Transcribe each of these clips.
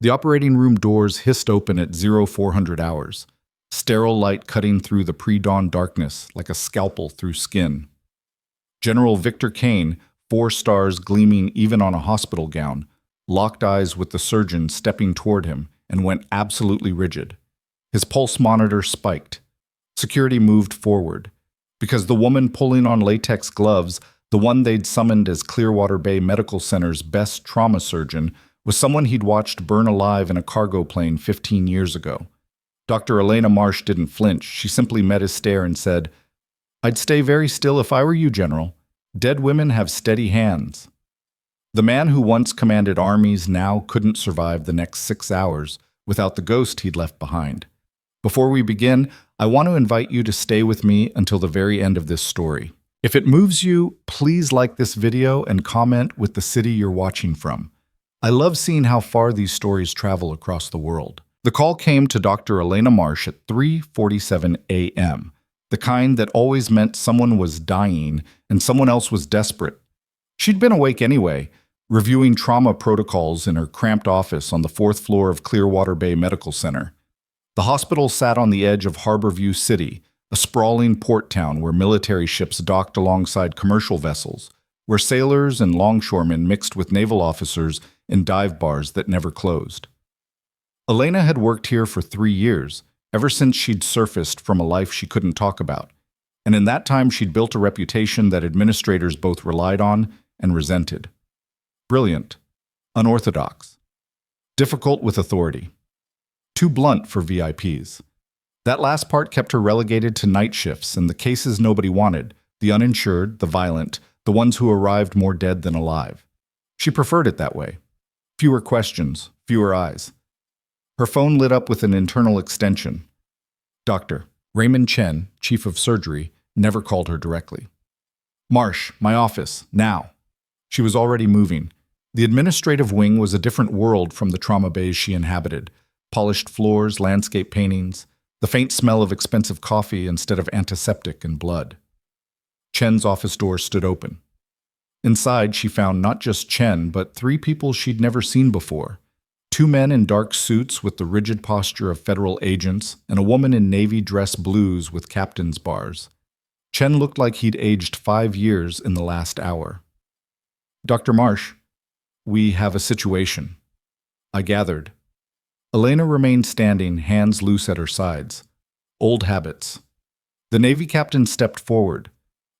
The operating room doors hissed open at 0400 hours, sterile light cutting through the pre-dawn darkness like a scalpel through skin. General Victor Kane, 4 stars gleaming even on a hospital gown, locked eyes with the surgeon stepping toward him and went absolutely rigid. His pulse monitor spiked. Security moved forward, because the woman pulling on latex gloves, the one they'd summoned as Clearwater Bay Medical Center's best trauma surgeon, was someone he'd watched burn alive in a cargo plane 15 years ago. Dr. Elena Marsh didn't flinch. She simply met his stare and said, "I'd stay very still if I were you, General. Dead women have steady hands." The man who once commanded armies now couldn't survive the next 6 hours without the ghost he'd left behind. Before we begin, I want to invite you to stay with me until the very end of this story. If it moves you, please like this video and comment with the city you're watching from. I love seeing how far these stories travel across the world. The call came to Dr. Elena Marsh at 3:47 a.m., the kind that always meant someone was dying and someone else was desperate. She'd been awake anyway, reviewing trauma protocols in her cramped office on the 4th floor of Clearwater Bay Medical Center. The hospital sat on the edge of Harborview City, a sprawling port town where military ships docked alongside commercial vessels, where sailors and longshoremen mixed with naval officers in dive bars that never closed. Elena had worked here for 3 years, ever since she'd surfaced from a life she couldn't talk about, and in that time she'd built a reputation that administrators both relied on and resented. Brilliant, unorthodox, difficult with authority, too blunt for VIPs. That last part kept her relegated to night shifts and the cases nobody wanted, the uninsured, the violent, the ones who arrived more dead than alive. She preferred it that way. Fewer questions, fewer eyes. Her phone lit up with an internal extension. Dr. Raymond Chen, chief of surgery, never called her directly. "Marsh, my office, now." She was already moving. The administrative wing was a different world from the trauma bays she inhabited. Polished floors, landscape paintings, the faint smell of expensive coffee instead of antiseptic and blood. Chen's office door stood open. Inside, she found not just Chen, but 3 people she'd never seen before. 2 men in dark suits with the rigid posture of federal agents, and a woman in navy dress blues with captain's bars. Chen looked like he'd aged 5 years in the last hour. "Dr. Marsh, we have a situation," I gathered. Elena remained standing, hands loose at her sides. Old habits. The Navy captain stepped forward.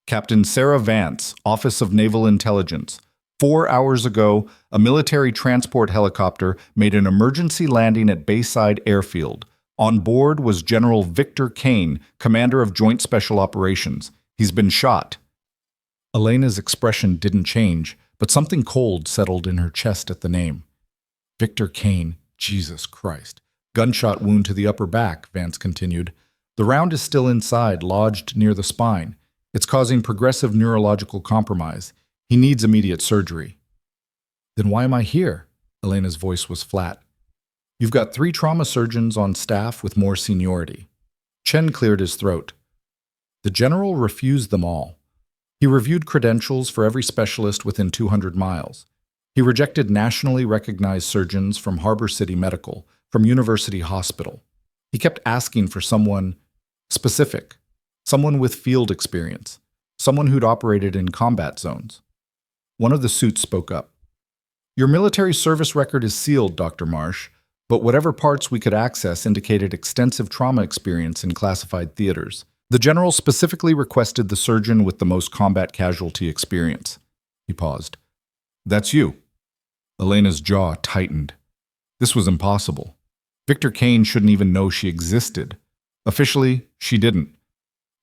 "Captain Sarah Vance, Office of Naval Intelligence. 4 hours ago, a military transport helicopter made an emergency landing at Bayside Airfield. On board was General Victor Kane, commander of Joint Special Operations. He's been shot." Elena's expression didn't change, but something cold settled in her chest at the name. Victor Kane, Jesus Christ. "Gunshot wound to the upper back," Vance continued. "The round is still inside, lodged near the spine. It's causing progressive neurological compromise. He needs immediate surgery." "Then why am I here?" Elena's voice was flat. "You've got 3 trauma surgeons on staff with more seniority." Chen cleared his throat. The general refused them all. He reviewed credentials for every specialist within 200 miles. He rejected nationally recognized surgeons from Harbor City Medical, from University Hospital. He kept asking for someone specific, someone with field experience, someone who'd operated in combat zones. One of the suits spoke up. "Your military service record is sealed, Dr. Marsh, but whatever parts we could access indicated extensive trauma experience in classified theaters. The general specifically requested the surgeon with the most combat casualty experience." He paused. "That's you." Elena's jaw tightened. This was impossible. Victor Kane shouldn't even know she existed. Officially, she didn't.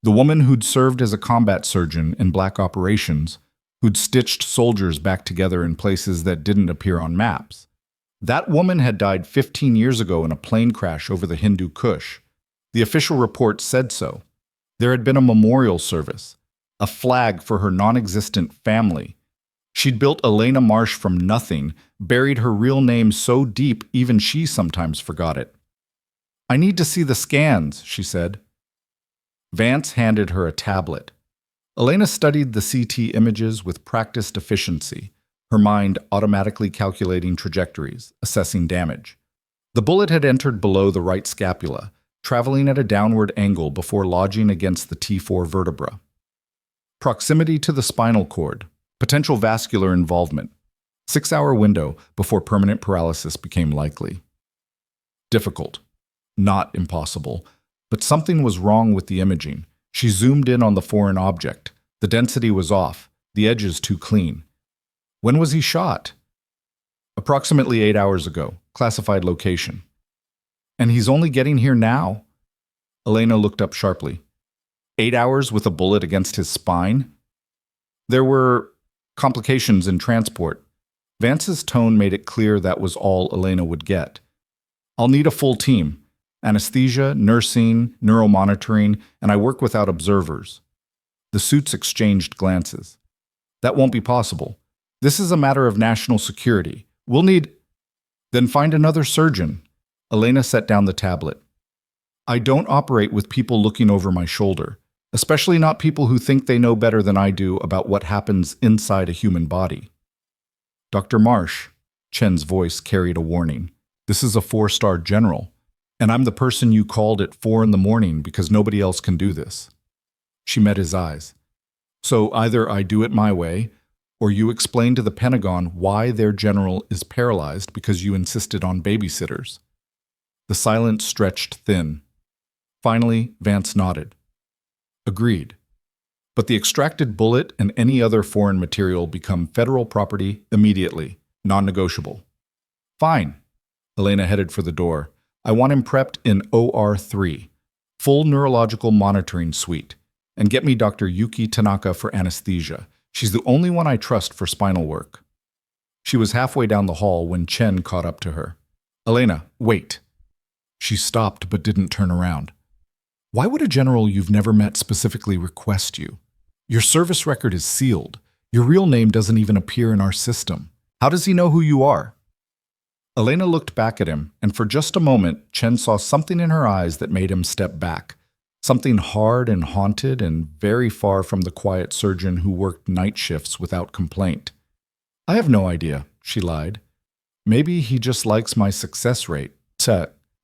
The woman who'd served as a combat surgeon in black operations, who'd stitched soldiers back together in places that didn't appear on maps. That woman had died 15 years ago in a plane crash over the Hindu Kush. The official report said so. There had been a memorial service, a flag for her non-existent family. She'd built Elena Marsh from nothing, buried her real name so deep even she sometimes forgot it. "I need to see the scans," she said. Vance handed her a tablet. Elena studied the CT images with practiced efficiency, her mind automatically calculating trajectories, assessing damage. The bullet had entered below the right scapula, traveling at a downward angle before lodging against the T4 vertebra. Proximity to the spinal cord, potential vascular involvement, 6-hour window before permanent paralysis became likely. Difficult, not impossible, but something was wrong with the imaging. She zoomed in on the foreign object. The density was off, the edges too clean. When was he shot? Approximately 8 hours ago, classified location. And he's only getting here now? Elena looked up sharply. 8 hours with a bullet against his spine? There were complications in transport. Vance's tone made it clear that was all Elena would get. I'll need a full team. Anesthesia, nursing, neuromonitoring, and I work without observers. The suits exchanged glances. That won't be possible. This is a matter of national security. We'll need... Then find another surgeon. Elena set down the tablet. I don't operate with people looking over my shoulder, especially not people who think they know better than I do about what happens inside a human body. Dr. Marsh, Chen's voice carried a warning. This is a 4-star general, and I'm the person you called at 4 a.m. because nobody else can do this. She met his eyes. So either I do it my way, or you explain to the Pentagon why their general is paralyzed because you insisted on babysitters. The silence stretched thin. Finally, Vance nodded. Agreed. But the extracted bullet and any other foreign material become federal property immediately, non-negotiable. Fine. Elena headed for the door. I want him prepped in OR3, full neurological monitoring suite, and get me Dr. Yuki Tanaka for anesthesia. She's the only one I trust for spinal work. She was halfway down the hall when Chen caught up to her. Elena, wait. She stopped but didn't turn around. Why would a general you've never met specifically request you? Your service record is sealed. Your real name doesn't even appear in our system. How does he know who you are? Elena looked back at him, and for just a moment, Chen saw something in her eyes that made him step back. Something hard and haunted and very far from the quiet surgeon who worked night shifts without complaint. I have no idea, she lied. Maybe he just likes my success rate.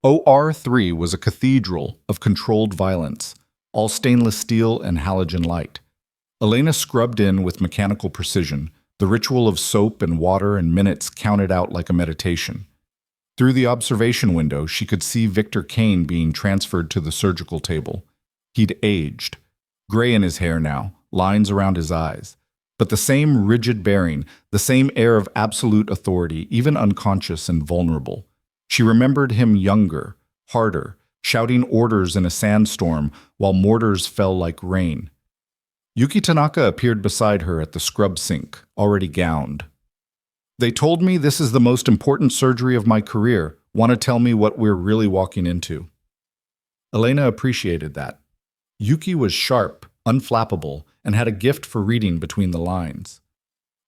OR3 was a cathedral of controlled violence, all stainless steel and halogen light. Elena scrubbed in with mechanical precision, the ritual of soap and water and minutes counted out like a meditation. Through the observation window, she could see Victor Kane being transferred to the surgical table. He'd aged, gray in his hair now, lines around his eyes, but the same rigid bearing, the same air of absolute authority, even unconscious and vulnerable. She remembered him younger, harder, shouting orders in a sandstorm while mortars fell like rain. Yuki Tanaka appeared beside her at the scrub sink, already gowned. They told me this is the most important surgery of my career. Want to tell me what we're really walking into? Elena appreciated that. Yuki was sharp, unflappable, and had a gift for reading between the lines.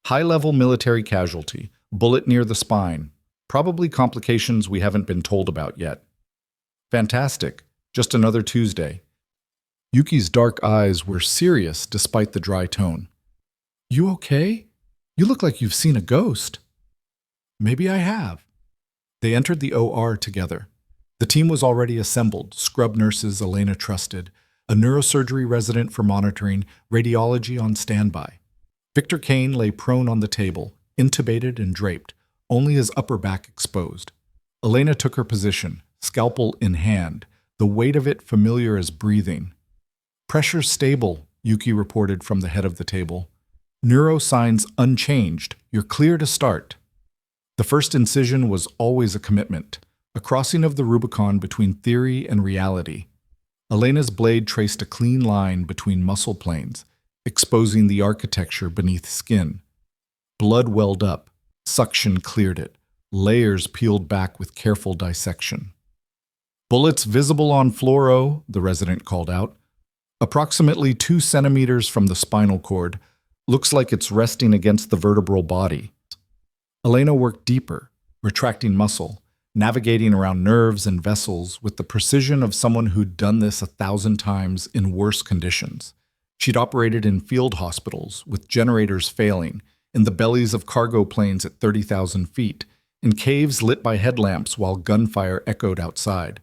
High-level military casualty, bullet near the spine, probably complications we haven't been told about yet. Fantastic. Just another Tuesday. Yuki's dark eyes were serious despite the dry tone. You okay? You look like you've seen a ghost. Maybe I have. They entered the OR together. The team was already assembled, scrub nurses Elena trusted, a neurosurgery resident for monitoring, radiology on standby. Victor Kane lay prone on the table, intubated and draped, only his upper back exposed. Elena took her position, scalpel in hand, the weight of it familiar as breathing. Pressure stable, Yuki reported from the head of the table. Neuro signs unchanged. You're clear to start. The first incision was always a commitment, a crossing of the Rubicon between theory and reality. Elena's blade traced a clean line between muscle planes, exposing the architecture beneath skin. Blood welled up, suction cleared it, layers peeled back with careful dissection. Bullets visible on fluoro, the resident called out. Approximately 2 centimeters from the spinal cord, looks like it's resting against the vertebral body. Elena worked deeper, retracting muscle, navigating around nerves and vessels with the precision of someone who'd done this 1,000 times in worse conditions. She'd operated in field hospitals with generators failing, in the bellies of cargo planes at 30,000 feet, in caves lit by headlamps while gunfire echoed outside.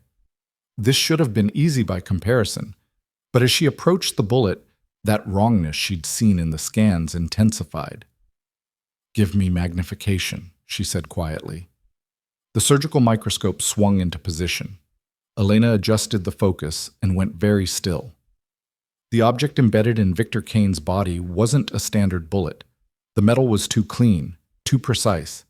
This should have been easy by comparison, but as she approached the bullet, that wrongness she'd seen in the scans intensified. "Give me magnification," she said quietly. The surgical microscope swung into position. Elena adjusted the focus and went very still. The object embedded in Victor Kane's body wasn't a standard bullet. The metal was too clean, too precise.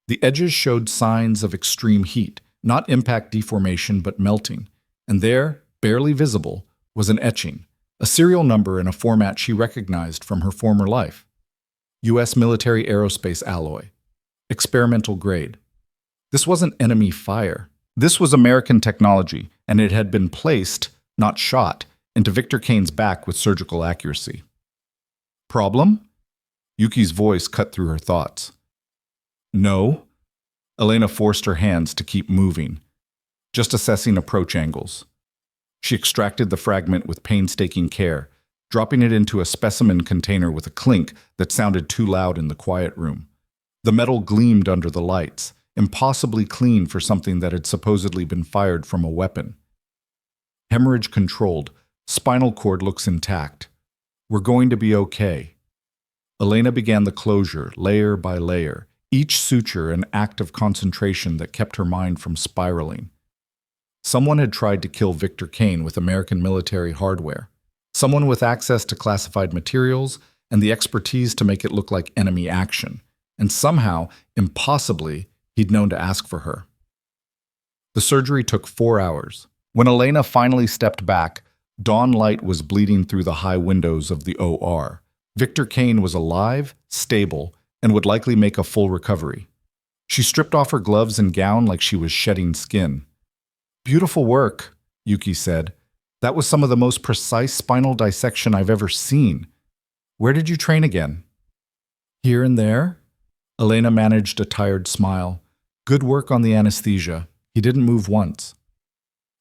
The edges showed signs of extreme heat, not impact deformation but melting. And there, barely visible, was an etching, a serial number in a format she recognized from her former life. U.S. military aerospace alloy. Experimental grade. This wasn't enemy fire. This was American technology, and it had been placed, not shot, into Victor Kane's back with surgical accuracy. Problem? Yuki's voice cut through her thoughts. No. Elena forced her hands to keep moving, just assessing approach angles. She extracted the fragment with painstaking care, dropping it into a specimen container with a clink that sounded too loud in the quiet room. The metal gleamed under the lights, impossibly clean for something that had supposedly been fired from a weapon. Hemorrhage controlled. Spinal cord looks intact. We're going to be okay. Elena began the closure, layer by layer, each suture an act of concentration that kept her mind from spiraling. Someone had tried to kill Victor Kane with American military hardware. Someone with access to classified materials and the expertise to make it look like enemy action. And somehow, impossibly, he'd known to ask for her. The surgery took 4 hours. When Elena finally stepped back, dawn light was bleeding through the high windows of the OR. Victor Kane was alive, stable, and would likely make a full recovery. She stripped off her gloves and gown like she was shedding skin. "Beautiful work," Yuki said. "That was some of the most precise spinal dissection I've ever seen. Where did you train again?" "Here and there." Elena managed a tired smile. "Good work on the anesthesia. He didn't move once."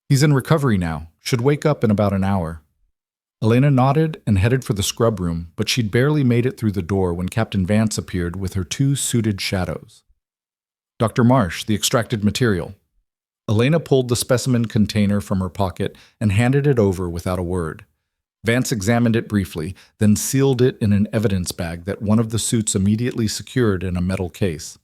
"He's in recovery now. Should wake up in about an hour." Elena nodded and headed for the scrub room, but she'd barely made it through the door when Captain Vance appeared with her 2 suited shadows. "Dr. Marsh, the extracted material." Elena pulled the specimen container from her pocket and handed it over without a word. Vance examined it briefly, then sealed it in an evidence bag that one of the suits immediately secured in a metal case.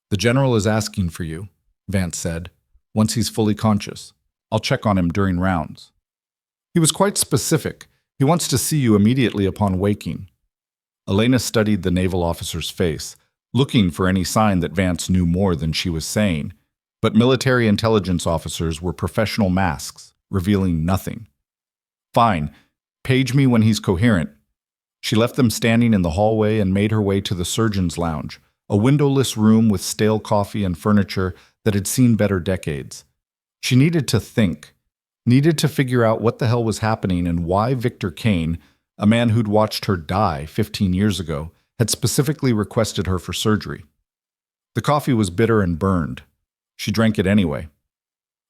"The general is asking for you," Vance said, "once he's fully conscious. I'll check on him during rounds." "He was quite specific. He wants to see you immediately upon waking." Elena studied the naval officer's face, looking for any sign that Vance knew more than she was saying. But military intelligence officers were professional masks, revealing nothing. "Fine. Page me when he's coherent." She left them standing in the hallway and made her way to the surgeon's lounge, a windowless room with stale coffee and furniture that had seen better decades. She needed to think, needed to figure out what the hell was happening and why Victor Kane, a man who'd watched her die 15 years ago, had specifically requested her for surgery. The coffee was bitter and burned. She drank it anyway.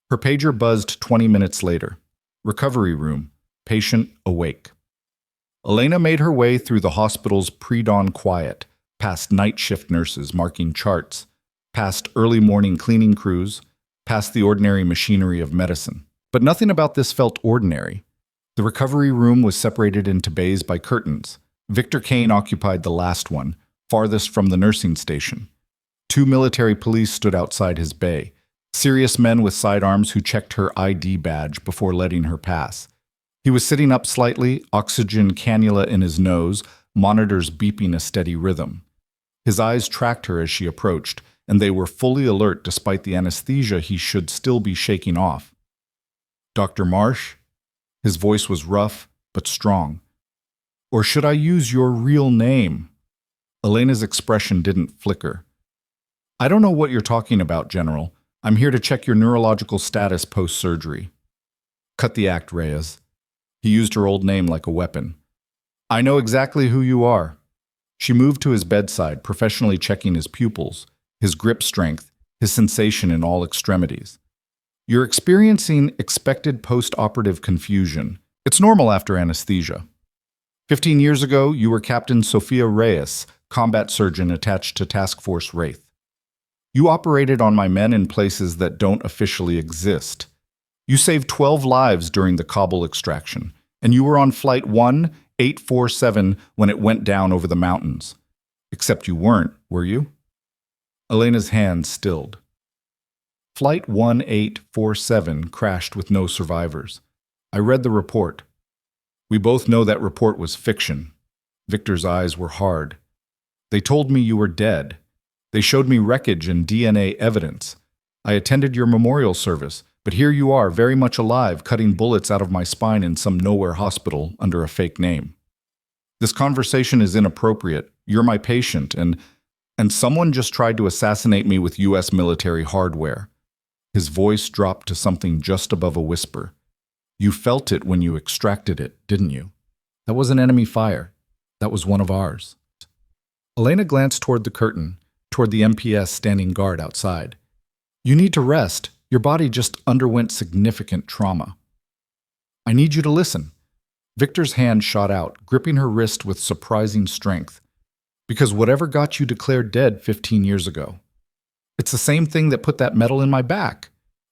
Her pager buzzed 20 minutes later. Recovery room. Patient awake. Elena made her way through the hospital's pre-dawn quiet, past night shift nurses marking charts, past early morning cleaning crews, past the ordinary machinery of medicine. But nothing about this felt ordinary. The recovery room was separated into bays by curtains. Victor Kane occupied the last one, farthest from the nursing station. 2 military police stood outside his bay, serious men with sidearms who checked her ID badge before letting her pass. He was sitting up slightly, oxygen cannula in his nose, monitors beeping a steady rhythm. His eyes tracked her as she approached, and they were fully alert despite the anesthesia he should still be shaking off. "Dr. Marsh?" His voice was rough, but strong. "Or should I use your real name?" Elena's expression didn't flicker. "I don't know what you're talking about, General. I'm here to check your neurological status post-surgery." "Cut the act, Reyes." He used her old name like a weapon. "I know exactly who you are." She moved to his bedside, professionally checking his pupils, his grip strength, his sensation in all extremities. "You're experiencing expected post-operative confusion. It's normal after anesthesia. 15 years ago, you were Captain Sofia Reyes, combat surgeon attached to Task Force Wraith. You operated on my men in places that don't officially exist. You saved 12 lives during the Kabul extraction, and you were on Flight 1847 when it went down over the mountains. Except you weren't, were you? Elena's hand stilled. Flight 1847 crashed with no survivors. I read the report. We both know that report was fiction. Victor's eyes were hard. They told me you were dead. They showed me wreckage and DNA evidence. I attended your memorial service, but here you are, very much alive, cutting bullets out of my spine in some nowhere hospital under a fake name. This conversation is inappropriate. You're my patient, and someone just tried to assassinate me with U.S. military hardware. His voice dropped to something just above a whisper. You felt it when you extracted it, didn't you? That wasn't enemy fire. That was one of ours. Elena glanced toward the curtain, toward the MPS standing guard outside. You need to rest. Your body just underwent significant trauma. I need you to listen. Victor's hand shot out, gripping her wrist with surprising strength. Because whatever got you declared dead 15 years ago, it's the same thing that put that medal in my back.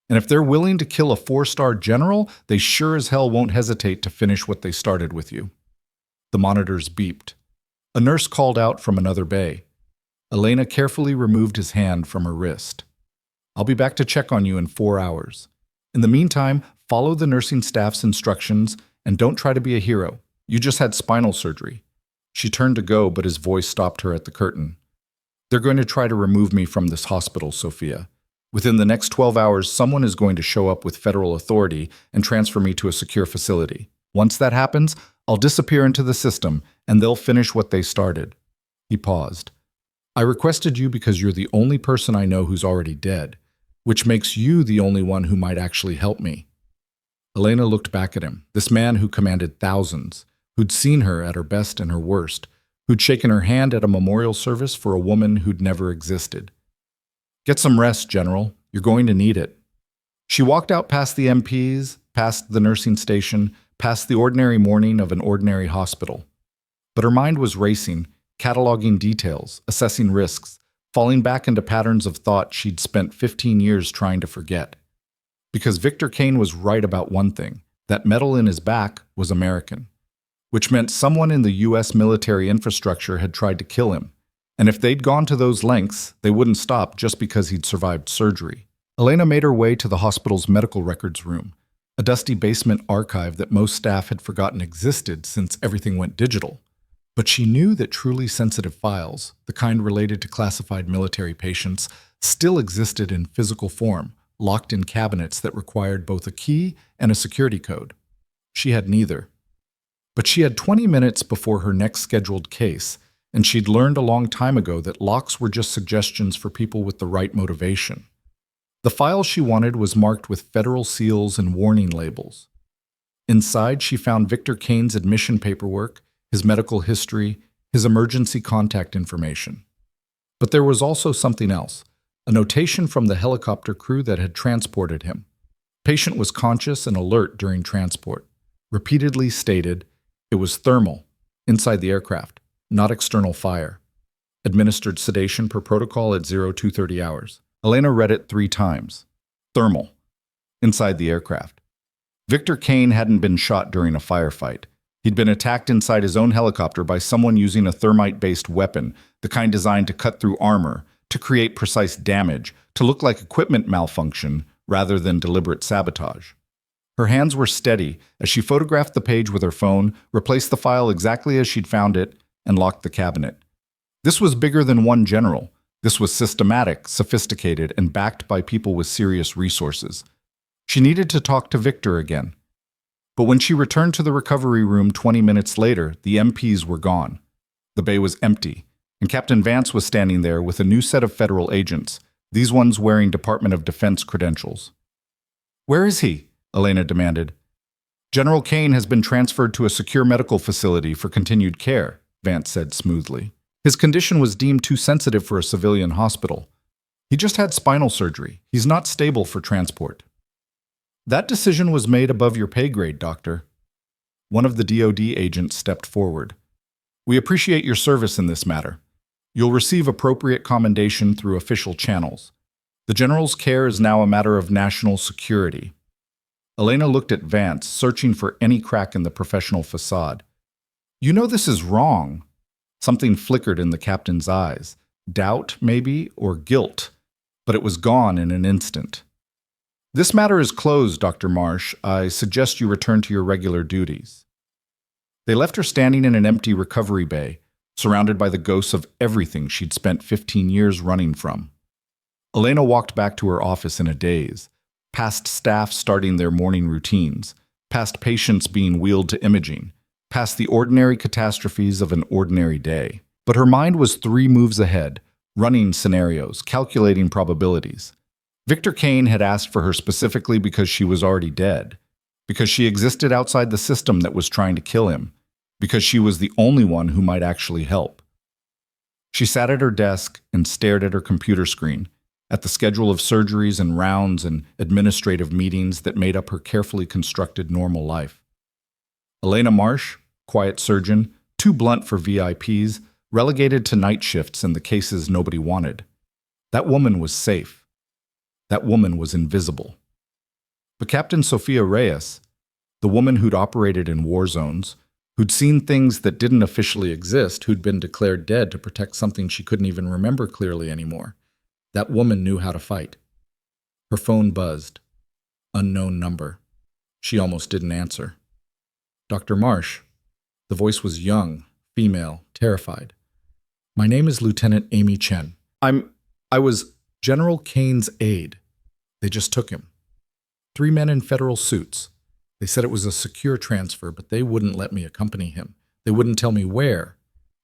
And if they're willing to kill a 4-star general, they sure as hell won't hesitate to finish what they started with you. The monitors beeped. A nurse called out from another bay. Elena carefully removed his hand from her wrist. I'll be back to check on you in 4 hours. In the meantime, follow the nursing staff's instructions and don't try to be a hero. You just had spinal surgery. She turned to go, but his voice stopped her at the curtain. They're going to try to remove me from this hospital, Sophia. Within the next 12 hours, someone is going to show up with federal authority and transfer me to a secure facility. Once that happens, I'll disappear into the system, and they'll finish what they started. He paused. I requested you because you're the only person I know who's already dead, which makes you the only one who might actually help me. Elena looked back at him, this man who commanded thousands, who'd seen her at her best and her worst, who'd shaken her hand at a memorial service for a woman who'd never existed. Get some rest, General. You're going to need it. She walked out past the MPs, past the nursing station, past the ordinary morning of an ordinary hospital. But her mind was racing, cataloging details, assessing risks, falling back into patterns of thought she'd spent 15 years trying to forget. Because Victor Kane was right about one thing, that medal in his back was American, which meant someone in the U.S. military infrastructure had tried to kill him. And if they'd gone to those lengths, they wouldn't stop just because he'd survived surgery. Elena made her way to the hospital's medical records room, a dusty basement archive that most staff had forgotten existed since everything went digital. But she knew that truly sensitive files, the kind related to classified military patients, still existed in physical form, locked in cabinets that required both a key and a security code. She had neither. But she had 20 minutes before her next scheduled case, and she'd learned a long time ago that locks were just suggestions for people with the right motivation. The file she wanted was marked with federal seals and warning labels. Inside, she found Victor Kane's admission paperwork, his medical history, his emergency contact information. But there was also something else, a notation from the helicopter crew that had transported him. Patient was conscious and alert during transport. Repeatedly stated, it was thermal, inside the aircraft, not external fire. Administered sedation per protocol at 0230 hours. Elena read it 3 times. Thermal, inside the aircraft. Victor Kane hadn't been shot during a firefight. He'd been attacked inside his own helicopter by someone using a thermite-based weapon, the kind designed to cut through armor, to create precise damage, to look like equipment malfunction rather than deliberate sabotage. Her hands were steady as she photographed the page with her phone, replaced the file exactly as she'd found it, and locked the cabinet. This was bigger than one general. This was systematic, sophisticated, and backed by people with serious resources. She needed to talk to Victor again. But when she returned to the recovery room 20 minutes later, the MPs were gone. The bay was empty, and Captain Vance was standing there with a new set of federal agents, these ones wearing Department of Defense credentials. "Where is he?" Elena demanded. "General Kane has been transferred to a secure medical facility for continued care," Vance said smoothly. "His condition was deemed too sensitive for a civilian hospital. He just had spinal surgery. He's not stable for transport." "That decision was made above your pay grade, Doctor." One of the DoD agents stepped forward. "We appreciate your service in this matter. You'll receive appropriate commendation through official channels. The general's care is now a matter of national security. Elena looked at Vance, searching for any crack in the professional facade. You know this is wrong. Something flickered in the captain's eyes. Doubt, maybe, or guilt. But it was gone in an instant. This matter is closed, Dr. Marsh. I suggest you return to your regular duties. They left her standing in an empty recovery bay, surrounded by the ghosts of everything she'd spent 15 years running from. Elena walked back to her office in a daze, past staff starting their morning routines, past patients being wheeled to imaging, past the ordinary catastrophes of an ordinary day. But her mind was 3 moves ahead, running scenarios, calculating probabilities. Victor Kane had asked for her specifically because she was already dead, because she existed outside the system that was trying to kill him, because she was the only one who might actually help. She sat at her desk and stared at her computer screen, at the schedule of surgeries and rounds and administrative meetings that made up her carefully constructed normal life. Elena Marsh, quiet surgeon, too blunt for VIPs, relegated to night shifts in the cases nobody wanted. That woman was safe. That woman was invisible. But Captain Sophia Reyes, the woman who'd operated in war zones, who'd seen things that didn't officially exist, who'd been declared dead to protect something she couldn't even remember clearly anymore, that woman knew how to fight. Her phone buzzed. Unknown number. She almost didn't answer. Dr. Marsh. The voice was young, female, terrified. My name is Lieutenant Amy Chen. I was General Kane's aide. They just took him. 3 men in federal suits. They said it was a secure transfer, but they wouldn't let me accompany him. They wouldn't tell me where.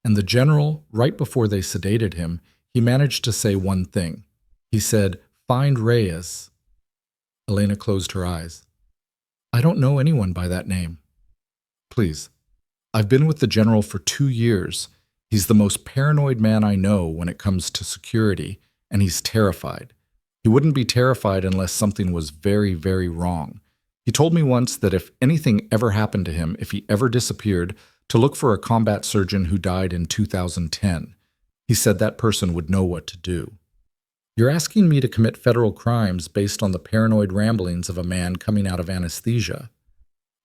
And the general, right before they sedated him, he managed to say one thing. He said, "Find Reyes." Elena closed her eyes. I don't know anyone by that name. Please. I've been with the general for 2 years. He's the most paranoid man I know when it comes to security, and he's terrified. He wouldn't be terrified unless something was very, very wrong. He told me once that if anything ever happened to him, if he ever disappeared, to look for a combat surgeon who died in 2010. He said that person would know what to do. You're asking me to commit federal crimes based on the paranoid ramblings of a man coming out of anesthesia.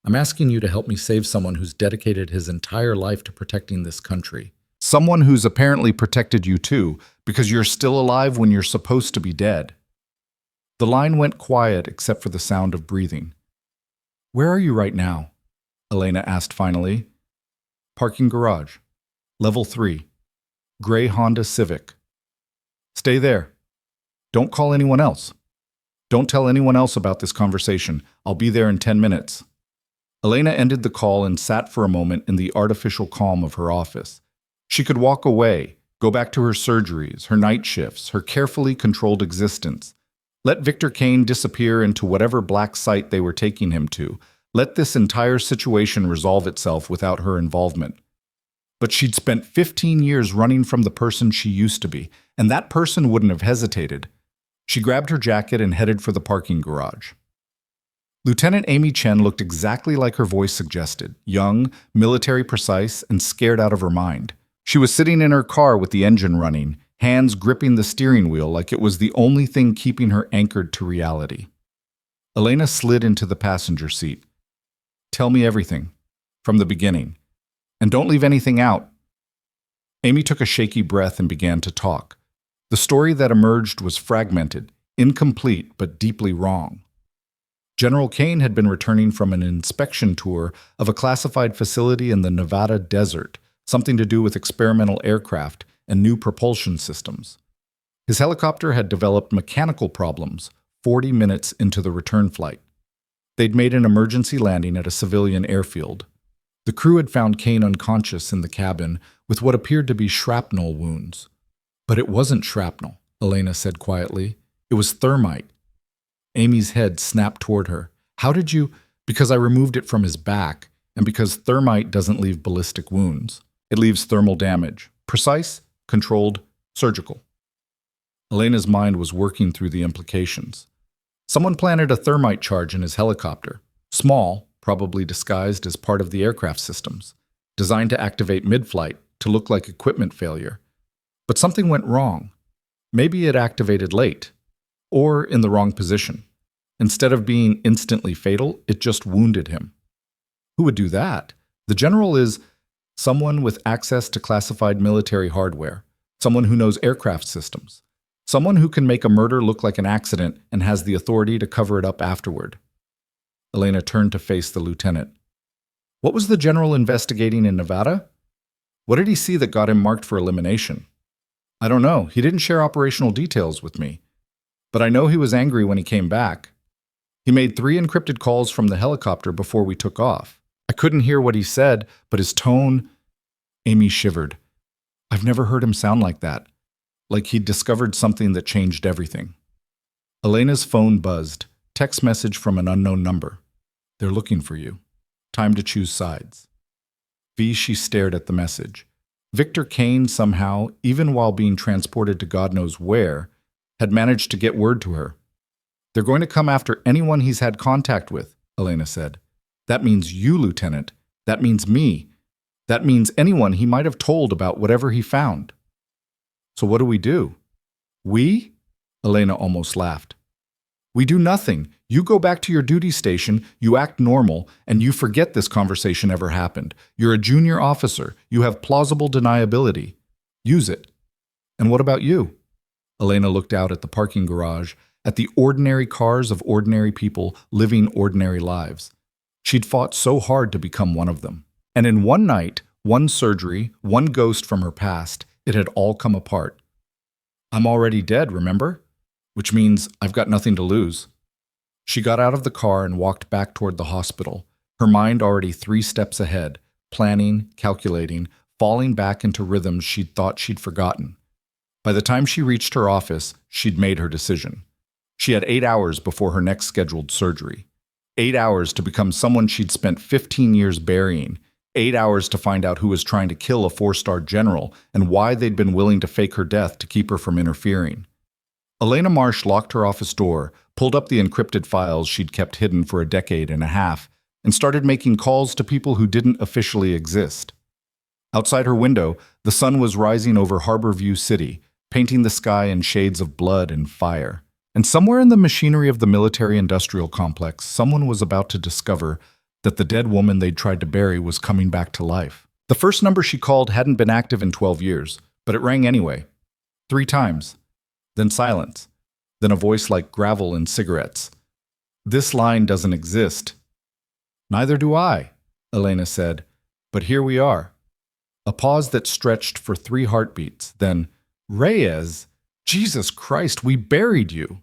I'm asking you to help me save someone who's dedicated his entire life to protecting this country. Someone who's apparently protected you too, because you're still alive when you're supposed to be dead. The line went quiet except for the sound of breathing. Where are you right now? Elena asked finally. Parking garage. Level 3. Gray Honda Civic. Stay there. Don't call anyone else. Don't tell anyone else about this conversation. I'll be there in 10 minutes. Elena ended the call and sat for a moment in the artificial calm of her office. She could walk away, go back to her surgeries, her night shifts, her carefully controlled existence. Let Victor Kane disappear into whatever black site they were taking him to. Let this entire situation resolve itself without her involvement. But she'd spent 15 years running from the person she used to be, and that person wouldn't have hesitated. She grabbed her jacket and headed for the parking garage. Lieutenant Amy Chen looked exactly like her voice suggested, young, military precise, and scared out of her mind. She was sitting in her car with the engine running, hands gripping the steering wheel like it was the only thing keeping her anchored to reality. Elena slid into the passenger seat. Tell me everything, from the beginning. And don't leave anything out. Amy took a shaky breath and began to talk. The story that emerged was fragmented, incomplete, but deeply wrong. General Kane had been returning from an inspection tour of a classified facility in the Nevada desert, something to do with experimental aircraft and new propulsion systems. His helicopter had developed mechanical problems 40 minutes into the return flight. They'd made an emergency landing at a civilian airfield. The crew had found Kane unconscious in the cabin with what appeared to be shrapnel wounds. But it wasn't shrapnel, Elena said quietly. It was thermite. Amy's head snapped toward her. How did you? Because I removed it from his back, and because thermite doesn't leave ballistic wounds. It leaves thermal damage. Precise, controlled, surgical. Elena's mind was working through the implications. Someone planted a thermite charge in his helicopter. Small, probably disguised as part of the aircraft systems. Designed to activate mid-flight, to look like equipment failure. But something went wrong. Maybe it activated late. or in the wrong position. Instead of being instantly fatal, it just wounded him. Who would do that? The general is someone with access to classified military hardware, someone who knows aircraft systems, someone who can make a murder look like an accident and has the authority to cover it up afterward. Elena turned to face the lieutenant. What was the general investigating in Nevada? What did he see that got him marked for elimination? I don't know. He didn't share operational details with me. But I know he was angry when he came back. He made 3 encrypted calls from the helicopter before we took off. I couldn't hear what he said, but his tone... Amy shivered. I've never heard him sound like that. Like he'd discovered something that changed everything. Elena's phone buzzed. Text message from an unknown number. They're looking for you. Time to choose sides. She stared at the message. Victor Kane somehow, even while being transported to God knows where, had managed to get word to her. They're going to come after anyone he's had contact with, Elena said. That means you, Lieutenant. That means me. That means anyone he might have told about whatever he found. So what do we do? We? Elena almost laughed. We do nothing. You go back to your duty station, you act normal, and you forget this conversation ever happened. You're a junior officer. You have plausible deniability. Use it. And what about you? Elena looked out at the parking garage, at the ordinary cars of ordinary people living ordinary lives. She'd fought so hard to become one of them. And in one night, one surgery, one ghost from her past, it had all come apart. I'm already dead, remember? Which means I've got nothing to lose. She got out of the car and walked back toward the hospital, her mind already 3 steps ahead, planning, calculating, falling back into rhythms she'd thought she'd forgotten. By the time she reached her office, she'd made her decision. She had 8 hours before her next scheduled surgery. 8 hours to become someone she'd spent 15 years burying. 8 hours to find out who was trying to kill a 4-star general and why they'd been willing to fake her death to keep her from interfering. Elena Marsh locked her office door, pulled up the encrypted files she'd kept hidden for a decade and a half, and started making calls to people who didn't officially exist. Outside her window, the sun was rising over Harborview City, painting the sky in shades of blood and fire. And somewhere in the machinery of the military-industrial complex, someone was about to discover that the dead woman they'd tried to bury was coming back to life. The first number she called hadn't been active in 12 years, but it rang anyway. 3 times. Then silence. Then a voice like gravel in cigarettes. This line doesn't exist. Neither do I, Elena said, but here we are. A pause that stretched for 3 heartbeats, then, Reyes, Jesus Christ, we buried you.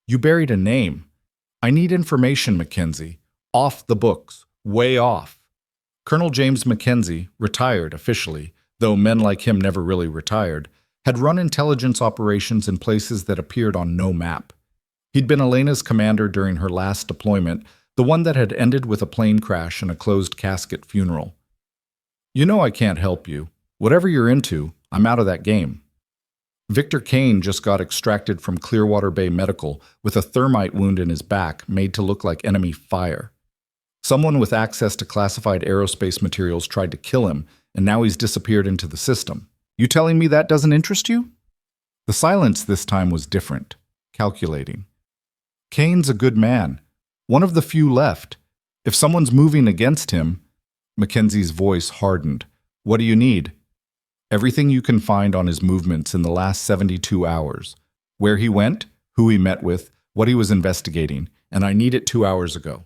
You buried a name. I need information, Mackenzie. Off the books. Way off. Colonel James Mackenzie, retired officially, though men like him never really retired, had run intelligence operations in places that appeared on no map. He'd been Elena's commander during her last deployment, the one that had ended with a plane crash and a closed casket funeral. You know I can't help you. Whatever you're into, I'm out of that game. Victor Kane just got extracted from Clearwater Bay Medical with a thermite wound in his back made to look like enemy fire. Someone with access to classified aerospace materials tried to kill him, and now he's disappeared into the system. You telling me that doesn't interest you? The silence this time was different, calculating. Kane's a good man, one of the few left. If someone's moving against him... Mackenzie's voice hardened. What do you need? Everything you can find on his movements in the last 72 hours. Where he went, who he met with, what he was investigating, and I need it 2 hours ago.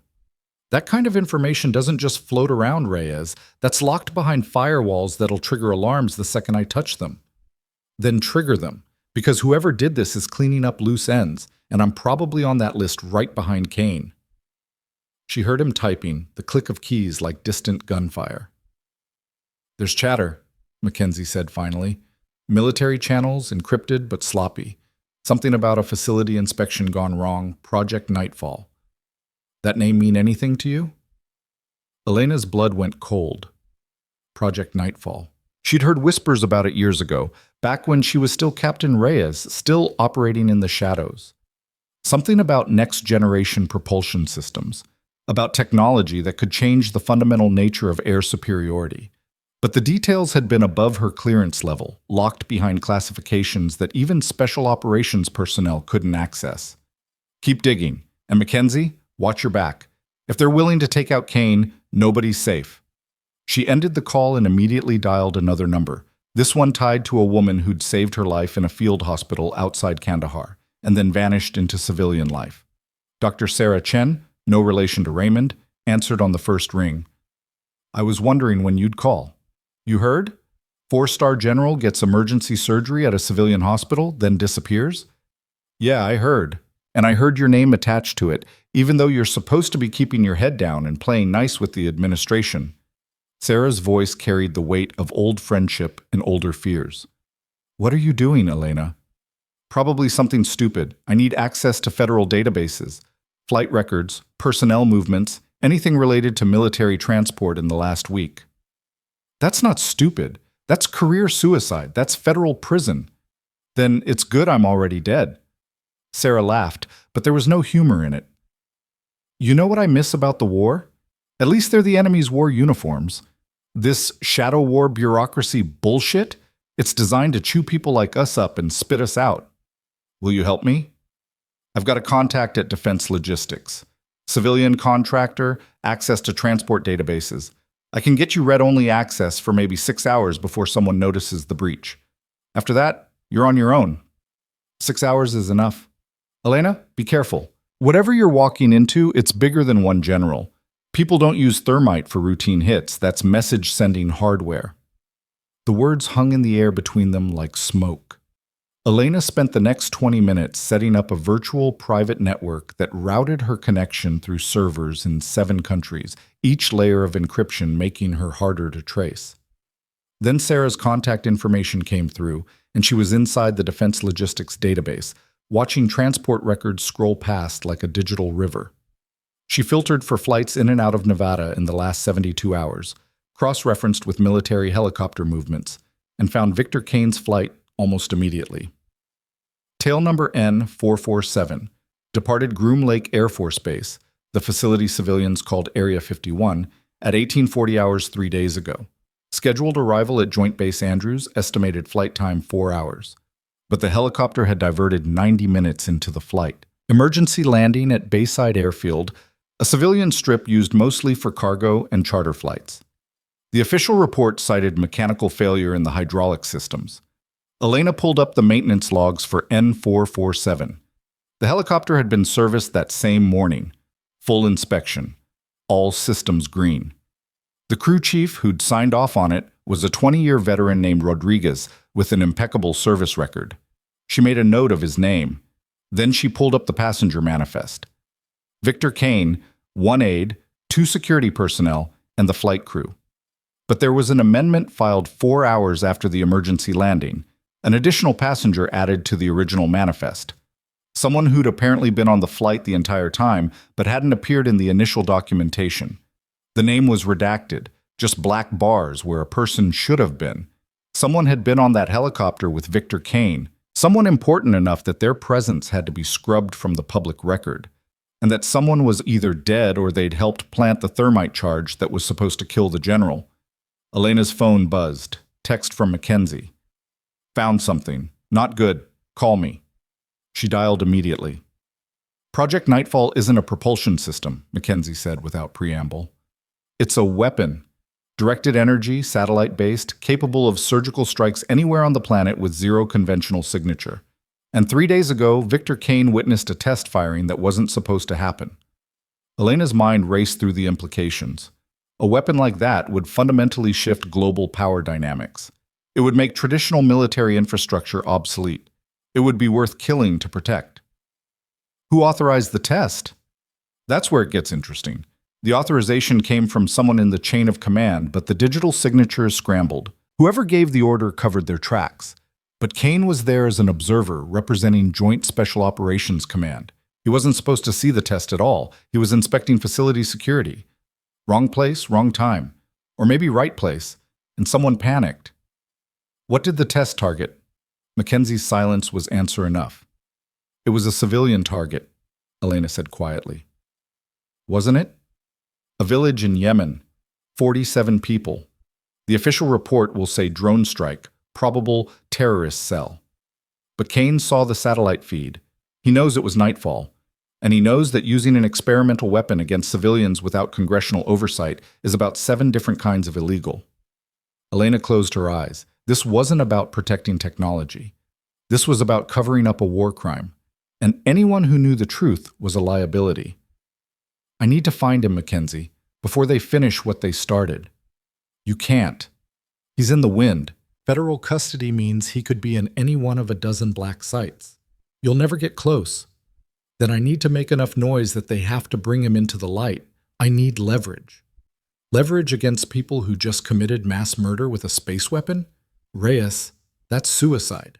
That kind of information doesn't just float around, Reyes. That's locked behind firewalls that'll trigger alarms the second I touch them. Then trigger them, because whoever did this is cleaning up loose ends, and I'm probably on that list right behind Kane. She heard him typing, the click of keys like distant gunfire. There's chatter, Mackenzie said finally. Military channels, encrypted but sloppy. Something about a facility inspection gone wrong, Project Nightfall. That name mean anything to you? Elena's blood went cold. Project Nightfall. She'd heard whispers about it years ago, back when she was still Captain Reyes, still operating in the shadows. Something about next-generation propulsion systems, about technology that could change the fundamental nature of air superiority. But the details had been above her clearance level, locked behind classifications that even special operations personnel couldn't access. Keep digging. And Mackenzie, watch your back. If they're willing to take out Kane, nobody's safe. She ended the call and immediately dialed another number, this one tied to a woman who'd saved her life in a field hospital outside Kandahar, and then vanished into civilian life. Dr. Sarah Chen, no relation to Raymond, answered on the first ring. I was wondering when you'd call. You heard? 4-star general gets emergency surgery at a civilian hospital, then disappears? Yeah, I heard. And I heard your name attached to it, even though you're supposed to be keeping your head down and playing nice with the administration. Sarah's voice carried the weight of old friendship and older fears. What are you doing, Elena? Probably something stupid. I need access to federal databases, flight records, personnel movements, anything related to military transport in the last week. That's not stupid. That's career suicide. That's federal prison. Then it's good I'm already dead. Sarah laughed, but there was no humor in it. You know what I miss about the war? At least they're the enemy's war uniforms. This shadow war bureaucracy bullshit, it's designed to chew people like us up and spit us out. Will you help me? I've got a contact at Defense Logistics. Civilian contractor, access to transport databases. I can get you read-only access for maybe 6 hours before someone notices the breach. After that, you're on your own. 6 hours is enough. Elena, be careful. Whatever you're walking into, it's bigger than one general. People don't use thermite for routine hits. That's message-sending hardware. The words hung in the air between them like smoke. Elena spent the next 20 minutes setting up a virtual private network that routed her connection through servers in 7 countries, each layer of encryption making her harder to trace. Then Sarah's contact information came through, and she was inside the Defense Logistics database, watching transport records scroll past like a digital river. She filtered for flights in and out of Nevada in the last 72 hours, cross-referenced with military helicopter movements, and found Victor Kane's flight almost immediately. Tail number N447 departed Groom Lake Air Force Base, the facility civilians called Area 51, at 1840 hours 3 days ago. Scheduled arrival at Joint Base Andrews, estimated flight time 4 hours. But the helicopter had diverted 90 minutes into the flight. Emergency landing at Bayside Airfield, a civilian strip used mostly for cargo and charter flights. The official report cited mechanical failure in the hydraulic systems. Elena pulled up the maintenance logs for N447. The helicopter had been serviced that same morning. Full inspection. All systems green. The crew chief who'd signed off on it was a 20-year veteran named Rodriguez with an impeccable service record. She made a note of his name. Then she pulled up the passenger manifest. Victor Kane, 1 aide, 2 security personnel, and the flight crew. But there was an amendment filed 4 hours after the emergency landing, an additional passenger added to the original manifest. Someone who'd apparently been on the flight the entire time, but hadn't appeared in the initial documentation. The name was redacted, just black bars where a person should have been. Someone had been on that helicopter with Victor Kane, someone important enough that their presence had to be scrubbed from the public record, and that someone was either dead or they'd helped plant the thermite charge that was supposed to kill the general. Elena's phone buzzed. Text from Mackenzie. Found something. Not good. Call me. She dialed immediately. Project Nightfall isn't a propulsion system, Mackenzie said without preamble. It's a weapon. Directed energy, satellite-based, capable of surgical strikes anywhere on the planet with zero conventional signature. And 3 days ago, Victor Kane witnessed a test firing that wasn't supposed to happen. Elena's mind raced through the implications. A weapon like that would fundamentally shift global power dynamics. It would make traditional military infrastructure obsolete. It would be worth killing to protect. Who authorized the test? That's where it gets interesting. The authorization came from someone in the chain of command, but the digital signature is scrambled. Whoever gave the order covered their tracks. But Kane was there as an observer, representing Joint Special Operations Command. He wasn't supposed to see the test at all. He was inspecting facility security. Wrong place, wrong time. Or maybe right place, and someone panicked. What did the test target? Mackenzie's silence was answer enough. It was a civilian target, Elena said quietly. Wasn't it? A village in Yemen. 47 people. The official report will say drone strike, probable terrorist cell. But Kane saw the satellite feed. He knows it was nightfall, and he knows that using an experimental weapon against civilians without congressional oversight is about 7 different kinds of illegal. Elena closed her eyes. This wasn't about protecting technology. This was about covering up a war crime, and anyone who knew the truth was a liability. I need to find him, Mackenzie, before they finish what they started. You can't. He's in the wind. Federal custody means he could be in any one of a dozen black sites. You'll never get close. Then I need to make enough noise that they have to bring him into the light. I need leverage. Leverage against people who just committed mass murder with a space weapon? Reyes, that's suicide.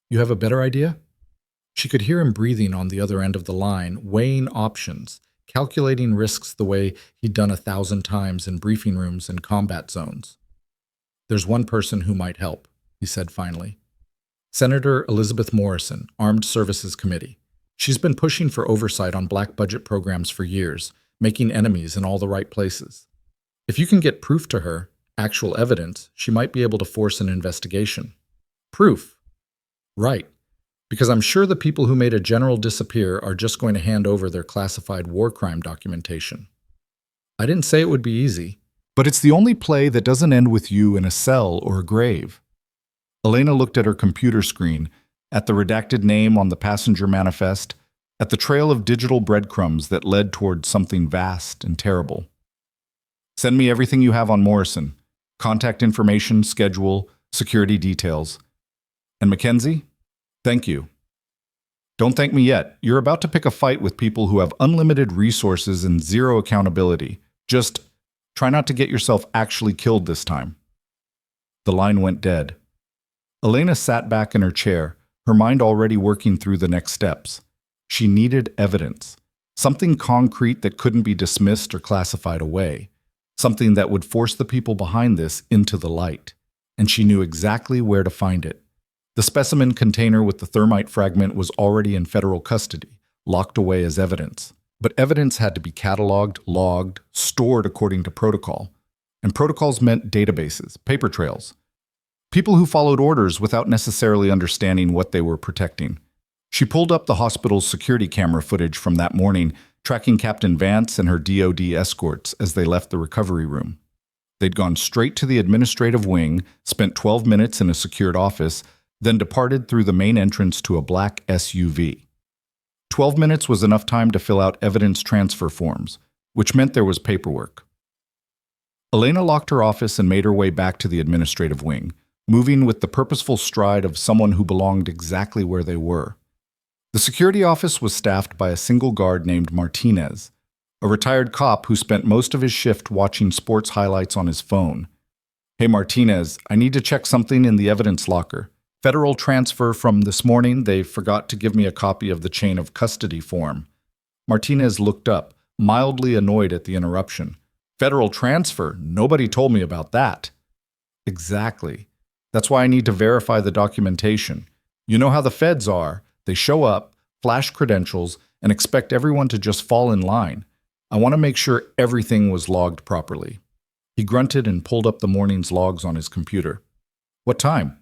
You have a better idea? She could hear him breathing on the other end of the line, weighing options, calculating risks the way he'd done 1,000 times in briefing rooms and combat zones. There's one person who might help, he said finally. Senator Elizabeth Morrison, Armed Services Committee. She's been pushing for oversight on black budget programs for years, making enemies in all the right places. If you can get proof to her, actual evidence, she might be able to force an investigation. Proof. Right. Because I'm sure the people who made a general disappear are just going to hand over their classified war crime documentation. I didn't say it would be easy. But it's the only play that doesn't end with you in a cell or a grave. Elena looked at her computer screen, at the redacted name on the passenger manifest, at the trail of digital breadcrumbs that led toward something vast and terrible. Send me everything you have on Morrison. Contact information, schedule, security details. And Mackenzie? Thank you. Don't thank me yet. You're about to pick a fight with people who have unlimited resources and zero accountability. Just try not to get yourself actually killed this time. The line went dead. Elena sat back in her chair, her mind already working through the next steps. She needed evidence, something concrete that couldn't be dismissed or classified away, something that would force the people behind this into the light. And she knew exactly where to find it. The specimen container with the thermite fragment was already in federal custody, locked away as evidence. But evidence had to be cataloged, logged, stored according to protocol. And protocols meant databases, paper trails. People who followed orders without necessarily understanding what they were protecting. She pulled up the hospital's security camera footage from that morning, tracking Captain Vance and her DOD escorts as they left the recovery room. They'd gone straight to the administrative wing, spent 12 minutes in a secured office, then departed through the main entrance to a black SUV. 12 minutes was enough time to fill out evidence transfer forms, which meant there was paperwork. Elena locked her office and made her way back to the administrative wing, moving with the purposeful stride of someone who belonged exactly where they were. The security office was staffed by a single guard named Martinez, a retired cop who spent most of his shift watching sports highlights on his phone. Hey Martinez, I need to check something in the evidence locker. Federal transfer from this morning, they forgot to give me a copy of the chain of custody form. Martinez looked up, mildly annoyed at the interruption. Federal transfer? Nobody told me about that. Exactly. That's why I need to verify the documentation. You know how the feds are. They show up, flash credentials, and expect everyone to just fall in line. I want to make sure everything was logged properly. He grunted and pulled up the morning's logs on his computer. What time?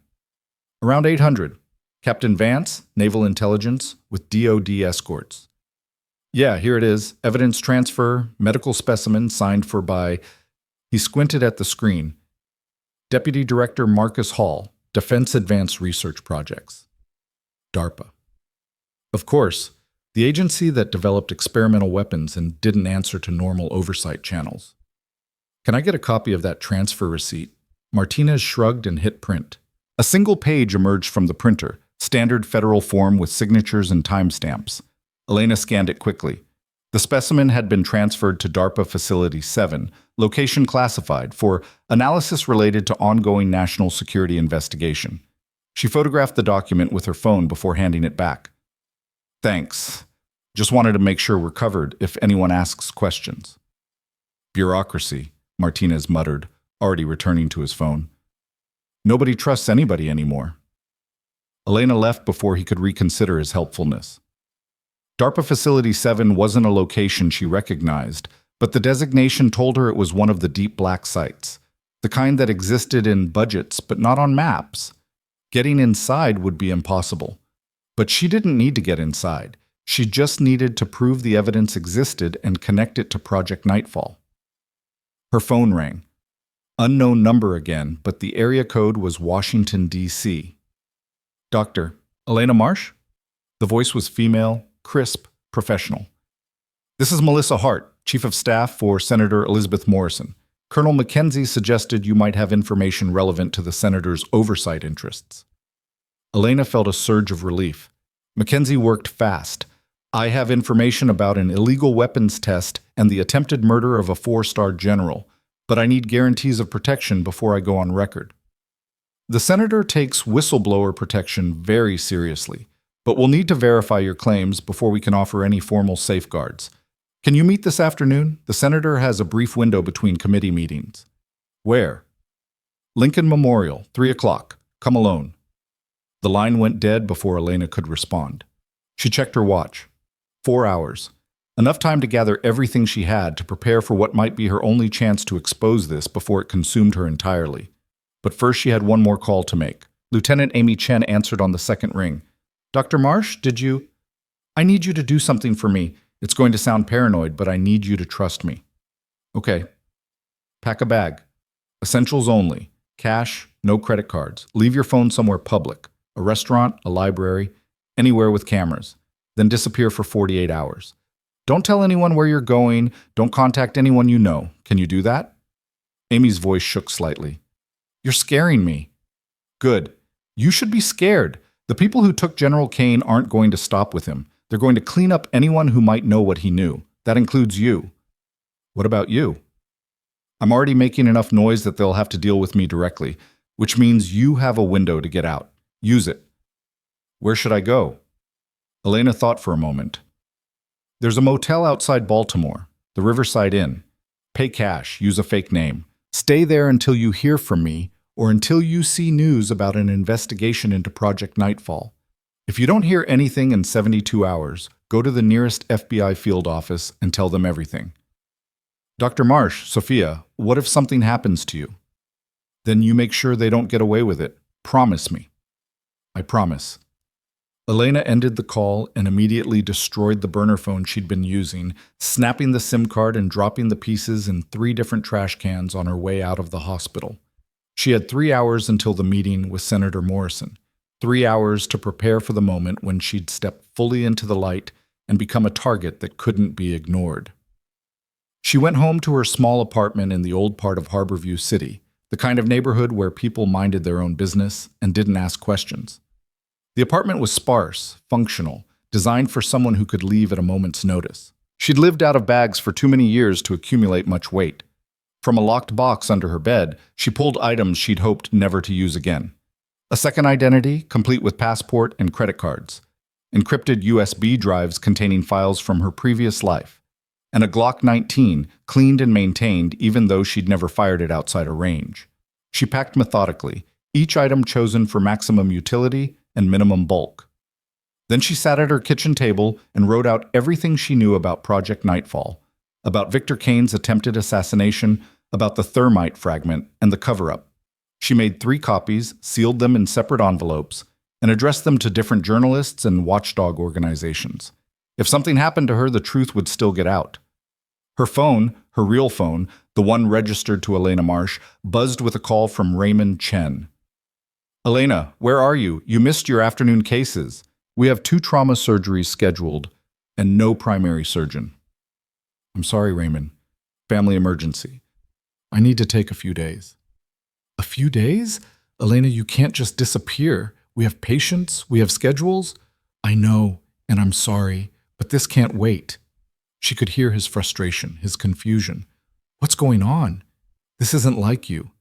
Around 800. Captain Vance, Naval Intelligence, with DOD escorts. Yeah, here it is. Evidence transfer, medical specimen signed for by... He squinted at the screen. Deputy Director Marcus Hall, Defense Advanced Research Projects. DARPA. Of course, the agency that developed experimental weapons and didn't answer to normal oversight channels. Can I get a copy of that transfer receipt? Martinez shrugged and hit print. A single page emerged from the printer, standard federal form with signatures and timestamps. Elena scanned it quickly. The specimen had been transferred to DARPA Facility 7, location classified, for analysis related to ongoing national security investigation. She photographed the document with her phone before handing it back. Thanks. Just wanted to make sure we're covered if anyone asks questions. Bureaucracy, Martinez muttered, already returning to his phone. Nobody trusts anybody anymore. Elena left before he could reconsider his helpfulness. DARPA Facility 7 wasn't a location she recognized, but the designation told her it was one of the deep black sites. the kind that existed in budgets but not on maps. Getting inside would be impossible. But she didn't need to get inside. She just needed to prove the evidence existed and connect it to Project Nightfall. Her phone rang. Unknown number again, but the area code was Washington, D.C. Dr. Elena Marsh? The voice was female, crisp, professional. This is Melissa Hart, Chief of Staff for Senator Elizabeth Morrison. Colonel Mackenzie suggested you might have information relevant to the senator's oversight interests. Elena felt a surge of relief. Mackenzie worked fast. I have information about an illegal weapons test and the attempted murder of a 4-star general, but I need guarantees of protection before I go on record. The senator takes whistleblower protection very seriously, but we'll need to verify your claims before we can offer any formal safeguards. Can you meet this afternoon? The senator has a brief window between committee meetings. Where? Lincoln Memorial, 3 o'clock. Come alone. The line went dead before Elena could respond. She checked her watch. 4 hours. Enough time to gather everything she had to prepare for what might be her only chance to expose this before it consumed her entirely. But first she had one more call to make. Lieutenant Amy Chen answered on the second ring. Dr. Marsh, did you? I need you to do something for me. It's going to sound paranoid, but I need you to trust me. Okay. Pack a bag. Essentials only. Cash, no credit cards. Leave your phone somewhere public. A restaurant, a library, anywhere with cameras. Then disappear for 48 hours. Don't tell anyone where you're going. Don't contact anyone you know. Can you do that? Amy's voice shook slightly. You're scaring me. Good. You should be scared. The people who took General Kane aren't going to stop with him. They're going to clean up anyone who might know what he knew. That includes you. What about you? I'm already making enough noise that they'll have to deal with me directly, which means you have a window to get out. Use it. Where should I go? Elena thought for a moment. There's a motel outside Baltimore, the Riverside Inn. Pay cash, use a fake name. Stay there until you hear from me or until you see news about an investigation into Project Nightfall. If you don't hear anything in 72 hours, go to the nearest FBI field office and tell them everything. Dr. Marsh, Sophia, what if something happens to you? Then you make sure they don't get away with it. Promise me. I promise. Elena ended the call and immediately destroyed the burner phone she'd been using, snapping the SIM card and dropping the pieces in 3 different trash cans on her way out of the hospital. She had 3 hours until the meeting with Senator Morrison. 3 hours to prepare for the moment when she'd step fully into the light and become a target that couldn't be ignored. She went home to her small apartment in the old part of Harborview City, the kind of neighborhood where people minded their own business and didn't ask questions. The apartment was sparse, functional, designed for someone who could leave at a moment's notice. She'd lived out of bags for too many years to accumulate much weight. From a locked box under her bed, she pulled items she'd hoped never to use again. A second identity, complete with passport and credit cards. Encrypted USB drives containing files from her previous life. And a Glock 19, cleaned and maintained even though she'd never fired it outside her range. She packed methodically, each item chosen for maximum utility and minimum bulk. Then she sat at her kitchen table and wrote out everything she knew about Project Nightfall, about Victor Kane's attempted assassination, about the thermite fragment and the cover-up. She made 3 copies, sealed them in separate envelopes, and addressed them to different journalists and watchdog organizations. If something happened to her, the truth would still get out. Her phone, her real phone, the one registered to Elena Marsh, buzzed with a call from Raymond Chen. Elena, where are you? You missed your afternoon cases. We have 2 trauma surgeries scheduled and no primary surgeon. I'm sorry, Raymond. Family emergency. I need to take a few days. A few days? Elena, you can't just disappear. We have patients, we have schedules. I know, and I'm sorry, but this can't wait. She could hear his frustration, his confusion. What's going on? This isn't like you.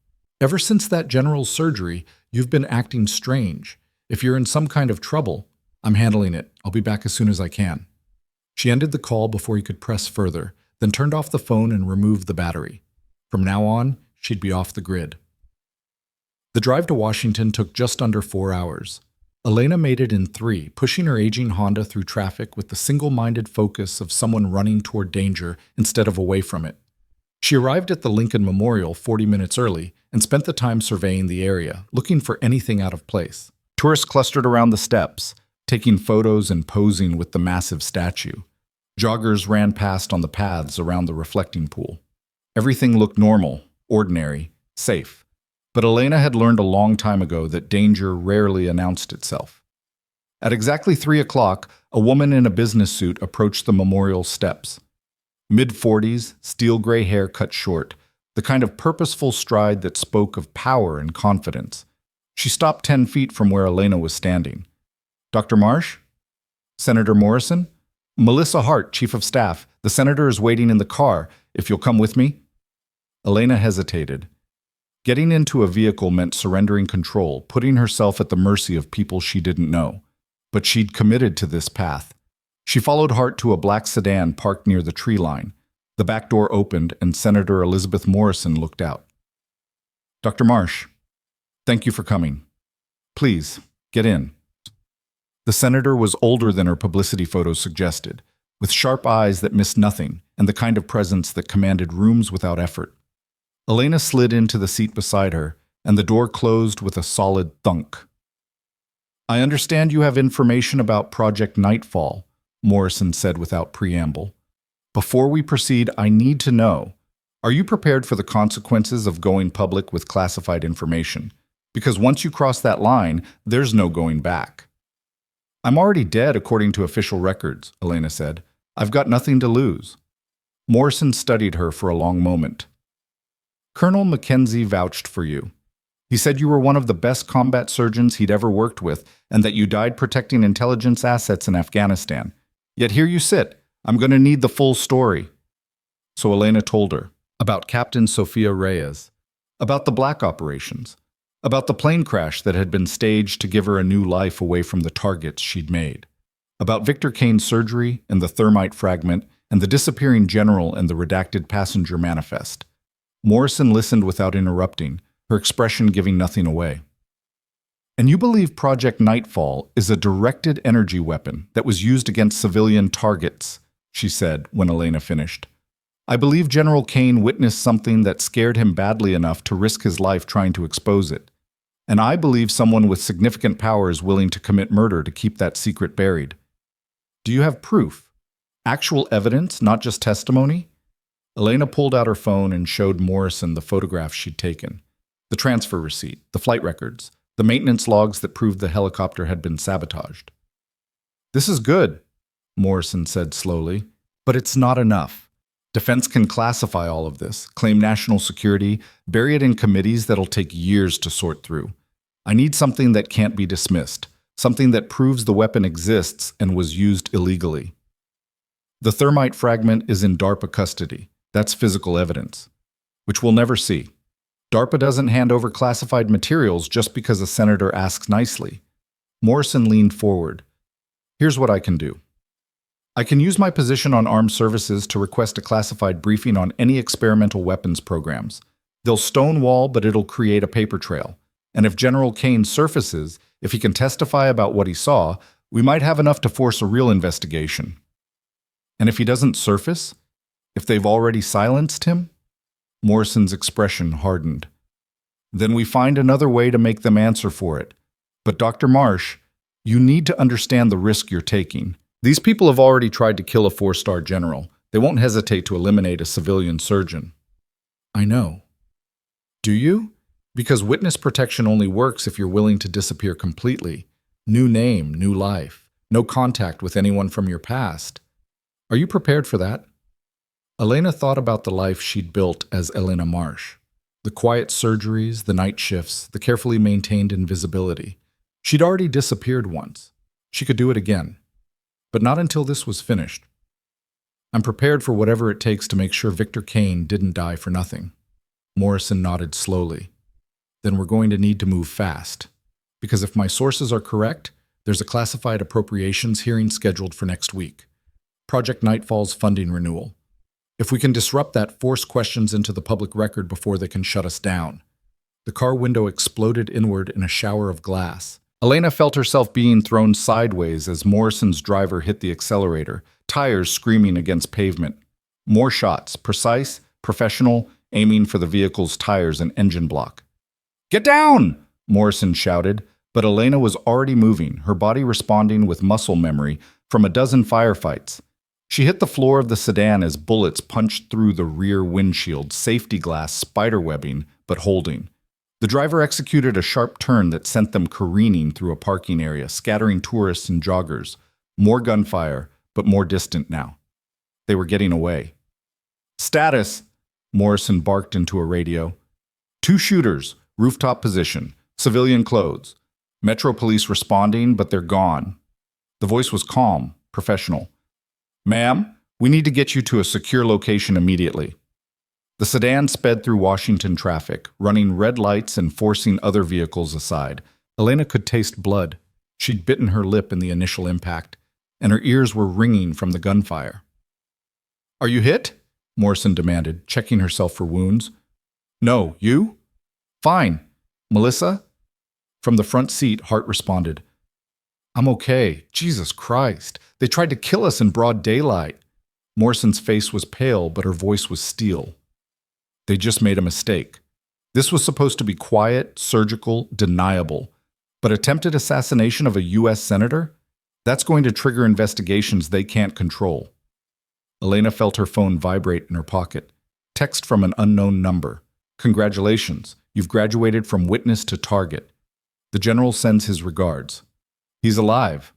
Ever since that general's surgery, you've been acting strange. If you're in some kind of trouble, I'm handling it. I'll be back as soon as I can. She ended the call before he could press further, then turned off the phone and removed the battery. From now on, she'd be off the grid. The drive to Washington took just under 4 hours. Elena made it in 3, pushing her aging Honda through traffic with the single-minded focus of someone running toward danger instead of away from it. She arrived at the Lincoln Memorial 40 minutes early and spent the time surveying the area, looking for anything out of place. Tourists clustered around the steps, taking photos and posing with the massive statue. Joggers ran past on the paths around the reflecting pool. Everything looked normal, ordinary, safe. But Elena had learned a long time ago that danger rarely announced itself. At exactly 3 o'clock, a woman in a business suit approached the memorial steps. Mid-40s, steel gray hair cut short, the kind of purposeful stride that spoke of power and confidence. She stopped 10 feet from where Elena was standing. "Dr. Marsh? Senator Morrison? Melissa Hart, Chief of Staff. The senator is waiting in the car, if you'll come with me." Elena hesitated. Getting into a vehicle meant surrendering control, putting herself at the mercy of people she didn't know. But she'd committed to this path. She followed Hart to a black sedan parked near the tree line. The back door opened and Senator Elizabeth Morrison looked out. "Dr. Marsh, thank you for coming. Please, get in." The senator was older than her publicity photos suggested, with sharp eyes that missed nothing and the kind of presence that commanded rooms without effort. Elena slid into the seat beside her, and the door closed with a solid thunk. "I understand you have information about Project Nightfall," Morrison said without preamble. "Before we proceed, I need to know, are you prepared for the consequences of going public with classified information? Because once you cross that line, there's no going back." "I'm already dead according to official records," Elena said. "I've got nothing to lose." Morrison studied her for a long moment. "Colonel Mackenzie vouched for you. He said you were one of the best combat surgeons he'd ever worked with and that you died protecting intelligence assets in Afghanistan. Yet here you sit. I'm going to need the full story." So Elena told her about Captain Sofia Reyes, about the black operations, about the plane crash that had been staged to give her a new life away from the targets she'd made, about Victor Kane's surgery and the thermite fragment and the disappearing general and the redacted passenger manifest. Morrison listened without interrupting, her expression giving nothing away. "And you believe Project Nightfall is a directed energy weapon that was used against civilian targets," she said when Elena finished. "I believe General Kane witnessed something that scared him badly enough to risk his life trying to expose it. And I believe someone with significant power is willing to commit murder to keep that secret buried. Do you have proof? Actual evidence, not just testimony?" Elena pulled out her phone and showed Morrison the photographs she'd taken. The transfer receipt, the flight records, the maintenance logs that proved the helicopter had been sabotaged. "This is good," Morrison said slowly, "but it's not enough. Defense can classify all of this, claim national security, bury it in committees that'll take years to sort through. I need something that can't be dismissed, something that proves the weapon exists and was used illegally. The thermite fragment is in DARPA custody. That's physical evidence, which we'll never see. DARPA doesn't hand over classified materials just because a senator asks nicely." Morrison leaned forward. "Here's what I can do. I can use my position on armed services to request a classified briefing on any experimental weapons programs. They'll stonewall, but it'll create a paper trail. And if General Kane surfaces, if he can testify about what he saw, we might have enough to force a real investigation. And if he doesn't surface, if they've already silenced him?" Morrison's expression hardened. "Then we find another way to make them answer for it. But Dr. Marsh, you need to understand the risk you're taking. These people have already tried to kill a 4-star general. They won't hesitate to eliminate a civilian surgeon." "I know." "Do you? Because witness protection only works if you're willing to disappear completely. New name, new life. No contact with anyone from your past. Are you prepared for that?" Elena thought about the life she'd built as Elena Marsh. The quiet surgeries, the night shifts, the carefully maintained invisibility. She'd already disappeared once. She could do it again. But not until this was finished. "I'm prepared for whatever it takes to make sure Victor Kane didn't die for nothing." Morrison nodded slowly. "Then we're going to need to move fast. Because if my sources are correct, there's a classified appropriations hearing scheduled for next week. Project Nightfall's funding renewal. If we can disrupt that, force questions into the public record before they can shut us down." The car window exploded inward in a shower of glass. Elena felt herself being thrown sideways as Morrison's driver hit the accelerator, tires screaming against pavement. More shots, precise, professional, aiming for the vehicle's tires and engine block. "Get down!" Morrison shouted, but Elena was already moving, her body responding with muscle memory from a dozen firefights. She hit the floor of the sedan as bullets punched through the rear windshield, safety glass spiderwebbing, but holding. The driver executed a sharp turn that sent them careening through a parking area, scattering tourists and joggers. More gunfire, but more distant now. They were getting away. "Status!" Morrison barked into a radio. "Two shooters, rooftop position, civilian clothes. Metro police responding, but they're gone." The voice was calm, professional. "Ma'am, we need to get you to a secure location immediately." The sedan sped through Washington traffic, running red lights and forcing other vehicles aside. Elena could taste blood. She'd bitten her lip in the initial impact, and her ears were ringing from the gunfire. "Are you hit?" Morrison demanded, checking herself for wounds. "No, you?" "Fine. Melissa?" From the front seat, Hart responded. "I'm okay. Jesus Christ. They tried to kill us in broad daylight." Morrison's face was pale, but her voice was steel. They just made a mistake. This was supposed to be quiet, surgical, deniable. But attempted assassination of a U.S. senator? That's going to trigger investigations they can't control. Elena felt her phone vibrate in her pocket. Text from an unknown number. "Congratulations. You've graduated from witness to target. The general sends his regards. He's alive.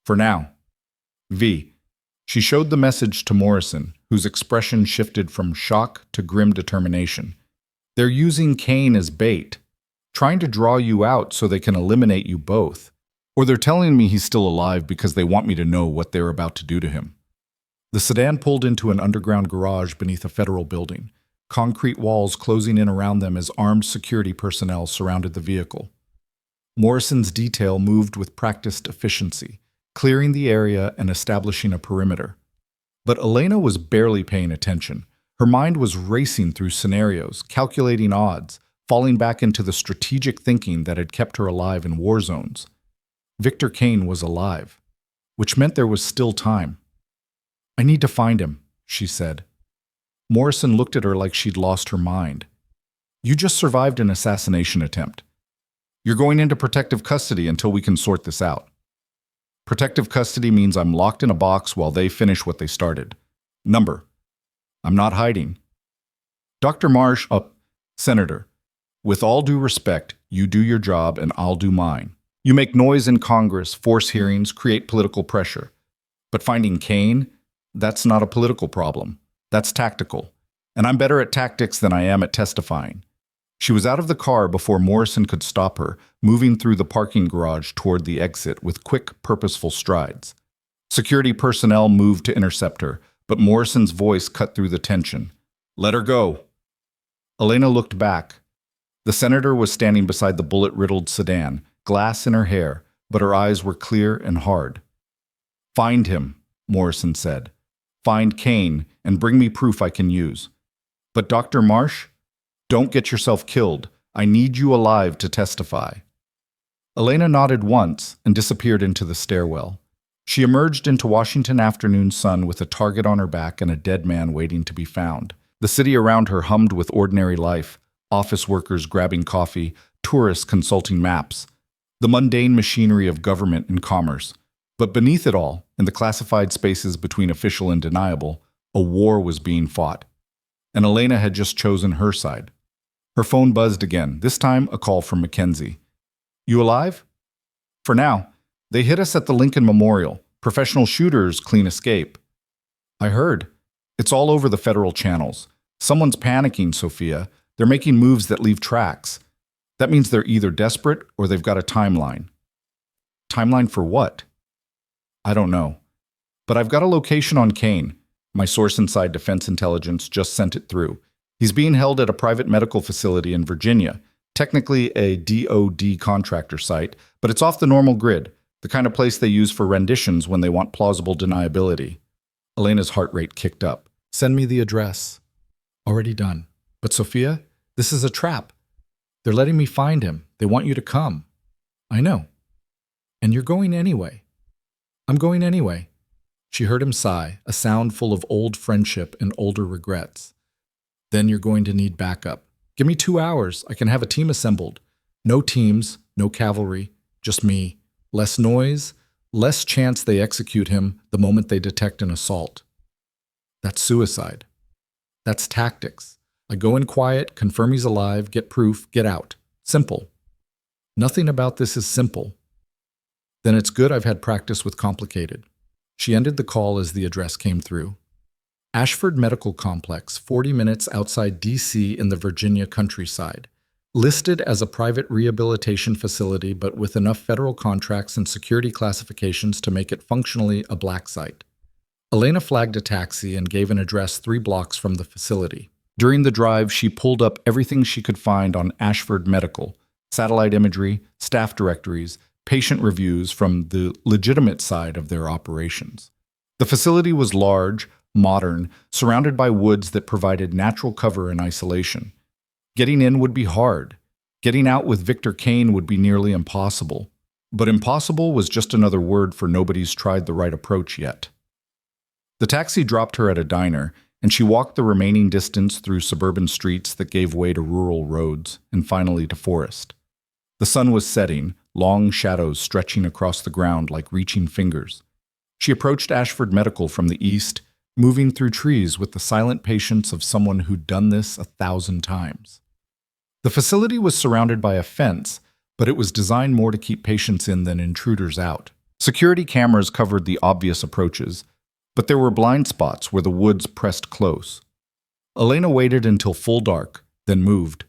For now. V." She showed the message to Morrison, whose expression shifted from shock to grim determination. "They're using Kane as bait, trying to draw you out so they can eliminate you both. Or they're telling me he's still alive because they want me to know what they're about to do to him." The sedan pulled into an underground garage beneath a federal building, concrete walls closing in around them as armed security personnel surrounded the vehicle. Morrison's detail moved with practiced efficiency, clearing the area and establishing a perimeter. But Elena was barely paying attention. Her mind was racing through scenarios, calculating odds, falling back into the strategic thinking that had kept her alive in war zones. Victor Kane was alive, which meant there was still time. "I need to find him," she said. Morrison looked at her like she'd lost her mind. "You just survived an assassination attempt. You're going into protective custody until we can sort this out." "Protective custody means I'm locked in a box while they finish what they started. Number. I'm not hiding." "Dr. Marsh, Senator, with all due respect, you do your job and I'll do mine. You make noise in Congress, force hearings, create political pressure. But finding Kane, that's not a political problem. That's tactical. And I'm better at tactics than I am at testifying." She was out of the car before Morrison could stop her, moving through the parking garage toward the exit with quick, purposeful strides. Security personnel moved to intercept her, but Morrison's voice cut through the tension. "Let her go." Elena looked back. The senator was standing beside the bullet-riddled sedan, glass in her hair, but her eyes were clear and hard. "Find him," Morrison said. "Find Kane and bring me proof I can use. But Dr. Marsh? Don't get yourself killed. I need you alive to testify." Elena nodded once and disappeared into the stairwell. She emerged into Washington afternoon sun with a target on her back and a dead man waiting to be found. The city around her hummed with ordinary life, office workers grabbing coffee, tourists consulting maps, the mundane machinery of government and commerce. But beneath it all, in the classified spaces between official and deniable, a war was being fought. And Elena had just chosen her side. Her phone buzzed again, this time a call from Mackenzie. "You alive?" "For now. They hit us at the Lincoln Memorial. Professional shooters, clean escape." "I heard. It's all over the federal channels. Someone's panicking, Sophia. They're making moves that leave tracks. That means they're either desperate or they've got a timeline." "Timeline for what?" "I don't know. But I've got a location on Kane. My source inside Defense Intelligence just sent it through. He's being held at a private medical facility in Virginia, technically a DoD contractor site, but it's off the normal grid, the kind of place they use for renditions when they want plausible deniability. Elena's heart rate kicked up. "Send me the address." "Already done. But Sophia, this is a trap. They're letting me find him. They want you to come." "I know. And you're going anyway." "I'm going anyway." She heard him sigh, a sound full of old friendship and older regrets. Then you're going to need backup. Give me 2 hours. I can have a team assembled. No teams, no cavalry, just me. Less noise, less chance they execute him the moment they detect an assault. That's suicide. That's tactics. I go in quiet, confirm he's alive, get proof, get out. Simple. Nothing about this is simple. Then it's good I've had practice with complicated. She ended the call as the address came through. Ashford Medical Complex, 40 minutes outside D.C. in the Virginia countryside. Listed as a private rehabilitation facility but with enough federal contracts and security classifications to make it functionally a black site. Elena flagged a taxi and gave an address 3 blocks from the facility. During the drive, she pulled up everything she could find on Ashford Medical, satellite imagery, staff directories, patient reviews from the legitimate side of their operations. The facility was large, modern, surrounded by woods that provided natural cover and isolation. Getting in would be hard. Getting out with Victor Kane would be nearly impossible. But impossible was just another word for nobody's tried the right approach yet. The taxi dropped her at a diner, and she walked the remaining distance through suburban streets that gave way to rural roads, and finally to forest. The sun was setting, long shadows stretching across the ground like reaching fingers. She approached Ashford Medical from the east, moving through trees with the silent patience of someone who'd done this 1,000 times. The facility was surrounded by a fence, but it was designed more to keep patients in than intruders out. Security cameras covered the obvious approaches, but there were blind spots where the woods pressed close. Elena waited until full dark, then moved.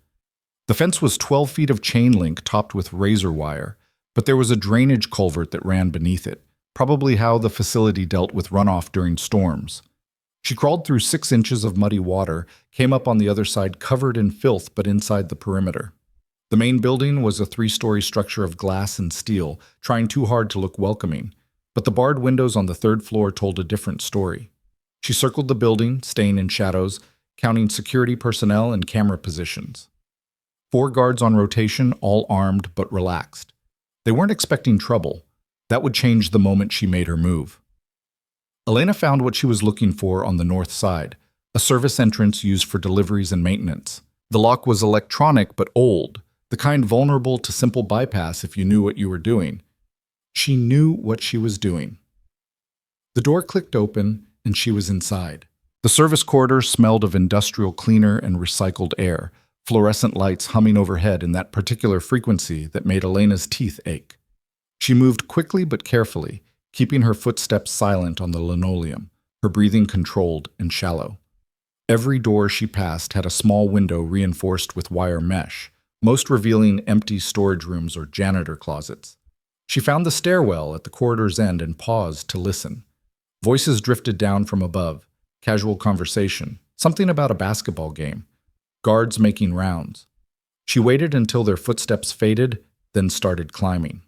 The fence was 12 feet of chain link topped with razor wire, but there was a drainage culvert that ran beneath it, probably how the facility dealt with runoff during storms. She crawled through 6 inches of muddy water, came up on the other side covered in filth but inside the perimeter. The main building was a 3-story structure of glass and steel, trying too hard to look welcoming, but the barred windows on the 3rd floor told a different story. She circled the building, staying in shadows, counting security personnel and camera positions. 4 guards on rotation, all armed but relaxed. They weren't expecting trouble. That would change the moment she made her move. Elena found what she was looking for on the north side, a service entrance used for deliveries and maintenance. The lock was electronic but old, the kind vulnerable to simple bypass if you knew what you were doing. She knew what she was doing. The door clicked open, and she was inside. The service corridor smelled of industrial cleaner and recycled air, fluorescent lights humming overhead in that particular frequency that made Elena's teeth ache. She moved quickly but carefully, keeping her footsteps silent on the linoleum, her breathing controlled and shallow. Every door she passed had a small window reinforced with wire mesh, most revealing empty storage rooms or janitor closets. She found the stairwell at the corridor's end and paused to listen. Voices drifted down from above, casual conversation, something about a basketball game, guards making rounds. She waited until their footsteps faded, then started climbing.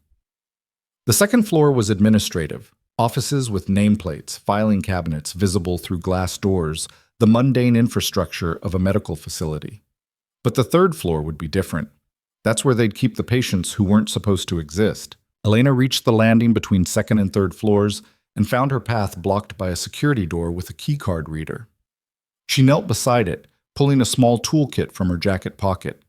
The 2nd floor was administrative, offices with nameplates, filing cabinets visible through glass doors, the mundane infrastructure of a medical facility. But the 3rd floor would be different. That's where they'd keep the patients who weren't supposed to exist. Elena reached the landing between 2nd and 3rd floors and found her path blocked by a security door with a keycard reader. She knelt beside it, pulling a small toolkit from her jacket pocket.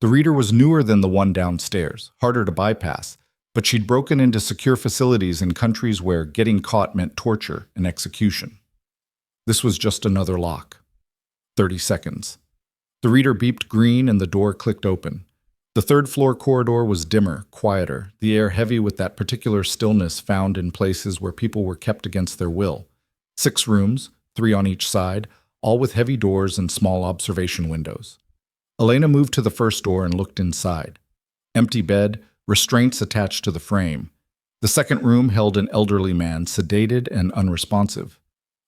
The reader was newer than the one downstairs, harder to bypass, but she'd broken into secure facilities in countries where getting caught meant torture and execution. This was just another lock. 30 seconds. The reader beeped green and the door clicked open. The 3rd floor corridor was dimmer, quieter, the air heavy with that particular stillness found in places where people were kept against their will. 6 rooms, 3 on each side, all with heavy doors and small observation windows. Elena moved to the first door and looked inside. Empty bed, restraints attached to the frame. The 2nd room held an elderly man, sedated and unresponsive.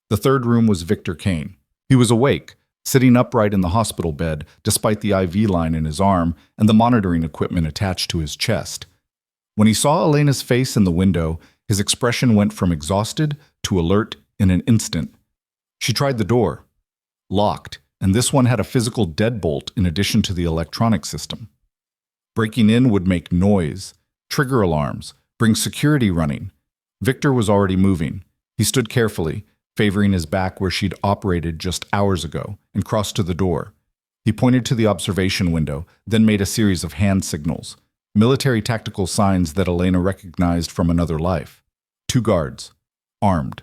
The 3rd room was Victor Kane. He was awake, sitting upright in the hospital bed, despite the IV line in his arm and the monitoring equipment attached to his chest. When he saw Elena's face in the window, his expression went from exhausted to alert in an instant. She tried the door. Locked, and this one had a physical deadbolt in addition to the electronic system. Breaking in would make noise, trigger alarms, bring security running. Victor was already moving. He stood carefully, favoring his back where she'd operated just hours ago, and crossed to the door. He pointed to the observation window, then made a series of hand signals, military tactical signs that Elena recognized from another life. 2 guards, armed.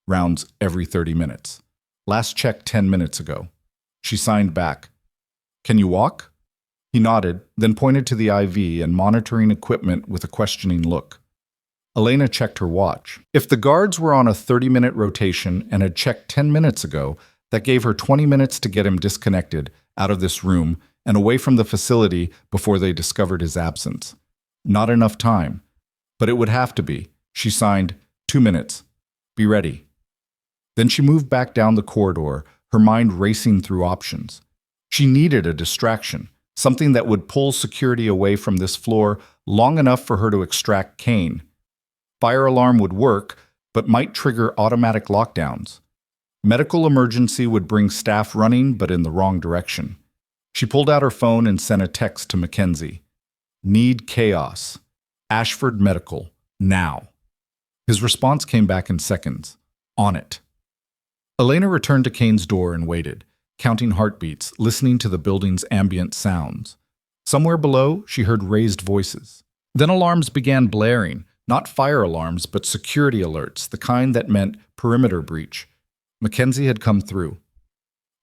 Rounds every 30 minutes. Last check 10 minutes ago. She signed back. Can you walk? He nodded, then pointed to the IV and monitoring equipment with a questioning look. Elena checked her watch. If the guards were on a 30-minute rotation and had checked 10 minutes ago, that gave her 20 minutes to get him disconnected, out of this room, and away from the facility before they discovered his absence. Not enough time. But it would have to be. She signed, 2 minutes. Be ready. Then she moved back down the corridor, her mind racing through options. She needed a distraction, something that would pull security away from this floor long enough for her to extract Kane. Fire alarm would work, but might trigger automatic lockdowns. Medical emergency would bring staff running, but in the wrong direction. She pulled out her phone and sent a text to Mackenzie. Need chaos. Ashford Medical. Now. His response came back in seconds. On it. Elena returned to Kane's door and waited, counting heartbeats, listening to the building's ambient sounds. Somewhere below, she heard raised voices. Then alarms began blaring, not fire alarms, but security alerts, the kind that meant perimeter breach. Mackenzie had come through.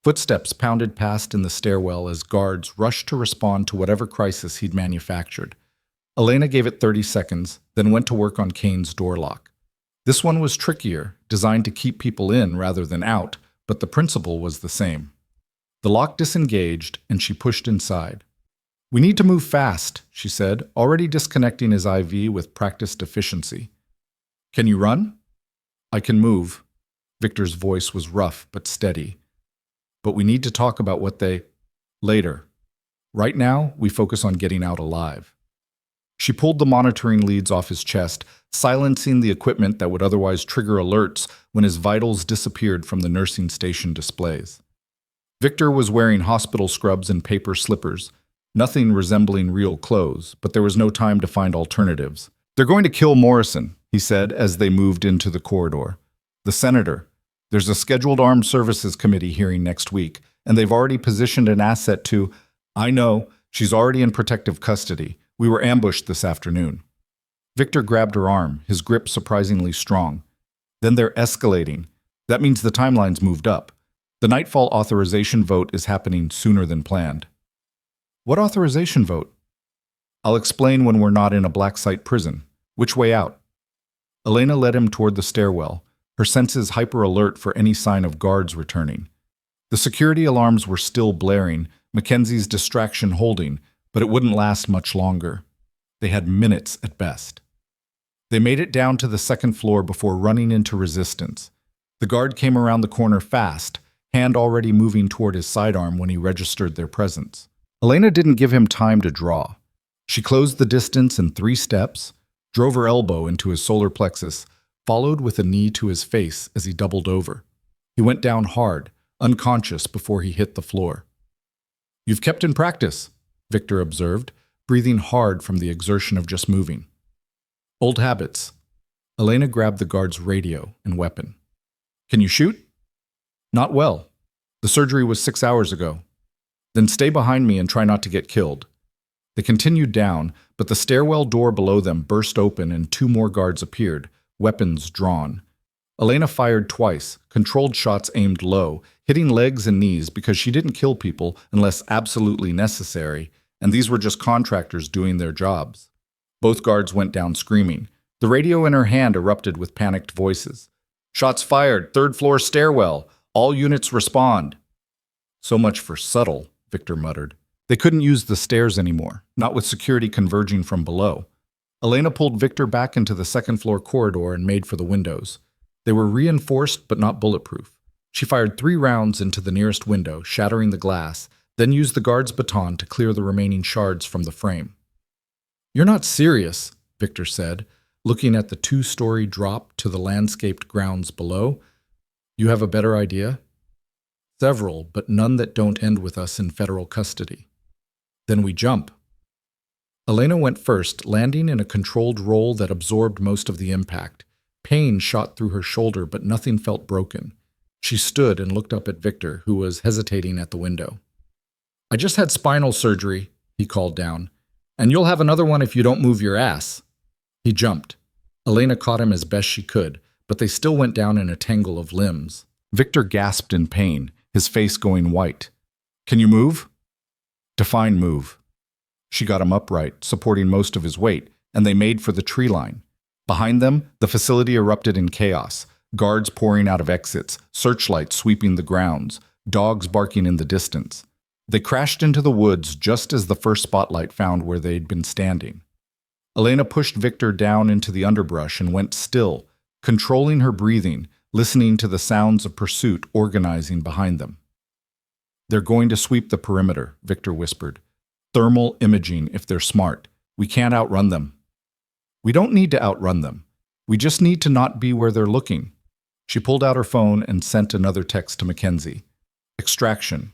Footsteps pounded past in the stairwell as guards rushed to respond to whatever crisis he'd manufactured. Elena gave it 30 seconds, then went to work on Kane's door lock. This one was trickier, designed to keep people in rather than out, but the principle was the same. The lock disengaged, and she pushed inside. We need to move fast, she said, already disconnecting his IV with practiced efficiency. Can you run? I can move. Victor's voice was rough but steady. But we need to talk about what they... Later. Right now, we focus on getting out alive. She pulled the monitoring leads off his chest, silencing the equipment that would otherwise trigger alerts when his vitals disappeared from the nursing station displays. Victor was wearing hospital scrubs and paper slippers, nothing resembling real clothes, but there was no time to find alternatives. They're going to kill Morrison, he said as they moved into the corridor. The senator. There's a scheduled Armed Services Committee hearing next week, and they've already positioned an asset to... I know, she's already in protective custody. We were ambushed this afternoon. Victor grabbed her arm, his grip surprisingly strong. Then they're escalating. That means the timeline's moved up. The Nightfall authorization vote is happening sooner than planned. What authorization vote? I'll explain when we're not in a black site prison. Which way out? Elena led him toward the stairwell, her senses hyper-alert for any sign of guards returning. The security alarms were still blaring, Mackenzie's distraction holding, but it wouldn't last much longer. They had minutes at best. They made it down to the second floor before running into resistance. The guard came around the corner fast, hand already moving toward his sidearm when he registered their presence. Elena didn't give him time to draw. She closed the distance in 3 steps, drove her elbow into his solar plexus, followed with a knee to his face as he doubled over. He went down hard, unconscious before he hit the floor. You've kept in practice, Victor observed, breathing hard from the exertion of just moving. Old habits. Elena grabbed the guard's radio and weapon. Can you shoot? Not well. The surgery was 6 hours ago. Then stay behind me and try not to get killed. They continued down, but the stairwell door below them burst open and 2 more guards appeared, weapons drawn. Elena fired twice, controlled shots aimed low, hitting legs and knees because she didn't kill people unless absolutely necessary, and these were just contractors doing their jobs. Both guards went down screaming. The radio in her hand erupted with panicked voices. Shots fired, 3rd floor stairwell. All units respond. So much for subtle, Victor muttered. They couldn't use the stairs anymore, not with security converging from below. Elena pulled Victor back into the 2nd floor corridor and made for the windows. They were reinforced but not bulletproof. She fired 3 rounds into the nearest window, shattering the glass, then used the guard's baton to clear the remaining shards from the frame. You're not serious, Victor said, looking at the 2-story drop to the landscaped grounds below. You have a better idea? Several, but none that don't end with us in federal custody. Then we jump. Elena went first, landing in a controlled roll that absorbed most of the impact. Pain shot through her shoulder, but nothing felt broken. She stood and looked up at Victor, who was hesitating at the window. "I just had spinal surgery," he called down, "and you'll have another one if you don't move your ass." He jumped. Elena caught him as best she could, but they still went down in a tangle of limbs. Victor gasped in pain, his face going white. "Can you move?" "Define move." She got him upright, supporting most of his weight, and they made for the tree line. Behind them, the facility erupted in chaos, guards pouring out of exits, searchlights sweeping the grounds, dogs barking in the distance. They crashed into the woods just as the first spotlight found where they'd been standing. Elena pushed Victor down into the underbrush and went still, controlling her breathing, listening to the sounds of pursuit organizing behind them. "They're going to sweep the perimeter," Victor whispered. "Thermal imaging if they're smart. We can't outrun them." "We don't need to outrun them. We just need to not be where they're looking." She pulled out her phone and sent another text to Mackenzie. "Extraction.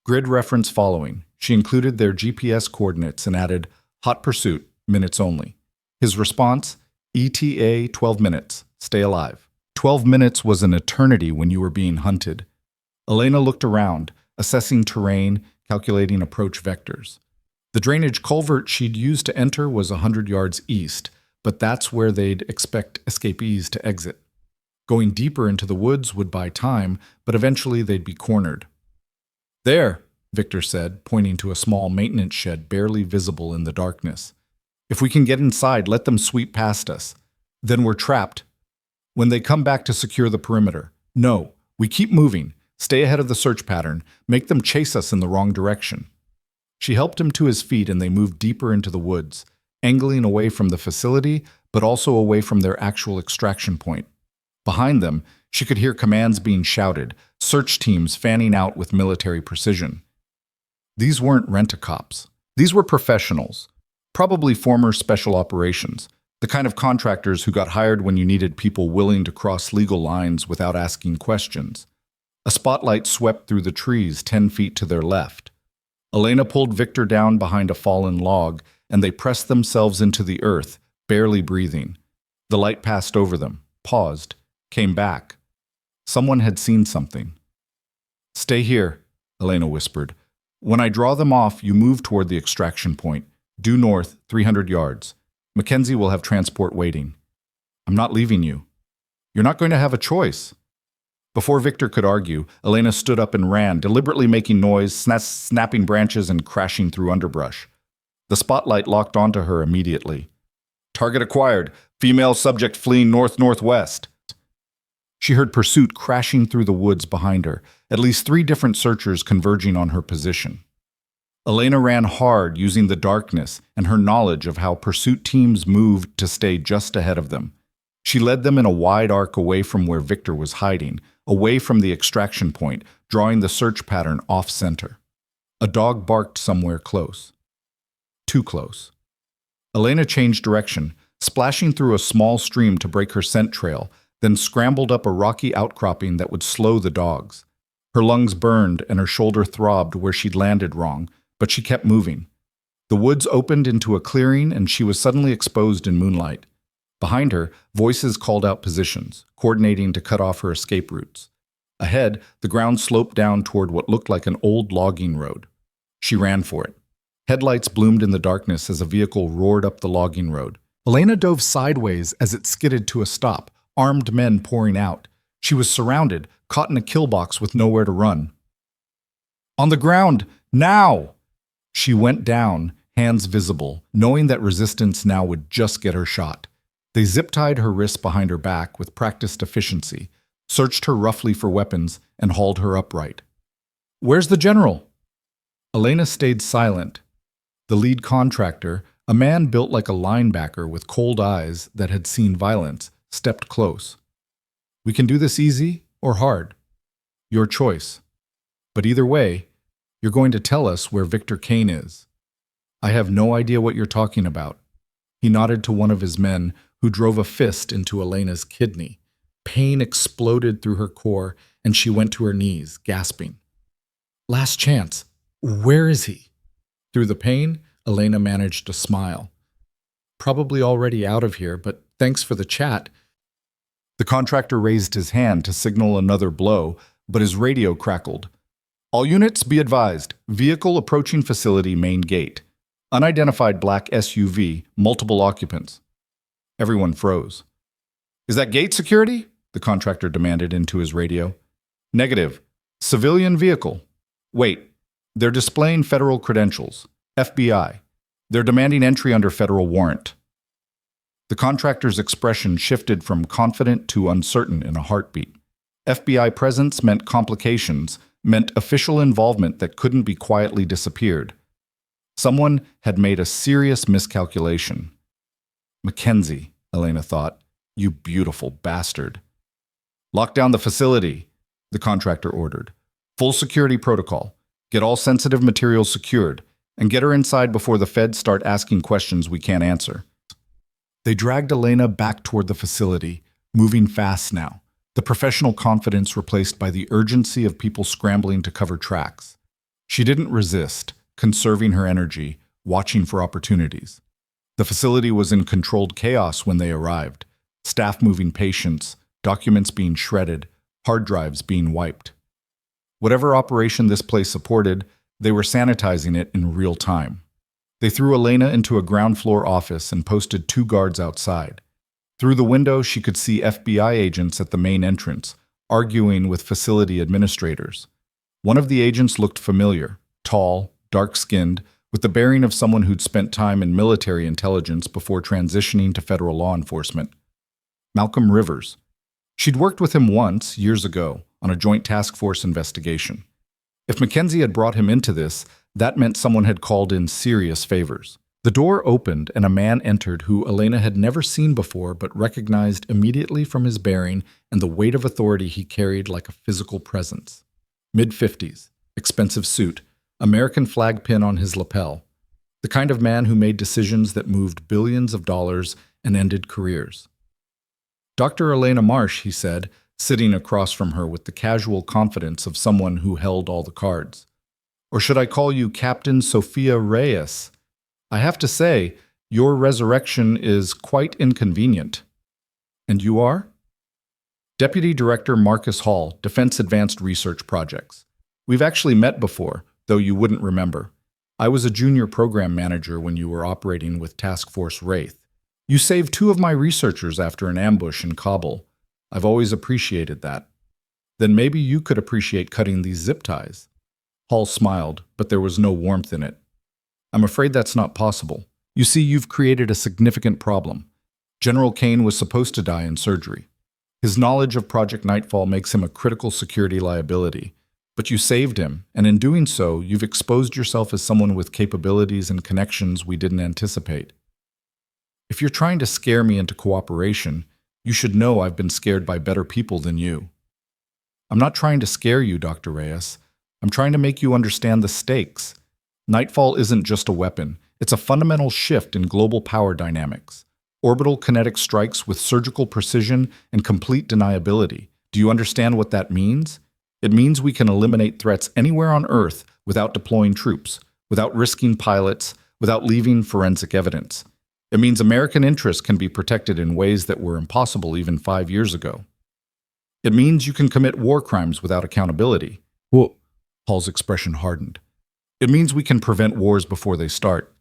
Grid reference following." She included their GPS coordinates and added, "Hot pursuit, minutes only." His response, "ETA 12 minutes. Stay alive." 12 minutes was an eternity when you were being hunted. Elena looked around, assessing terrain, calculating approach vectors. The drainage culvert she'd used to enter was 100 yards east, but that's where they'd expect escapees to exit. Going deeper into the woods would buy time, but eventually they'd be cornered. "There," Victor said, pointing to a small maintenance shed barely visible in the darkness. "If we can get inside, let them sweep past us. Then we're trapped. When they come back to secure the perimeter. No, we keep moving. Stay ahead of the search pattern. Make them chase us in the wrong direction." She helped him to his feet and they moved deeper into the woods, angling away from the facility, but also away from their actual extraction point. Behind them, she could hear commands being shouted, search teams fanning out with military precision. These weren't rent-a-cops. These were professionals, probably former special operations, the kind of contractors who got hired when you needed people willing to cross legal lines without asking questions. A spotlight swept through the trees 10 feet to their left. Elena pulled Victor down behind a fallen log, and they pressed themselves into the earth, barely breathing. The light passed over them, paused, came back. Someone had seen something. "Stay here," Elena whispered. "When I draw them off, you move toward the extraction point. Due north, 300 yards. Mackenzie will have transport waiting." "I'm not leaving you." "You're not going to have a choice." Before Victor could argue, Elena stood up and ran, deliberately making noise, snapping branches and crashing through underbrush. The spotlight locked onto her immediately. "Target acquired. Female subject fleeing north-northwest." She heard pursuit crashing through the woods behind her, at least 3 different searchers converging on her position. Elena ran hard, using the darkness and her knowledge of how pursuit teams moved to stay just ahead of them. She led them in a wide arc away from where Victor was hiding, away from the extraction point, drawing the search pattern off-center. A dog barked somewhere close. Too close. Elena changed direction, splashing through a small stream to break her scent trail, then scrambled up a rocky outcropping that would slow the dogs. Her lungs burned and her shoulder throbbed where she'd landed wrong, but she kept moving. The woods opened into a clearing and she was suddenly exposed in moonlight. Behind her, voices called out positions, coordinating to cut off her escape routes. Ahead, the ground sloped down toward what looked like an old logging road. She ran for it. Headlights bloomed in the darkness as a vehicle roared up the logging road. Elena dove sideways as it skidded to a stop, armed men pouring out. She was surrounded, caught in a kill box with nowhere to run. "On the ground! Now!" She went down, hands visible, knowing that resistance now would just get her shot. They zip-tied her wrists behind her back with practiced efficiency, searched her roughly for weapons, and hauled her upright. "Where's the general?" Elena stayed silent. The lead contractor, a man built like a linebacker with cold eyes that had seen violence, stepped close. "We can do this easy or hard. Your choice. But either way, you're going to tell us where Victor Kane is." "I have no idea what you're talking about." He nodded to one of his men, who drove a fist into Elena's kidney. Pain exploded through her core, and she went to her knees, gasping. "Last chance. Where is he?" Through the pain, Elena managed to smile. "Probably already out of here, but thanks for the chat. The contractor raised his hand to signal another blow, but his radio crackled. All units be advised. Vehicle approaching facility main gate. Unidentified black SUV, multiple occupants. Everyone froze. Is that gate security? The contractor demanded into his radio. Negative. Civilian vehicle. Wait. They're displaying federal credentials. FBI. They're demanding entry under federal warrant. The contractor's expression shifted from confident to uncertain in a heartbeat. FBI presence meant complications, meant official involvement that couldn't be quietly disappeared. Someone had made a serious miscalculation. Mackenzie, Elena thought, you beautiful bastard. Lock down the facility, the contractor ordered. Full security protocol. Get all sensitive materials secured, and get her inside before the feds start asking questions we can't answer. They dragged Elena back toward the facility, moving fast now, the professional confidence replaced by the urgency of people scrambling to cover tracks. She didn't resist, conserving her energy, watching for opportunities. The facility was in controlled chaos when they arrived, staff moving patients, documents being shredded, hard drives being wiped. Whatever operation this place supported, they were sanitizing it in real time. They threw Elena into a ground floor office and posted 2 guards outside. Through the window, she could see FBI agents at the main entrance, arguing with facility administrators. One of the agents looked familiar, tall, dark-skinned, with the bearing of someone who'd spent time in military intelligence before transitioning to federal law enforcement. Malcolm Rivers. She'd worked with him once, years ago, on a joint task force investigation. If Mackenzie had brought him into this, that meant someone had called in serious favors. The door opened and a man entered who Elena had never seen before but recognized immediately from his bearing and the weight of authority he carried like a physical presence. Mid-50s, expensive suit, American flag pin on his lapel. The kind of man who made decisions that moved billions of dollars and ended careers. Dr. Elena Marsh, he said, sitting across from her with the casual confidence of someone who held all the cards. Or should I call you Captain Sophia Reyes? I have to say, your resurrection is quite inconvenient. And you are? Deputy Director Marcus Hall, Defense Advanced Research Projects. We've actually met before, though you wouldn't remember. I was a junior program manager when you were operating with Task Force Wraith. You saved 2 of my researchers after an ambush in Kabul. I've always appreciated that. Then maybe you could appreciate cutting these zip ties. Hall smiled, but there was no warmth in it. I'm afraid that's not possible. You see, you've created a significant problem. General Kane was supposed to die in surgery. His knowledge of Project Nightfall makes him a critical security liability. But you saved him, and in doing so, you've exposed yourself as someone with capabilities and connections we didn't anticipate. If you're trying to scare me into cooperation, you should know I've been scared by better people than you. I'm not trying to scare you, Dr. Reyes. I'm trying to make you understand the stakes. Nightfall isn't just a weapon. It's a fundamental shift in global power dynamics. Orbital kinetic strikes with surgical precision and complete deniability. Do you understand what that means? It means we can eliminate threats anywhere on Earth without deploying troops, without risking pilots, without leaving forensic evidence. It means American interests can be protected in ways that were impossible even 5 years ago. It means you can commit war crimes without accountability. Well, Hall's expression hardened. It means we can prevent wars before they start.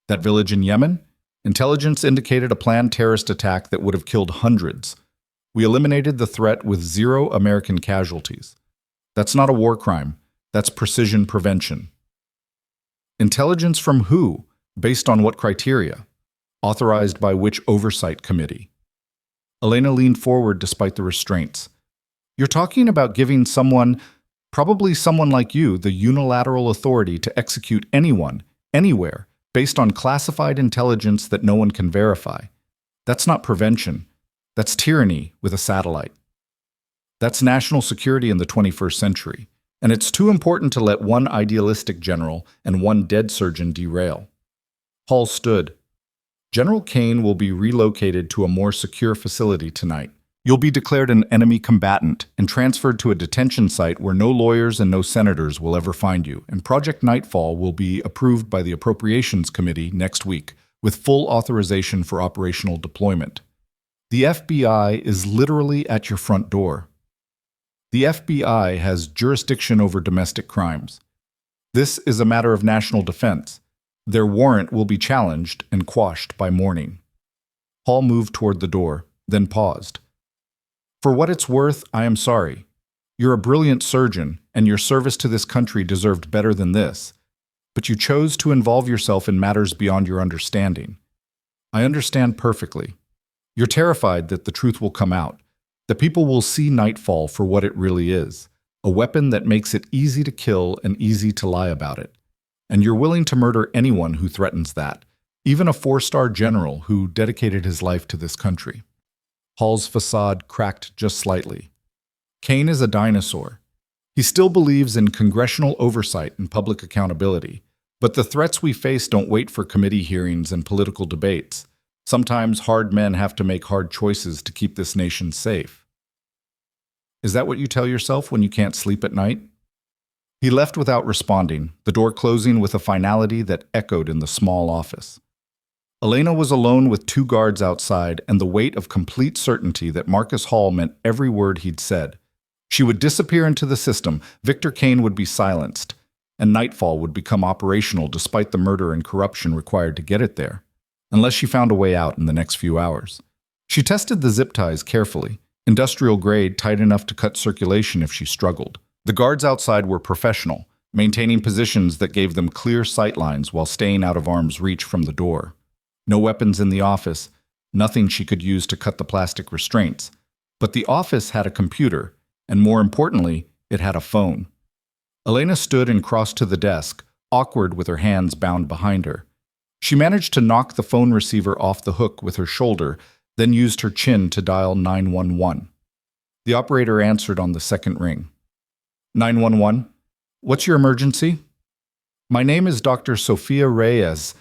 That village in Yemen? Intelligence indicated a planned terrorist attack that would have killed hundreds. We eliminated the threat with 0 American casualties. That's not a war crime. That's precision prevention. Intelligence from who? Based on what criteria? Authorized by which oversight committee? Elena leaned forward despite the restraints. You're talking about giving someone, probably someone like you, the unilateral authority to execute anyone, anywhere, based on classified intelligence that no one can verify. That's not prevention. That's tyranny with a satellite. That's national security in the 21st century, and it's too important to let one idealistic general and one dead surgeon derail. Hall stood. General Kane will be relocated to a more secure facility tonight. You'll be declared an enemy combatant and transferred to a detention site where no lawyers and no senators will ever find you, and Project Nightfall will be approved by the Appropriations Committee next week, with full authorization for operational deployment. The FBI is literally at your front door. The FBI has jurisdiction over domestic crimes. This is a matter of national defense. Their warrant will be challenged and quashed by morning. Hall moved toward the door, then paused. For what it's worth, I am sorry. You're a brilliant surgeon, and your service to this country deserved better than this. But you chose to involve yourself in matters beyond your understanding. I understand perfectly. You're terrified that the truth will come out, that people will see Nightfall for what it really is, a weapon that makes it easy to kill and easy to lie about it. And you're willing to murder anyone who threatens that, even a 4-star general who dedicated his life to this country. Hall's facade cracked just slightly. Kane is a dinosaur. He still believes in congressional oversight and public accountability, but the threats we face don't wait for committee hearings and political debates. Sometimes hard men have to make hard choices to keep this nation safe. Is that what you tell yourself when you can't sleep at night? He left without responding, the door closing with a finality that echoed in the small office. Elena was alone with 2 guards outside and the weight of complete certainty that Marcus Hall meant every word he'd said. She would disappear into the system, Victor Kane would be silenced, and Nightfall would become operational despite the murder and corruption required to get it there, unless she found a way out in the next few hours. She tested the zip ties carefully, industrial grade, tight enough to cut circulation if she struggled. The guards outside were professional, maintaining positions that gave them clear sightlines while staying out of arm's reach from the door. No weapons in the office, nothing she could use to cut the plastic restraints. But the office had a computer, and more importantly, it had a phone. Elena stood and crossed to the desk, awkward with her hands bound behind her. She managed to knock the phone receiver off the hook with her shoulder, then used her chin to dial 911. The operator answered on the second ring. 911, what's your emergency? My name is Dr. Sophia Reyes.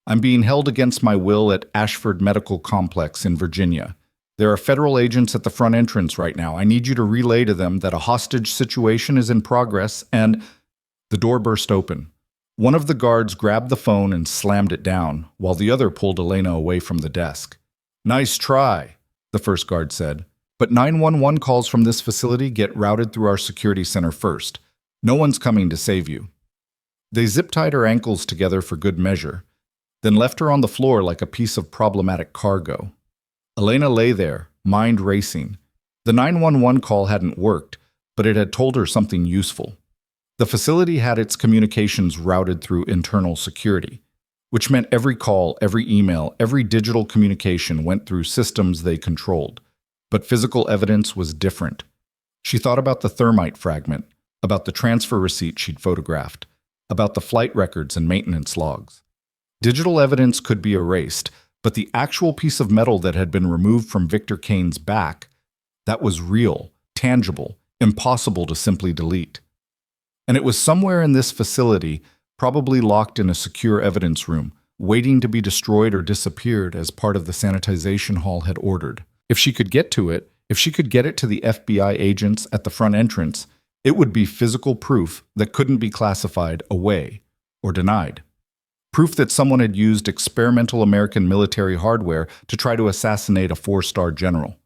I'm being held against my will at Ashford Medical Complex in Virginia. There are federal agents at the front entrance right now. I need you to relay to them that a hostage situation is in progress and... The door burst open. One of the guards grabbed the phone and slammed it down, while the other pulled Elena away from the desk. Nice try, the first guard said. But 911 calls from this facility get routed through our security center first. No one's coming to save you. They zip-tied her ankles together for good measure, then left her on the floor like a piece of problematic cargo. Elena lay there, mind racing. The 911 call hadn't worked, but it had told her something useful. The facility had its communications routed through internal security, which meant every call, every email, every digital communication went through systems they controlled. But physical evidence was different. She thought about the thermite fragment, about the transfer receipt she'd photographed, about the flight records and maintenance logs. Digital evidence could be erased, but the actual piece of metal that had been removed from Victor Kane's back, that was real, tangible, impossible to simply delete. And it was somewhere in this facility, probably locked in a secure evidence room, waiting to be destroyed or disappeared as part of the sanitization Hall had ordered. If she could get to it, if she could get it to the FBI agents at the front entrance, it would be physical proof that couldn't be classified away or denied. Proof that someone had used experimental American military hardware to try to assassinate a 4-star general.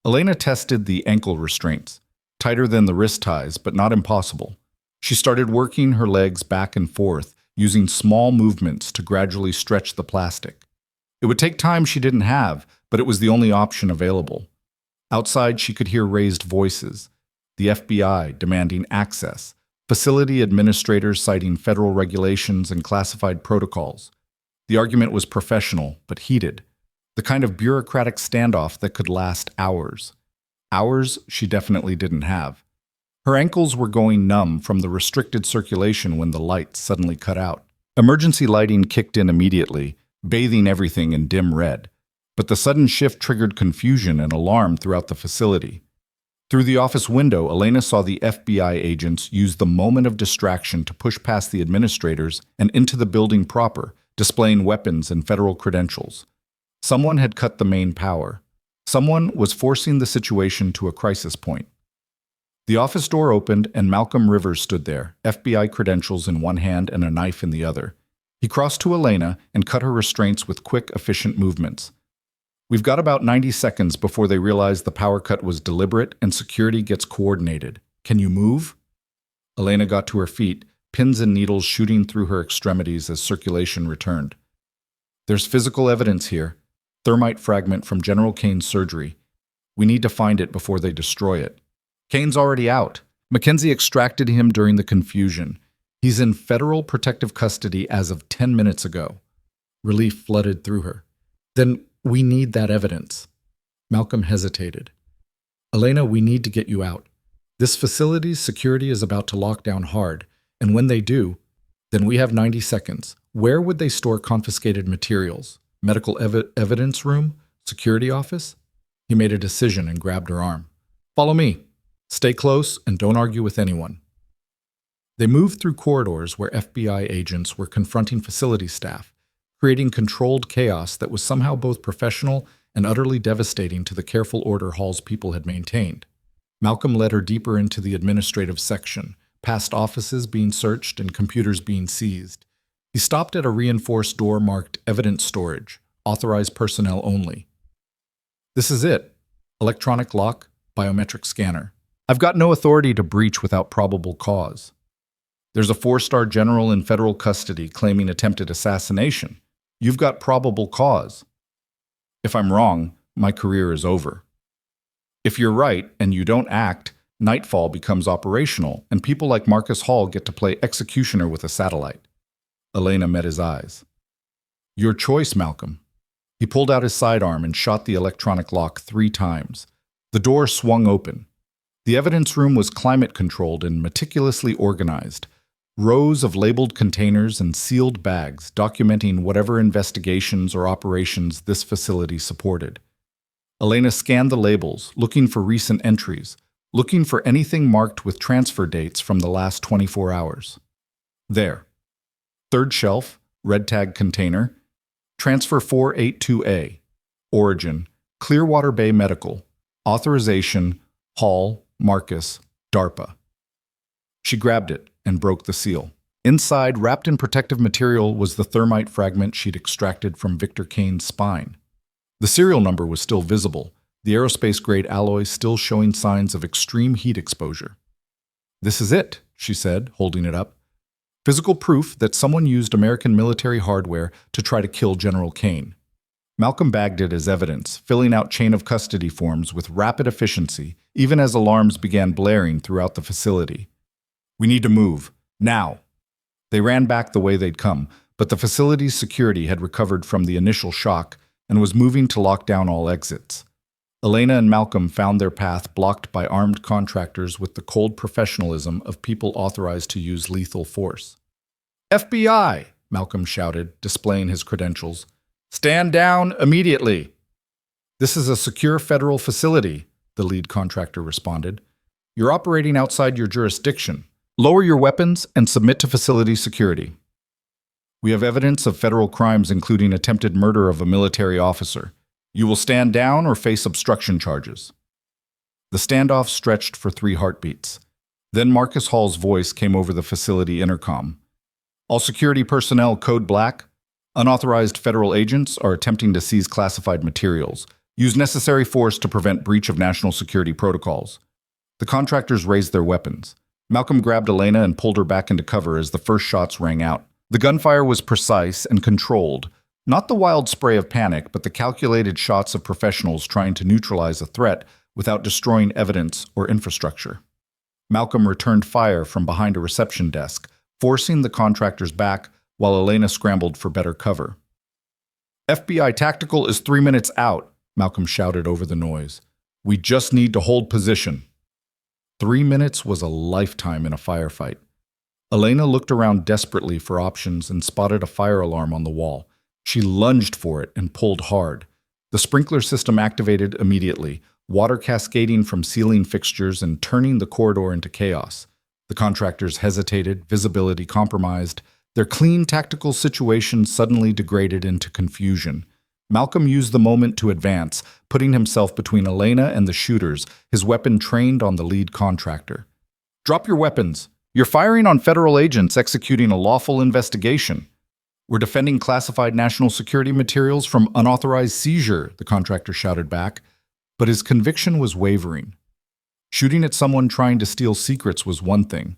Elena tested the ankle restraints, tighter than the wrist ties, but not impossible. She started working her legs back and forth, using small movements to gradually stretch the plastic. It would take time she didn't have, but it was the only option available. Outside, she could hear raised voices, the FBI demanding access, facility administrators citing federal regulations and classified protocols. The argument was professional, but heated, the kind of bureaucratic standoff that could last hours. Hours she definitely didn't have. Her ankles were going numb from the restricted circulation when the lights suddenly cut out. Emergency lighting kicked in immediately, bathing everything in dim red. But the sudden shift triggered confusion and alarm throughout the facility. Through the office window, Elena saw the FBI agents use the moment of distraction to push past the administrators and into the building proper, displaying weapons and federal credentials. Someone had cut the main power. Someone was forcing the situation to a crisis point. The office door opened and Malcolm Rivers stood there, FBI credentials in one hand and a knife in the other. He crossed to Elena and cut her restraints with quick, efficient movements. We've got about 90 seconds before they realize the power cut was deliberate and security gets coordinated. Can you move? Elena got to her feet, pins and needles shooting through her extremities as circulation returned. There's physical evidence here. Thermite fragment from General Kane's surgery. We need to find it before they destroy it. Kane's already out. Mackenzie extracted him during the confusion. He's in federal protective custody as of 10 minutes ago. Relief flooded through her. Then we need that evidence. Malcolm hesitated. Elena, we need to get you out. This facility's security is about to lock down hard, and when they do, then we have 90 seconds. Where would they store confiscated materials? Medical evidence room? Security office? He made a decision and grabbed her arm. Follow me. Stay close and don't argue with anyone. They moved through corridors where FBI agents were confronting facility staff, creating controlled chaos that was somehow both professional and utterly devastating to the careful order Hall's people had maintained. Malcolm led her deeper into the administrative section, past offices being searched and computers being seized. He stopped at a reinforced door marked Evidence Storage, authorized personnel only. This is it. Electronic lock, biometric scanner. I've got no authority to breach without probable cause. There's a 4-star general in federal custody claiming attempted assassination. You've got probable cause. If I'm wrong, my career is over. If you're right and you don't act, Nightfall becomes operational, and people like Marcus Hall get to play executioner with a satellite. Elena met his eyes. Your choice, Malcolm. He pulled out his sidearm and shot the electronic lock 3 times. The door swung open. The evidence room was climate-controlled and meticulously organized. Rows of labeled containers and sealed bags documenting whatever investigations or operations this facility supported. Elena scanned the labels, looking for recent entries, looking for anything marked with transfer dates from the last 24 hours. There. 3rd shelf, red tag container, Transfer 482A, Origin, Clearwater Bay Medical, Authorization, Hall, Marcus, DARPA. She grabbed it and broke the seal. Inside, wrapped in protective material, was the thermite fragment she'd extracted from Victor Kane's spine. The serial number was still visible, the aerospace-grade alloy still showing signs of extreme heat exposure. This is it, she said, holding it up. Physical proof that someone used American military hardware to try to kill General Kane. Malcolm bagged it as evidence, filling out chain of custody forms with rapid efficiency, even as alarms began blaring throughout the facility. We need to move. Now. They ran back the way they'd come, but the facility's security had recovered from the initial shock and was moving to lock down all exits. Elena and Malcolm found their path blocked by armed contractors with the cold professionalism of people authorized to use lethal force. FBI! Malcolm shouted, displaying his credentials. Stand down immediately! This is a secure federal facility, the lead contractor responded. You're operating outside your jurisdiction. Lower your weapons and submit to facility security. We have evidence of federal crimes including attempted murder of a military officer. You will stand down or face obstruction charges. The standoff stretched for 3 heartbeats. Then Marcus Hall's voice came over the facility intercom. All security personnel code black. Unauthorized federal agents are attempting to seize classified materials. Use necessary force to prevent breach of national security protocols. The contractors raised their weapons. Malcolm grabbed Elena and pulled her back into cover as the first shots rang out. The gunfire was precise and controlled. Not the wild spray of panic, but the calculated shots of professionals trying to neutralize a threat without destroying evidence or infrastructure. Malcolm returned fire from behind a reception desk, forcing the contractors back while Elena scrambled for better cover. FBI Tactical is 3 minutes out, Malcolm shouted over the noise. We just need to hold position. 3 minutes was a lifetime in a firefight. Elena looked around desperately for options and spotted a fire alarm on the wall. She lunged for it and pulled hard. The sprinkler system activated immediately, water cascading from ceiling fixtures and turning the corridor into chaos. The contractors hesitated, visibility compromised. Their clean tactical situation suddenly degraded into confusion. Malcolm used the moment to advance, putting himself between Elena and the shooters, his weapon trained on the lead contractor. Drop your weapons. You're firing on federal agents executing a lawful investigation. We're defending classified national security materials from unauthorized seizure, the contractor shouted back, but his conviction was wavering. Shooting at someone trying to steal secrets was one thing.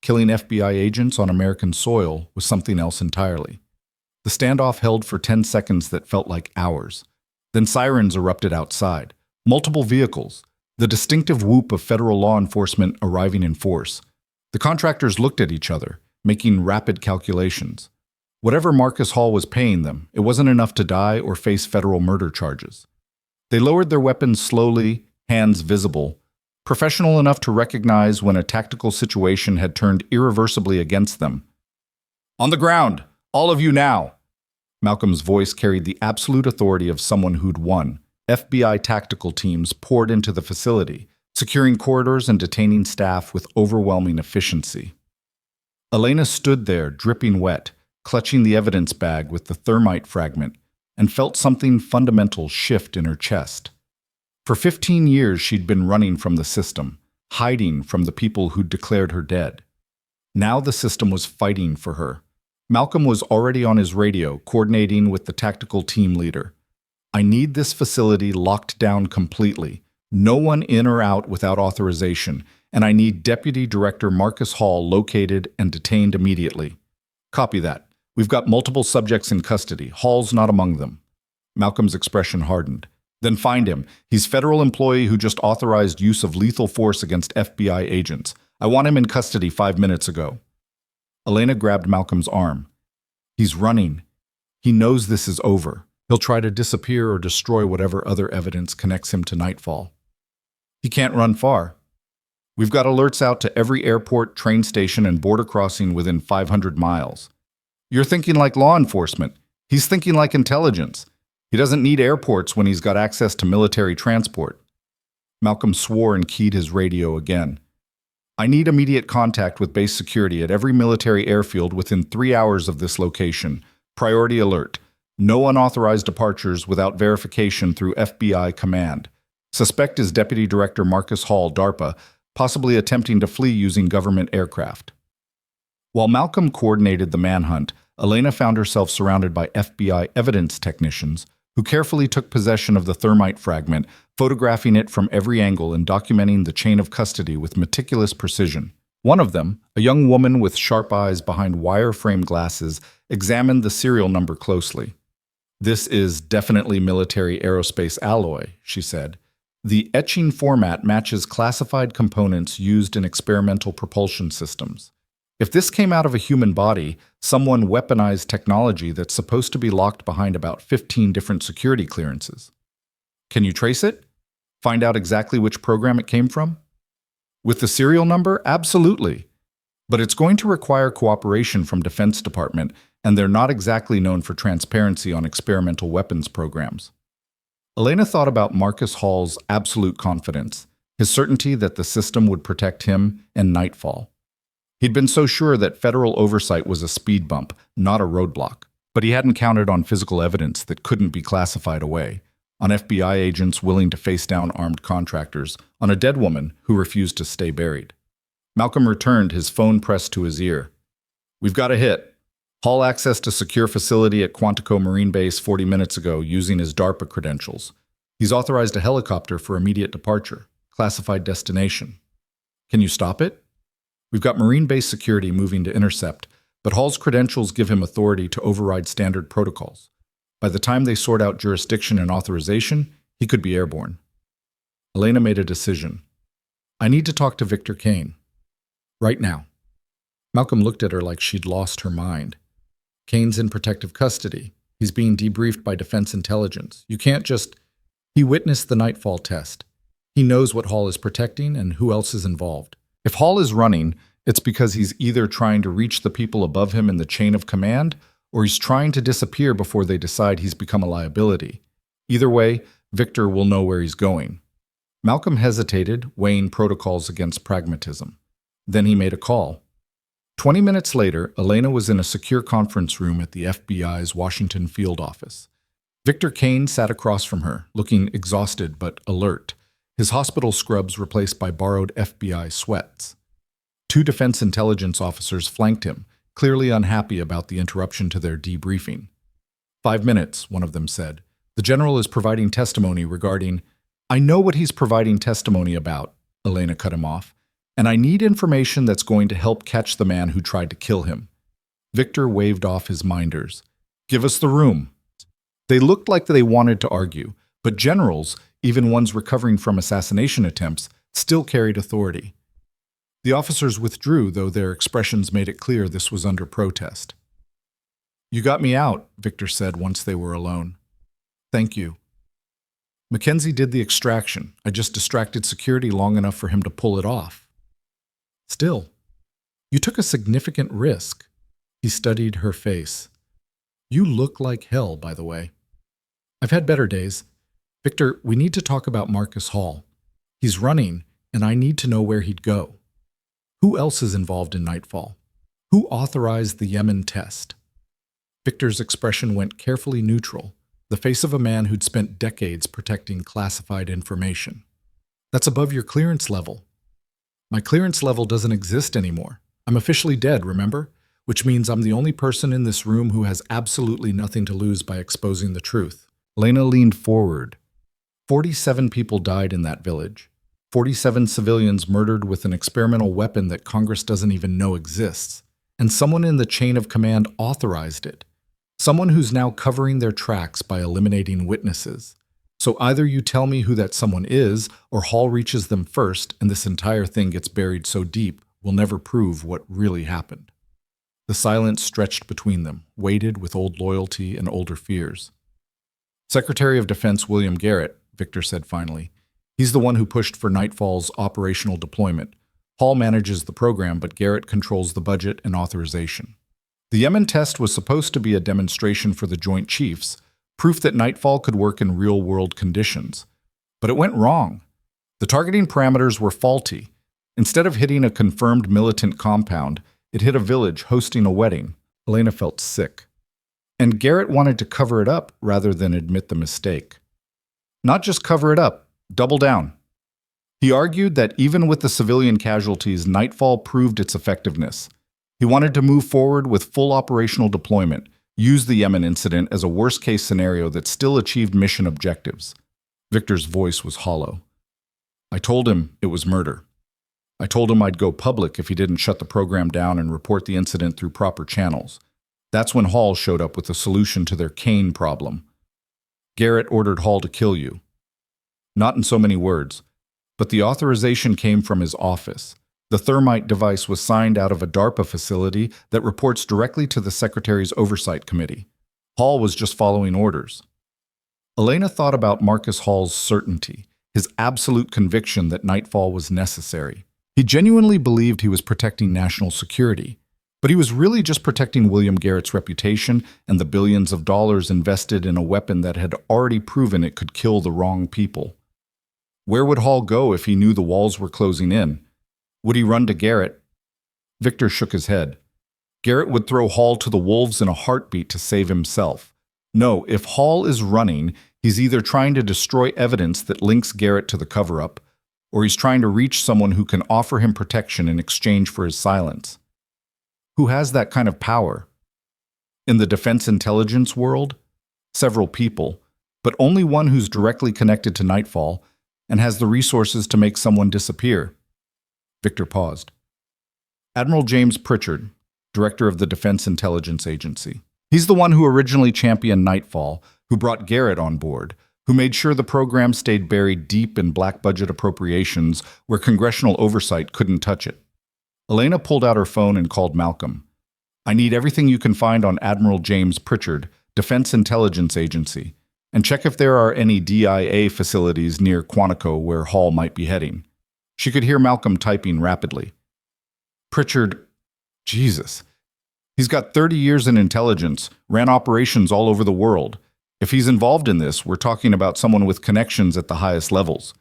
Killing FBI agents on American soil was something else entirely. The standoff held for 10 seconds that felt like hours. Then sirens erupted outside. Multiple vehicles. The distinctive whoop of federal law enforcement arriving in force. The contractors looked at each other, making rapid calculations. Whatever Marcus Hall was paying them, it wasn't enough to die or face federal murder charges. They lowered their weapons slowly, hands visible, professional enough to recognize when a tactical situation had turned irreversibly against them. "On the ground! All of you now!" Malcolm's voice carried the absolute authority of someone who'd won. FBI tactical teams poured into the facility, securing corridors and detaining staff with overwhelming efficiency. Elena stood there, dripping wet, clutching the evidence bag with the thermite fragment, and felt something fundamental shift in her chest. For 15 years, she'd been running from the system, hiding from the people who'd declared her dead. Now the system was fighting for her. Malcolm was already on his radio, coordinating with the tactical team leader. "I need this facility locked down completely. No one in or out without authorization, and I need Deputy Director Marcus Hall located and detained immediately." "Copy that. We've got multiple subjects in custody. Hall's not among them." Malcolm's expression hardened. "Then find him. He's a federal employee who just authorized use of lethal force against FBI agents. I want him in custody 5 minutes ago." Elena grabbed Malcolm's arm. "He's running. He knows this is over. He'll try to disappear or destroy whatever other evidence connects him to Nightfall. He can't run far. We've got alerts out to every airport, train station, and border crossing within 500 miles. You're thinking like law enforcement. He's thinking like intelligence. He doesn't need airports when he's got access to military transport." Malcolm swore and keyed his radio again. "I need immediate contact with base security at every military airfield within 3 hours of this location. Priority alert. No unauthorized departures without verification through FBI command. Suspect is Deputy Director Marcus Hall, DARPA, possibly attempting to flee using government aircraft." While Malcolm coordinated the manhunt, Elena found herself surrounded by FBI evidence technicians who carefully took possession of the thermite fragment, photographing it from every angle and documenting the chain of custody with meticulous precision. One of them, a young woman with sharp eyes behind wire-frame glasses, examined the serial number closely. "This is definitely military aerospace alloy," she said. "The etching format matches classified components used in experimental propulsion systems. If this came out of a human body, someone weaponized technology that's supposed to be locked behind about 15 different security clearances. Can you trace it? Find out exactly which program it came from?" "With the serial number? Absolutely. But it's going to require cooperation from Defense Department, and they're not exactly known for transparency on experimental weapons programs." Elena thought about Marcus Hall's absolute confidence, his certainty that the system would protect him and Nightfall. He'd been so sure that federal oversight was a speed bump, not a roadblock. But he hadn't counted on physical evidence that couldn't be classified away, on FBI agents willing to face down armed contractors, on a dead woman who refused to stay buried. Malcolm returned, his phone pressed to his ear. "We've got a hit. Hall accessed a secure facility at Quantico Marine Base 40 minutes ago using his DARPA credentials. He's authorized a helicopter for immediate departure, classified destination. Can you stop it? We've got Marine Base security moving to intercept, but Hall's credentials give him authority to override standard protocols. By the time they sort out jurisdiction and authorization, he could be airborne." Elena made a decision. "I need to talk to Victor Kane. Right now." Malcolm looked at her like she'd lost her mind. "Kane's in protective custody. He's being debriefed by Defense Intelligence. You can't just—" "He witnessed the Nightfall test. He knows what Hall is protecting and who else is involved. If Hall is running, it's because he's either trying to reach the people above him in the chain of command, or he's trying to disappear before they decide he's become a liability. Either way, Victor will know where he's going." Malcolm hesitated, weighing protocols against pragmatism. Then he made a call. 20 minutes later, Elena was in a secure conference room at the FBI's Washington field office. Victor Kane sat across from her, looking exhausted but alert, his hospital scrubs replaced by borrowed FBI sweats. 2 defense intelligence officers flanked him, clearly unhappy about the interruption to their debriefing. 5 minutes, one of them said. The general is providing testimony regarding— I know what he's providing testimony about, Elena cut him off, and I need information that's going to help catch the man who tried to kill him. Victor waved off his minders. Give us the room. They looked like they wanted to argue, but generals, even ones recovering from assassination attempts, still carried authority. The officers withdrew, though their expressions made it clear this was under protest. You got me out, Victor said once they were alone. Thank you. Mackenzie did the extraction. I just distracted security long enough for him to pull it off. Still, you took a significant risk. He studied her face. You look like hell, by the way. I've had better days. Victor, we need to talk about Marcus Hall. He's running, and I need to know where he'd go. Who else is involved in Nightfall? Who authorized the Yemen test? Victor's expression went carefully neutral, the face of a man who'd spent decades protecting classified information. That's above your clearance level. My clearance level doesn't exist anymore. I'm officially dead, remember? Which means I'm the only person in this room who has absolutely nothing to lose by exposing the truth. Lena leaned forward. 47 people died in that village. 47 civilians murdered with an experimental weapon that Congress doesn't even know exists. And someone in the chain of command authorized it. Someone who's now covering their tracks by eliminating witnesses. So either you tell me who that someone is, or Hall reaches them first, and this entire thing gets buried so deep, we'll never prove what really happened. The silence stretched between them, weighted with old loyalty and older fears. Secretary of Defense William Garrett, Victor said finally. He's the one who pushed for Nightfall's operational deployment. Hall manages the program, but Garrett controls the budget and authorization. The Yemen test was supposed to be a demonstration for the Joint Chiefs, proof that Nightfall could work in real-world conditions. But it went wrong. The targeting parameters were faulty. Instead of hitting a confirmed militant compound, it hit a village hosting a wedding. Elena felt sick. And Garrett wanted to cover it up rather than admit the mistake. Not just cover it up, double down. He argued that even with the civilian casualties, Nightfall proved its effectiveness. He wanted to move forward with full operational deployment, use the Yemen incident as a worst-case scenario that still achieved mission objectives. Victor's voice was hollow. I told him it was murder. I told him I'd go public if he didn't shut the program down and report the incident through proper channels. That's when Hall showed up with a solution to their Kane problem. Garrett ordered Hall to kill you. Not in so many words, but the authorization came from his office. The thermite device was signed out of a DARPA facility that reports directly to the Secretary's Oversight Committee. Hall was just following orders. Elena thought about Marcus Hall's certainty, his absolute conviction that Nightfall was necessary. He genuinely believed he was protecting national security, but he was really just protecting William Garrett's reputation and the billions of dollars invested in a weapon that had already proven it could kill the wrong people. Where would Hall go if he knew the walls were closing in? Would he run to Garrett? Victor shook his head. Garrett would throw Hall to the wolves in a heartbeat to save himself. No, if Hall is running, he's either trying to destroy evidence that links Garrett to the cover-up, or he's trying to reach someone who can offer him protection in exchange for his silence. Who has that kind of power? In the defense intelligence world? Several people, but only one who's directly connected to Nightfall and has the resources to make someone disappear. Victor paused. Admiral James Pritchard, director of the Defense Intelligence Agency. He's the one who originally championed Nightfall, who brought Garrett on board, who made sure the program stayed buried deep in black budget appropriations where congressional oversight couldn't touch it. Elena pulled out her phone and called Malcolm. I need everything you can find on Admiral James Pritchard, Defense Intelligence Agency, and check if there are any DIA facilities near Quantico where Hall might be heading. She could hear Malcolm typing rapidly. Pritchard, Jesus. He's got 30 years in intelligence, ran operations all over the world. If he's involved in this, we're talking about someone with connections at the highest levels.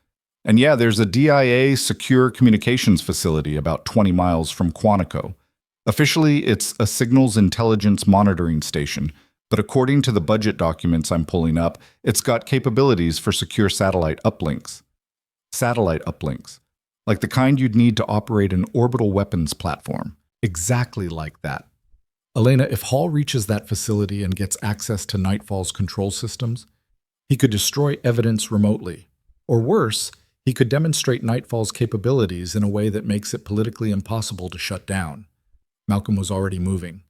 And yeah, there's a DIA secure communications facility about 20 miles from Quantico. Officially, it's a signals intelligence monitoring station, but according to the budget documents I'm pulling up, it's got capabilities for secure satellite uplinks. Satellite uplinks. Like the kind you'd need to operate an orbital weapons platform. Exactly like that. Elena, if Hall reaches that facility and gets access to Nightfall's control systems, he could destroy evidence remotely. Or worse, he could demonstrate Nightfall's capabilities in a way that makes it politically impossible to shut down. Malcolm was already moving.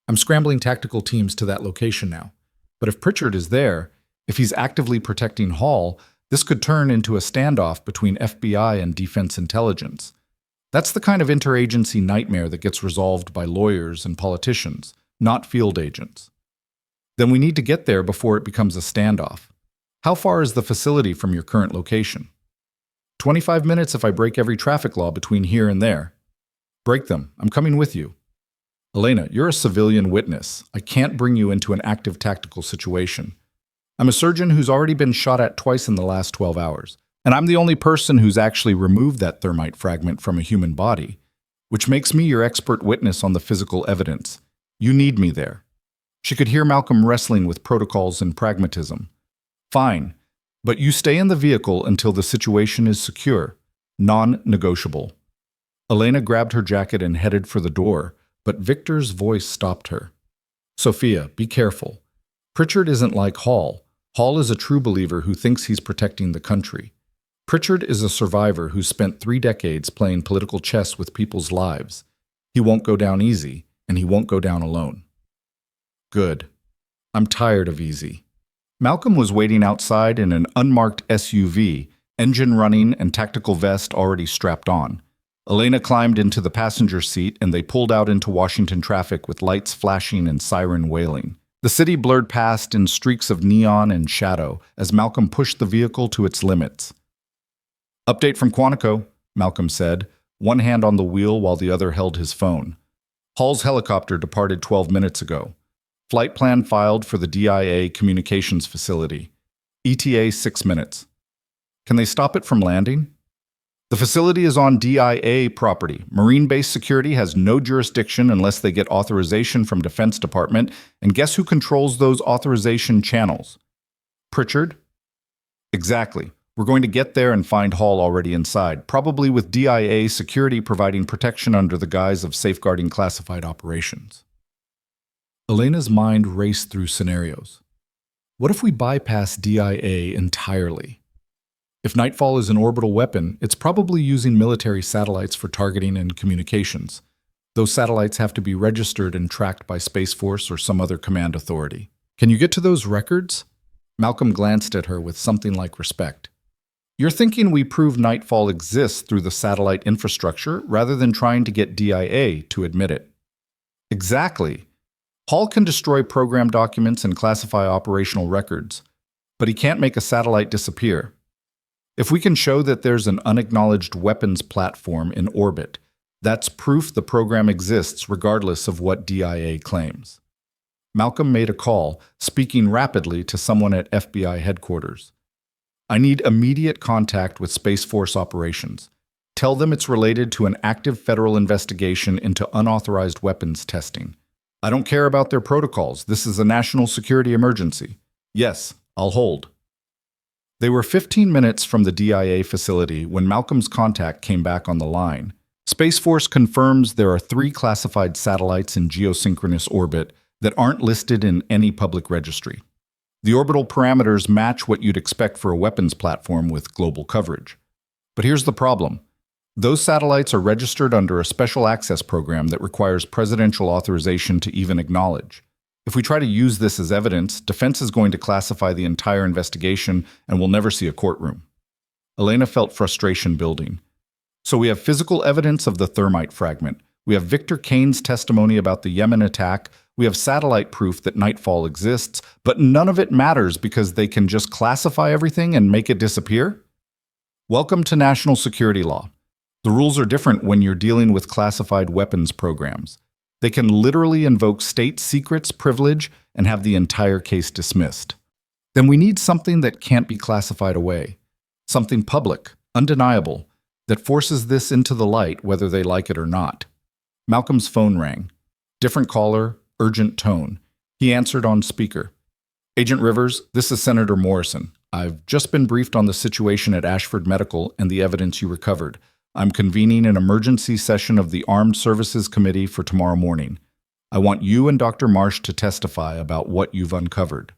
I'm scrambling tactical teams to that location now. But if Pritchard is there, if he's actively protecting Hall, this could turn into a standoff between FBI and Defense Intelligence. That's the kind of interagency nightmare that gets resolved by lawyers and politicians, not field agents. Then we need to get there before it becomes a standoff. How far is the facility from your current location? 25 minutes if I break every traffic law between here and there. Break them. I'm coming with you. Elena, you're a civilian witness. I can't bring you into an active tactical situation. I'm a surgeon who's already been shot at twice in the last 12 hours, and I'm the only person who's actually removed that thermite fragment from a human body, which makes me your expert witness on the physical evidence. You need me there. She could hear Malcolm wrestling with protocols and pragmatism. Fine, but you stay in the vehicle until the situation is secure, non-negotiable. Elena grabbed her jacket and headed for the door, but Victor's voice stopped her. Sophia, be careful. Pritchard isn't like Hall. Hall is a true believer who thinks he's protecting the country. Pritchard is a survivor who spent 3 decades playing political chess with people's lives. He won't go down easy, and he won't go down alone. Good. I'm tired of easy. Malcolm was waiting outside in an unmarked SUV, engine running and tactical vest already strapped on. Elena climbed into the passenger seat and they pulled out into Washington traffic with lights flashing and siren wailing. The city blurred past in streaks of neon and shadow as Malcolm pushed the vehicle to its limits. Update from Quantico, Malcolm said, one hand on the wheel while the other held his phone. Hall's helicopter departed 12 minutes ago. Flight plan filed for the DIA communications facility. ETA 6 minutes. Can they stop it from landing? The facility is on DIA property. Marine base security has no jurisdiction unless they get authorization from Defense Department, and guess who controls those authorization channels? Pritchard? Exactly. We're going to get there and find Hall already inside, probably with DIA security providing protection under the guise of safeguarding classified operations. Elena's mind raced through scenarios. What if we bypass DIA entirely? If Nightfall is an orbital weapon, it's probably using military satellites for targeting and communications. Those satellites have to be registered and tracked by Space Force or some other command authority. Can you get to those records? Malcolm glanced at her with something like respect. You're thinking we prove Nightfall exists through the satellite infrastructure rather than trying to get DIA to admit it. Exactly. Hall can destroy program documents and classify operational records, but he can't make a satellite disappear. If we can show that there's an unacknowledged weapons platform in orbit, that's proof the program exists regardless of what DIA claims. Malcolm made a call, speaking rapidly to someone at FBI headquarters. I need immediate contact with Space Force operations. Tell them it's related to an active federal investigation into unauthorized weapons testing. I don't care about their protocols. This is a national security emergency. Yes, I'll hold. They were 15 minutes from the DIA facility when Malcolm's contact came back on the line. Space Force confirms there are 3 classified satellites in geosynchronous orbit that aren't listed in any public registry. The orbital parameters match what you'd expect for a weapons platform with global coverage. But here's the problem. Those satellites are registered under a special access program that requires presidential authorization to even acknowledge. If we try to use this as evidence, defense is going to classify the entire investigation and we'll never see a courtroom. Elena felt frustration building. So we have physical evidence of the thermite fragment. We have Victor Kane's testimony about the Yemen attack. We have satellite proof that Nightfall exists, but none of it matters because they can just classify everything and make it disappear? Welcome to national security law. The rules are different when you're dealing with classified weapons programs. They can literally invoke state secrets privilege and have the entire case dismissed. Then we need something that can't be classified away. Something public, undeniable, that forces this into the light whether they like it or not. Malcolm's phone rang. Different caller, urgent tone. He answered on speaker. Agent Rivers, this is Senator Morrison. I've just been briefed on the situation at Ashford Medical and the evidence you recovered. I'm convening an emergency session of the Armed Services Committee for tomorrow morning. I want you and Dr. Marsh to testify about what you've uncovered.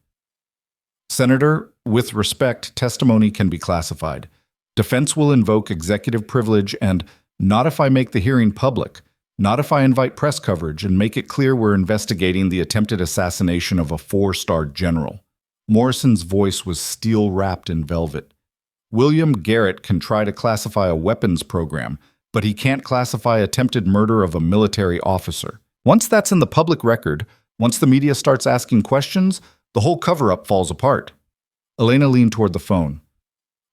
Senator, with respect, testimony can be classified. Defense will invoke executive privilege and not if I make the hearing public, not if I invite press coverage and make it clear we're investigating the attempted assassination of a 4-star general. Morrison's voice was steel-wrapped in velvet. William Garrett can try to classify a weapons program, but he can't classify attempted murder of a military officer. Once that's in the public record, once the media starts asking questions, the whole cover-up falls apart. Elena leaned toward the phone.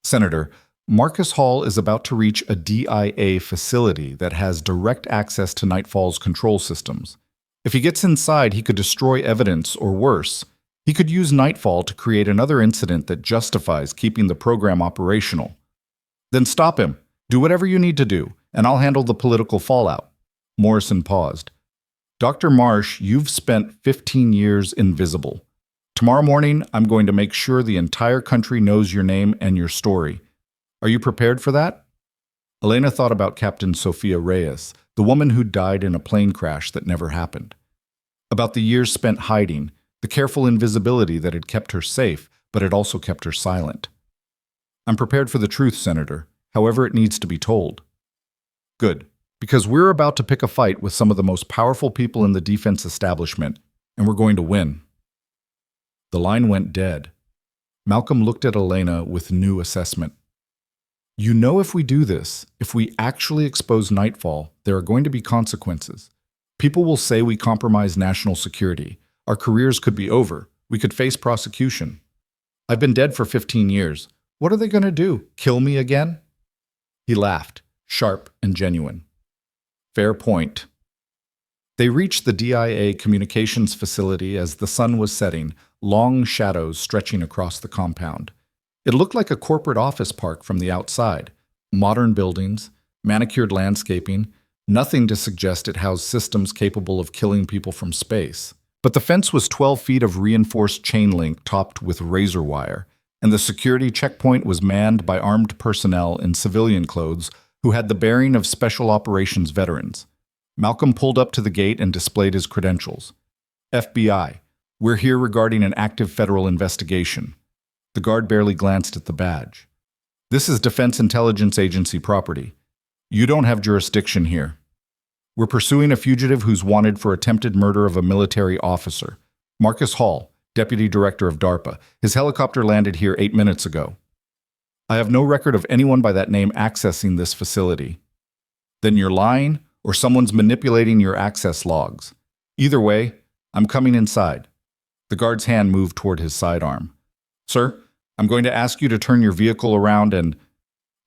Senator, Marcus Hall is about to reach a DIA facility that has direct access to Nightfall's control systems. If he gets inside, he could destroy evidence, or worse, he could use Nightfall to create another incident that justifies keeping the program operational. Then stop him. Do whatever you need to do, and I'll handle the political fallout. Morrison paused. Dr. Marsh, you've spent 15 years invisible. Tomorrow morning, I'm going to make sure the entire country knows your name and your story. Are you prepared for that? Elena thought about Captain Sophia Reyes, the woman who died in a plane crash that never happened. About the years spent hiding, the careful invisibility that had kept her safe, but had also kept her silent. I'm prepared for the truth, Senator, however it needs to be told. Good, because we're about to pick a fight with some of the most powerful people in the defense establishment, and we're going to win. The line went dead. Malcolm looked at Elena with new assessment. You know, if we do this, if we actually expose Nightfall, there are going to be consequences. People will say we compromise national security. Our careers could be over. We could face prosecution. I've been dead for 15 years. What are they going to do? Kill me again? He laughed, sharp and genuine. Fair point. They reached the DIA communications facility as the sun was setting, long shadows stretching across the compound. It looked like a corporate office park from the outside. Modern buildings, manicured landscaping, nothing to suggest it housed systems capable of killing people from space. But the fence was 12 feet of reinforced chain link topped with razor wire, and the security checkpoint was manned by armed personnel in civilian clothes who had the bearing of special operations veterans. Malcolm pulled up to the gate and displayed his credentials. FBI, we're here regarding an active federal investigation. The guard barely glanced at the badge. This is Defense Intelligence Agency property. You don't have jurisdiction here. We're pursuing a fugitive who's wanted for attempted murder of a military officer. Marcus Hall, Deputy Director of DARPA. His helicopter landed here 8 minutes ago. I have no record of anyone by that name accessing this facility. Then you're lying, or someone's manipulating your access logs. Either way, I'm coming inside. The guard's hand moved toward his sidearm. Sir, I'm going to ask you to turn your vehicle around and...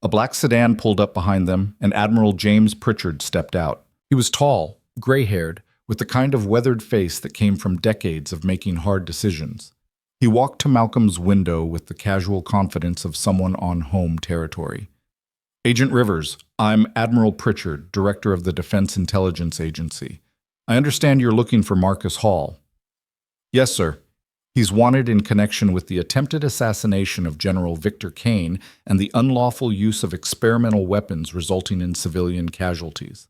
A black sedan pulled up behind them, and Admiral James Pritchard stepped out. He was tall, gray-haired, with the kind of weathered face that came from decades of making hard decisions. He walked to Malcolm's window with the casual confidence of someone on home territory. Agent Rivers, I'm Admiral Pritchard, Director of the Defense Intelligence Agency. I understand you're looking for Marcus Hall. Yes, sir. He's wanted in connection with the attempted assassination of General Victor Kane and the unlawful use of experimental weapons resulting in civilian casualties.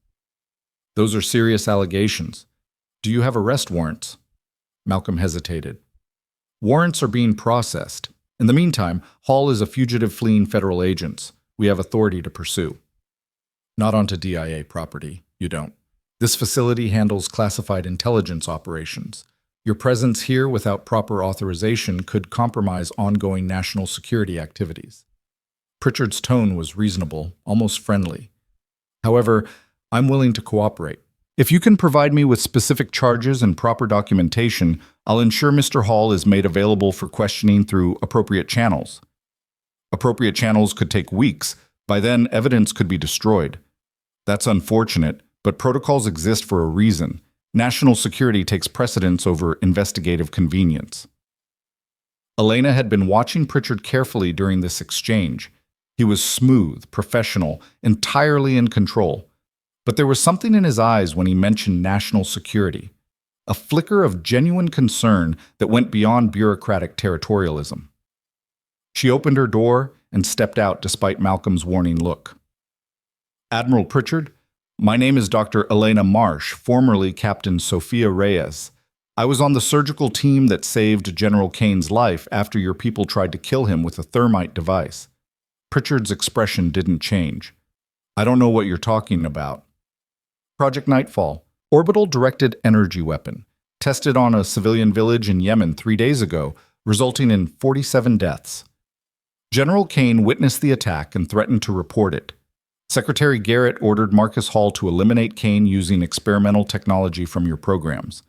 Those are serious allegations. Do you have arrest warrants? Malcolm hesitated. Warrants are being processed. In the meantime, Hall is a fugitive fleeing federal agents. We have authority to pursue. Not onto DIA property, you don't. This facility handles classified intelligence operations. Your presence here without proper authorization could compromise ongoing national security activities. Pritchard's tone was reasonable, almost friendly. However, I'm willing to cooperate. If you can provide me with specific charges and proper documentation, I'll ensure Mr. Hall is made available for questioning through appropriate channels. Appropriate channels could take weeks. By then, evidence could be destroyed. That's unfortunate, but protocols exist for a reason. National security takes precedence over investigative convenience. Elena had been watching Pritchard carefully during this exchange. He was smooth, professional, entirely in control. But there was something in his eyes when he mentioned national security, a flicker of genuine concern that went beyond bureaucratic territorialism. She opened her door and stepped out despite Malcolm's warning look. Admiral Pritchard, My name is Dr. Elena Marsh, formerly Captain Sophia Reyes. I was on the surgical team that saved General Kane's life after your people tried to kill him with a thermite device. Pritchard's expression didn't change. I don't know what you're talking about. Project Nightfall, orbital directed energy weapon, tested on a civilian village in Yemen 3 days ago, resulting in 47 deaths. General Kane witnessed the attack and threatened to report it. Secretary Garrett ordered Marcus Hall to eliminate Kane using experimental technology from your programs.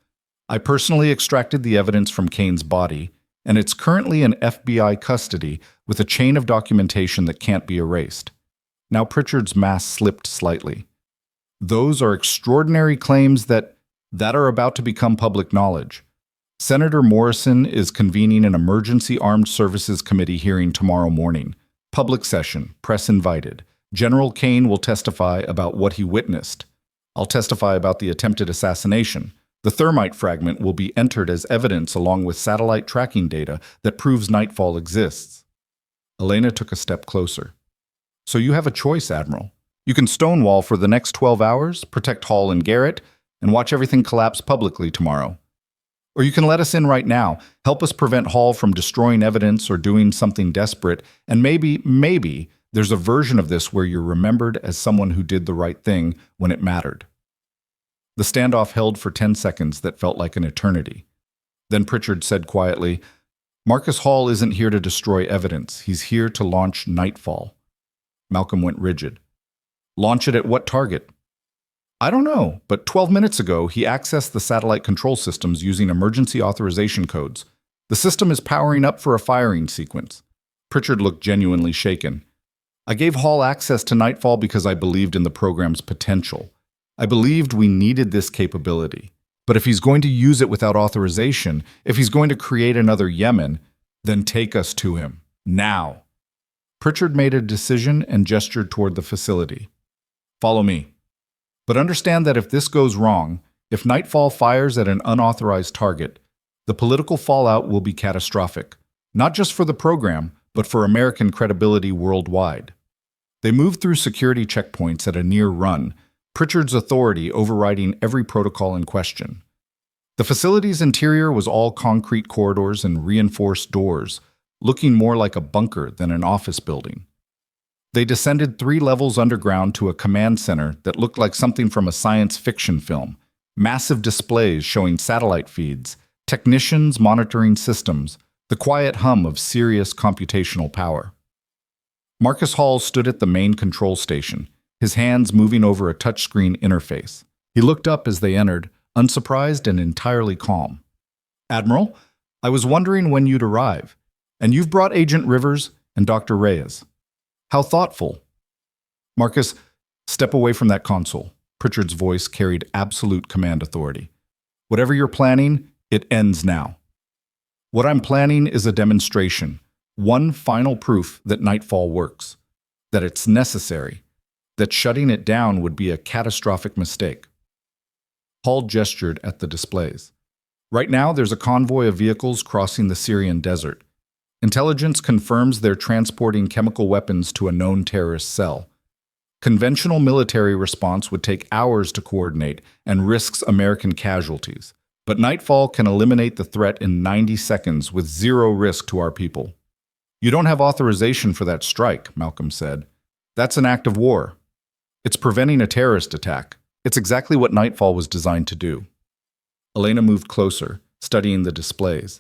I personally extracted the evidence from Kane's body, and it's currently in FBI custody with a chain of documentation that can't be erased. Now Pritchard's mask slipped slightly. Those are extraordinary claims that are about to become public knowledge. Senator Morrison is convening an Emergency Armed Services Committee hearing tomorrow morning. Public session, press invited. General Kane will testify about what he witnessed. I'll testify about the attempted assassination. The thermite fragment will be entered as evidence along with satellite tracking data that proves Nightfall exists. Elena took a step closer. So you have a choice, Admiral. You can stonewall for the next 12 hours, protect Hall and Garrett, and watch everything collapse publicly tomorrow. Or you can let us in right now, help us prevent Hall from destroying evidence or doing something desperate, and maybe, there's a version of this where you're remembered as someone who did the right thing when it mattered. The standoff held for 10 seconds that felt like an eternity. Then Pritchard said quietly, Marcus Hall isn't here to destroy evidence. He's here to launch Nightfall. Malcolm went rigid. Launch it at what target? I don't know, but 12 minutes ago, he accessed the satellite control systems using emergency authorization codes. The system is powering up for a firing sequence. Pritchard looked genuinely shaken. I gave Hall access to Nightfall because I believed in the program's potential. I believed we needed this capability. But if he's going to use it without authorization, if he's going to create another Yemen, then take us to him. Now. Pritchard made a decision and gestured toward the facility. Follow me. But understand that if this goes wrong, if Nightfall fires at an unauthorized target, the political fallout will be catastrophic, not just for the program, but for American credibility worldwide. They moved through security checkpoints at a near run, Pritchard's authority overriding every protocol in question. The facility's interior was all concrete corridors and reinforced doors, looking more like a bunker than an office building. They descended 3 levels underground to a command center that looked like something from a science fiction film. Massive displays showing satellite feeds, technicians monitoring systems, the quiet hum of serious computational power. Marcus Hall stood at the main control station, his hands moving over a touchscreen interface. He looked up as they entered, unsurprised and entirely calm. Admiral, I was wondering when you'd arrive, and you've brought Agent Rivers and Dr. Reyes. How thoughtful. Marcus, step away from that console. Pritchard's voice carried absolute command authority. Whatever you're planning, it ends now. What I'm planning is a demonstration, one final proof that Nightfall works, that it's necessary, that shutting it down would be a catastrophic mistake. Hall gestured at the displays. Right now, there's a convoy of vehicles crossing the Syrian desert. Intelligence confirms they're transporting chemical weapons to a known terrorist cell. Conventional military response would take hours to coordinate and risks American casualties. But Nightfall can eliminate the threat in 90 seconds with zero risk to our people. You don't have authorization for that strike, Malcolm said. That's an act of war. It's preventing a terrorist attack. It's exactly what Nightfall was designed to do. Elena moved closer, studying the displays.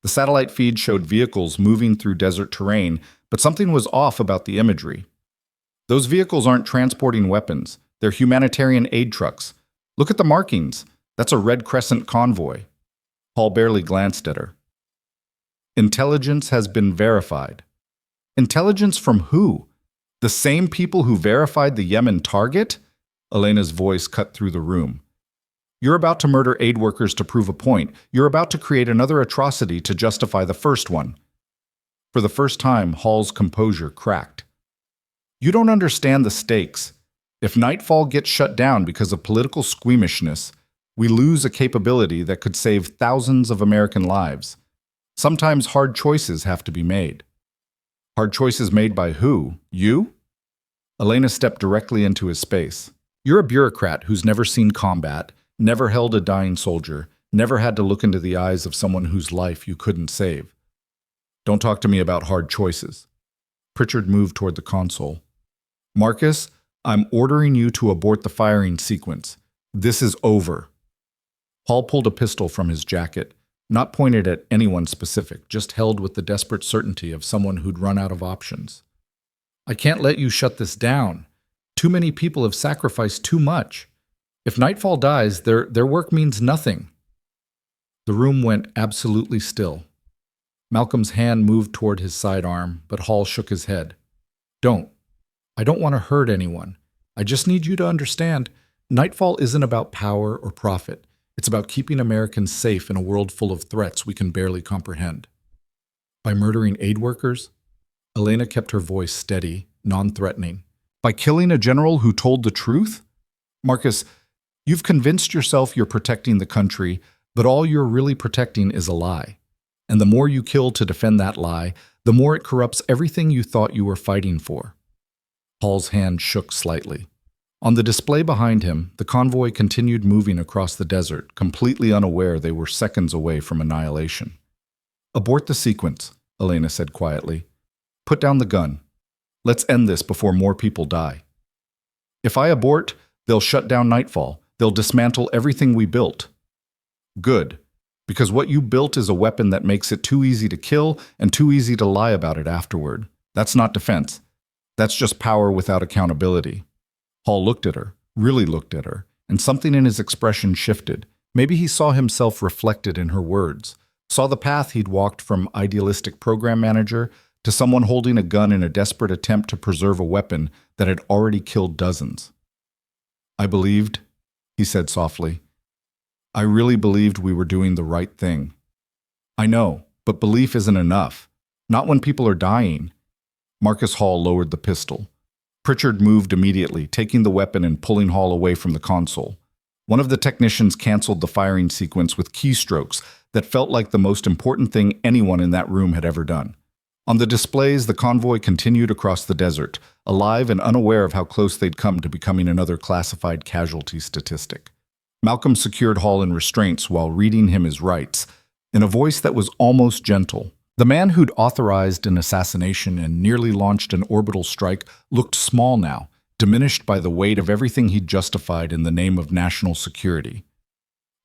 The satellite feed showed vehicles moving through desert terrain, but something was off about the imagery. Those vehicles aren't transporting weapons. They're humanitarian aid trucks. Look at the markings. That's a Red Crescent convoy. Hall barely glanced at her. Intelligence has been verified. Intelligence from who? The same people who verified the Yemen target? Elena's voice cut through the room. You're about to murder aid workers to prove a point. You're about to create another atrocity to justify the first one. For the first time, Hall's composure cracked. You don't understand the stakes. If Nightfall gets shut down because of political squeamishness, we lose a capability that could save thousands of American lives. Sometimes hard choices have to be made. Hard choices made by who? You? Elena stepped directly into his space. You're a bureaucrat who's never seen combat, never held a dying soldier, never had to look into the eyes of someone whose life you couldn't save. Don't talk to me about hard choices. Pritchard moved toward the console. Marcus, I'm ordering you to abort the firing sequence. This is over. Hall pulled a pistol from his jacket, not pointed at anyone specific, just held with the desperate certainty of someone who'd run out of options. I can't let you shut this down. Too many people have sacrificed too much. If Nightfall dies, their work means nothing. The room went absolutely still. Malcolm's hand moved toward his sidearm, but Hall shook his head. Don't. I don't want to hurt anyone. I just need you to understand, Nightfall isn't about power or profit. It's about keeping Americans safe in a world full of threats we can barely comprehend. By murdering aid workers? Elena kept her voice steady, non-threatening. By killing a general who told the truth? Marcus, you've convinced yourself you're protecting the country, but all you're really protecting is a lie. And the more you kill to defend that lie, the more it corrupts everything you thought you were fighting for. Hall's hand shook slightly. On the display behind him, the convoy continued moving across the desert, completely unaware they were seconds away from annihilation. Abort the sequence, Elena said quietly. Put down the gun. Let's end this before more people die. If I abort, they'll shut down Nightfall. They'll dismantle everything we built. Good, because what you built is a weapon that makes it too easy to kill and too easy to lie about it afterward. That's not defense. That's just power without accountability. Hall looked at her, really looked at her, and something in his expression shifted. Maybe he saw himself reflected in her words, saw the path he'd walked from idealistic program manager to someone holding a gun in a desperate attempt to preserve a weapon that had already killed dozens. I believed, he said softly. I really believed we were doing the right thing. I know, but belief isn't enough. Not when people are dying. Marcus Hall lowered the pistol. Pritchard moved immediately, taking the weapon and pulling Hall away from the console. One of the technicians canceled the firing sequence with keystrokes that felt like the most important thing anyone in that room had ever done. On the displays, the convoy continued across the desert, alive and unaware of how close they'd come to becoming another classified casualty statistic. Malcolm secured Hall in restraints while reading him his rights, in a voice that was almost gentle. The man who'd authorized an assassination and nearly launched an orbital strike looked small now, diminished by the weight of everything he'd justified in the name of national security.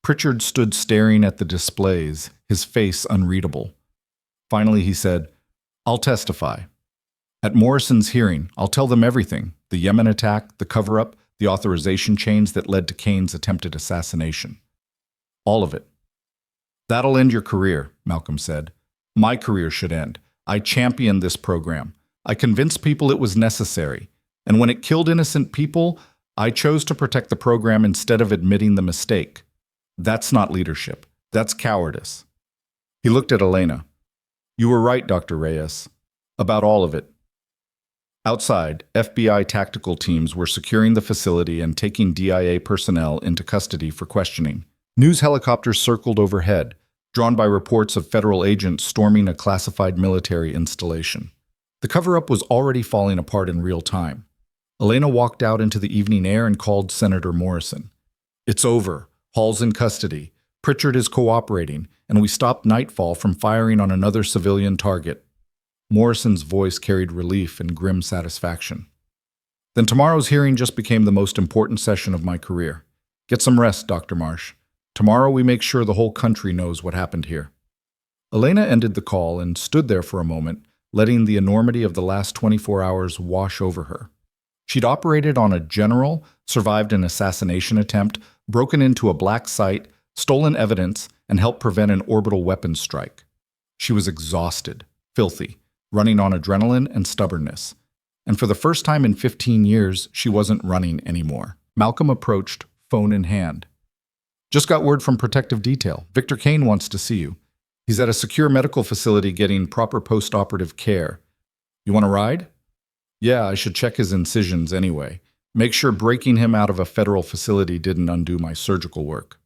Pritchard stood staring at the displays, his face unreadable. Finally, he said, I'll testify. At Morrison's hearing, I'll tell them everything, the Yemen attack, the cover-up, the authorization chains that led to Kane's attempted assassination. All of it. That'll end your career, Malcolm said. My career should end. I championed this program. I convinced people it was necessary. And when it killed innocent people, I chose to protect the program instead of admitting the mistake. That's not leadership. That's cowardice. He looked at Elena. You were right, Dr. Reyes. About all of it. Outside, FBI tactical teams were securing the facility and taking DIA personnel into custody for questioning. News helicopters circled overhead, drawn by reports of federal agents storming a classified military installation. The cover-up was already falling apart in real time. Elena walked out into the evening air and called Senator Morrison. It's over. Hall's in custody. Pritchard is cooperating, and we stopped Nightfall from firing on another civilian target. Morrison's voice carried relief and grim satisfaction. Then tomorrow's hearing just became the most important session of my career. Get some rest, Dr. Marsh. Tomorrow we make sure the whole country knows what happened here. Elena ended the call and stood there for a moment, letting the enormity of the last 24 hours wash over her. She'd operated on a general, survived an assassination attempt, broken into a black site, stolen evidence, and helped prevent an orbital weapons strike. She was exhausted, filthy, running on adrenaline and stubbornness. And for the first time in 15 years, she wasn't running anymore. Malcolm approached, phone in hand. Just got word from Protective Detail. Victor Kane wants to see you. He's at a secure medical facility getting proper post-operative care. You want to ride? Yeah, I should check his incisions anyway. Make sure breaking him out of a federal facility didn't undo my surgical work.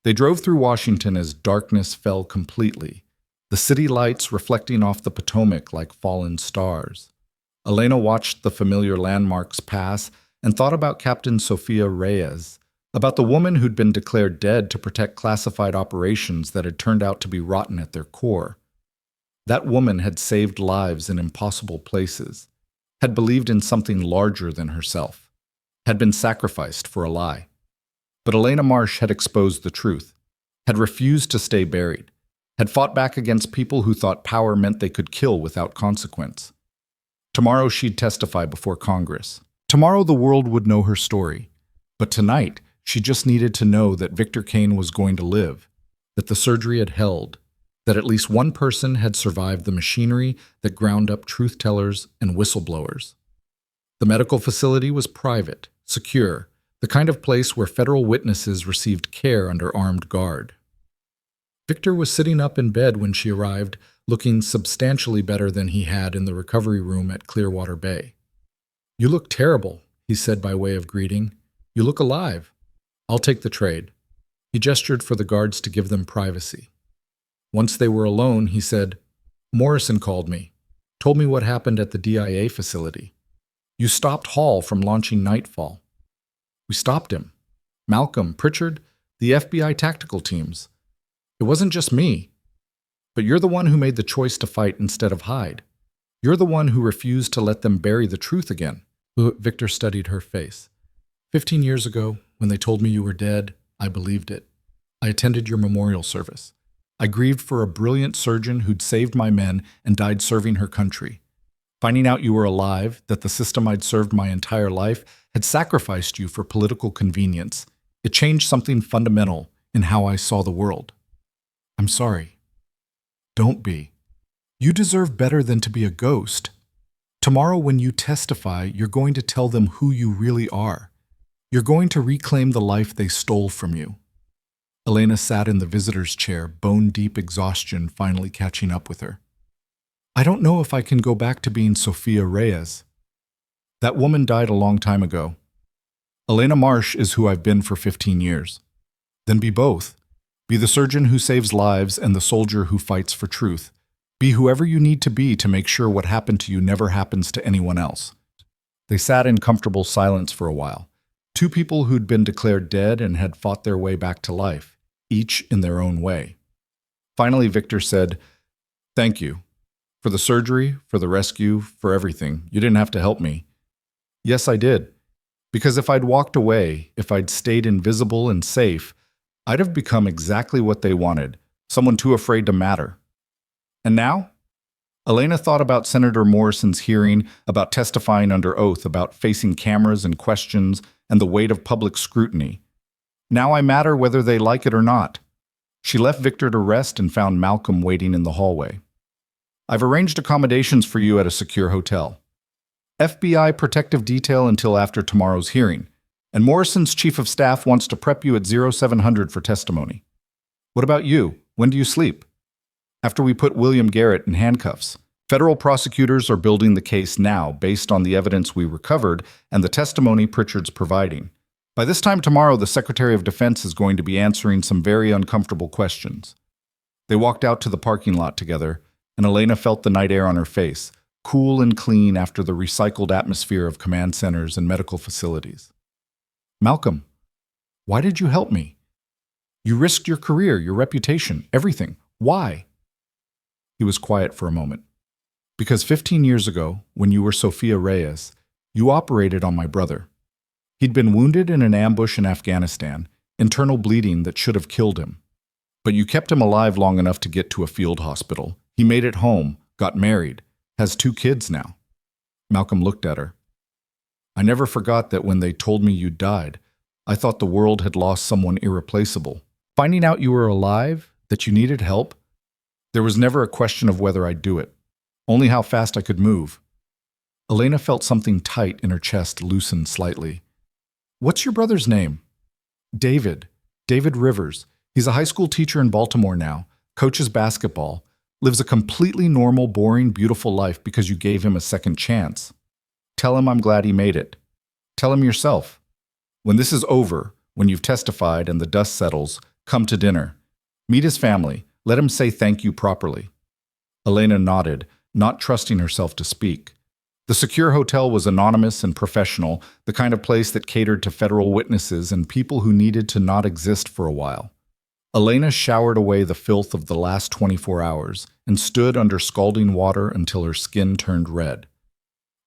They drove through Washington as darkness fell completely, the city lights reflecting off the Potomac like fallen stars. Elena watched the familiar landmarks pass and thought about Captain Sofia Reyes, about the woman who'd been declared dead to protect classified operations that had turned out to be rotten at their core. That woman had saved lives in impossible places, had believed in something larger than herself, had been sacrificed for a lie. But Elena Marsh had exposed the truth, had refused to stay buried, had fought back against people who thought power meant they could kill without consequence. Tomorrow she'd testify before Congress. Tomorrow the world would know her story. But tonight, she just needed to know that Victor Kane was going to live, that the surgery had held, that at least one person had survived the machinery that ground up truth-tellers and whistleblowers. The medical facility was private, secure, the kind of place where federal witnesses received care under armed guard. Victor was sitting up in bed when she arrived, looking substantially better than he had in the recovery room at Clearwater Bay. "You look terrible," he said by way of greeting. "You look alive. I'll take the trade." He gestured for the guards to give them privacy. Once they were alone, he said, "Morrison called me, told me what happened at the DIA facility. You stopped Hall from launching Nightfall." "We stopped him. Malcolm, Pritchard, the FBI tactical teams. It wasn't just me. But you're the one who made the choice to fight instead of hide. You're the one who refused to let them bury the truth again." Victor studied her face. 15 years ago, when they told me you were dead, I believed it. I attended your memorial service. I grieved for a brilliant surgeon who'd saved my men and died serving her country. Finding out you were alive, that the system I'd served my entire life had sacrificed you for political convenience, it changed something fundamental in how I saw the world. I'm sorry. Don't be. You deserve better than to be a ghost. Tomorrow when you testify, you're going to tell them who you really are. You're going to reclaim the life they stole from you. Elena sat in the visitor's chair, bone-deep exhaustion finally catching up with her. I don't know if I can go back to being Sofia Reyes. That woman died a long time ago. Elena Marsh is who I've been for 15 years. Then be both. Be the surgeon who saves lives and the soldier who fights for truth. Be whoever you need to be to make sure what happened to you never happens to anyone else. They sat in comfortable silence for a while. Two people who'd been declared dead and had fought their way back to life, each in their own way. Finally, Victor said, "Thank you. For the surgery, for the rescue, for everything. You didn't have to help me." "Yes, I did. Because if I'd walked away, if I'd stayed invisible and safe, I'd have become exactly what they wanted, someone too afraid to matter. And now?" Elena thought about Senator Morrison's hearing, about testifying under oath, about facing cameras and questions, and the weight of public scrutiny. Now I matter whether they like it or not. She left Victor to rest and found Malcolm waiting in the hallway. "I've arranged accommodations for you at a secure hotel. FBI protective detail until after tomorrow's hearing, and Morrison's chief of staff wants to prep you at 0700 for testimony. What about you? When do you sleep?" "After we put William Garrett in handcuffs. Federal prosecutors are building the case now based on the evidence we recovered and the testimony Pritchard's providing. By this time tomorrow, the Secretary of Defense is going to be answering some very uncomfortable questions." They walked out to the parking lot together, and Elena felt the night air on her face, cool and clean after the recycled atmosphere of command centers and medical facilities. "Malcolm, why did you help me? You risked your career, your reputation, everything. Why?" He was quiet for a moment. "Because 15 years ago, when you were Sofia Reyes, you operated on my brother. He'd been wounded in an ambush in Afghanistan, internal bleeding that should have killed him. But you kept him alive long enough to get to a field hospital. He made it home, got married, has 2 kids now." Malcolm looked at her. "I never forgot that when they told me you died, I thought the world had lost someone irreplaceable. Finding out you were alive, that you needed help, there was never a question of whether I'd do it, only how fast I could move." Elena felt something tight in her chest loosen slightly. "What's your brother's name?" "David. David Rivers. He's a high school teacher in Baltimore now, coaches basketball, lives a completely normal, boring, beautiful life because you gave him a second chance. Tell him I'm glad he made it. Tell him yourself. When this is over, when you've testified and the dust settles, come to dinner. Meet his family. Let him say thank you properly." Elena nodded, not trusting herself to speak. The secure hotel was anonymous and professional, the kind of place that catered to federal witnesses and people who needed to not exist for a while. Elena showered away the filth of the last 24 hours and stood under scalding water until her skin turned red.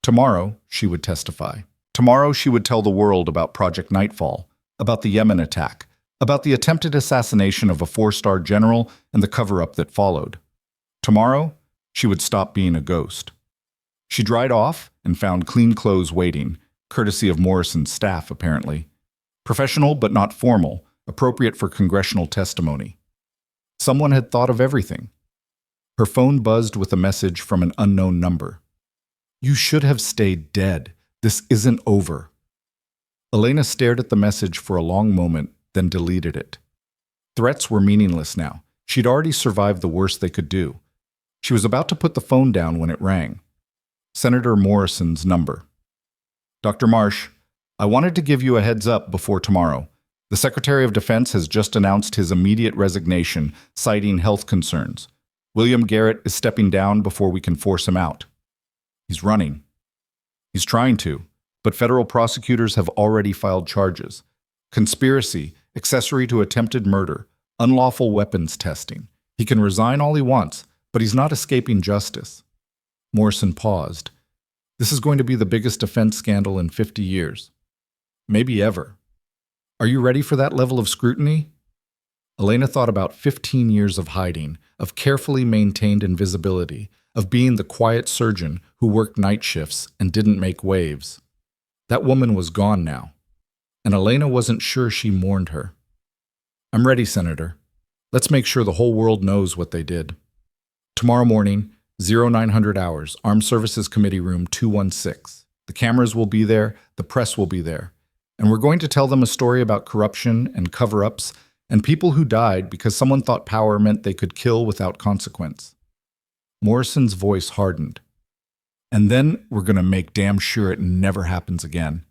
Tomorrow, she would testify. Tomorrow, she would tell the world about Project Nightfall, about the Yemen attack, about the attempted assassination of a 4-star general and the cover-up that followed. Tomorrow, she would stop being a ghost. She dried off and found clean clothes waiting, courtesy of Morrison's staff, apparently. Professional but not formal, appropriate for congressional testimony. Someone had thought of everything. Her phone buzzed with a message from an unknown number. "You should have stayed dead. This isn't over." Elena stared at the message for a long moment, then deleted it. Threats were meaningless now. She'd already survived the worst they could do. She was about to put the phone down when it rang. Senator Morrison's number. "Dr. Marsh, I wanted to give you a heads up before tomorrow. The Secretary of Defense has just announced his immediate resignation, citing health concerns. William Garrett is stepping down before we can force him out. He's running. He's trying to, but federal prosecutors have already filed charges. Conspiracy, accessory to attempted murder, unlawful weapons testing. He can resign all he wants, but he's not escaping justice." Morrison paused. "This is going to be the biggest defense scandal in 50 years. Maybe ever. Are you ready for that level of scrutiny?" Elena thought about 15 years of hiding, of carefully maintained invisibility, of being the quiet surgeon who worked night shifts and didn't make waves. That woman was gone now, and Elena wasn't sure she mourned her. "I'm ready, Senator. Let's make sure the whole world knows what they did. Tomorrow morning, 0900 hours, Armed Services Committee Room 216. The cameras will be there, the press will be there. And we're going to tell them a story about corruption and cover-ups and people who died because someone thought power meant they could kill without consequence." Morrison's voice hardened. "And then we're going to make damn sure it never happens again."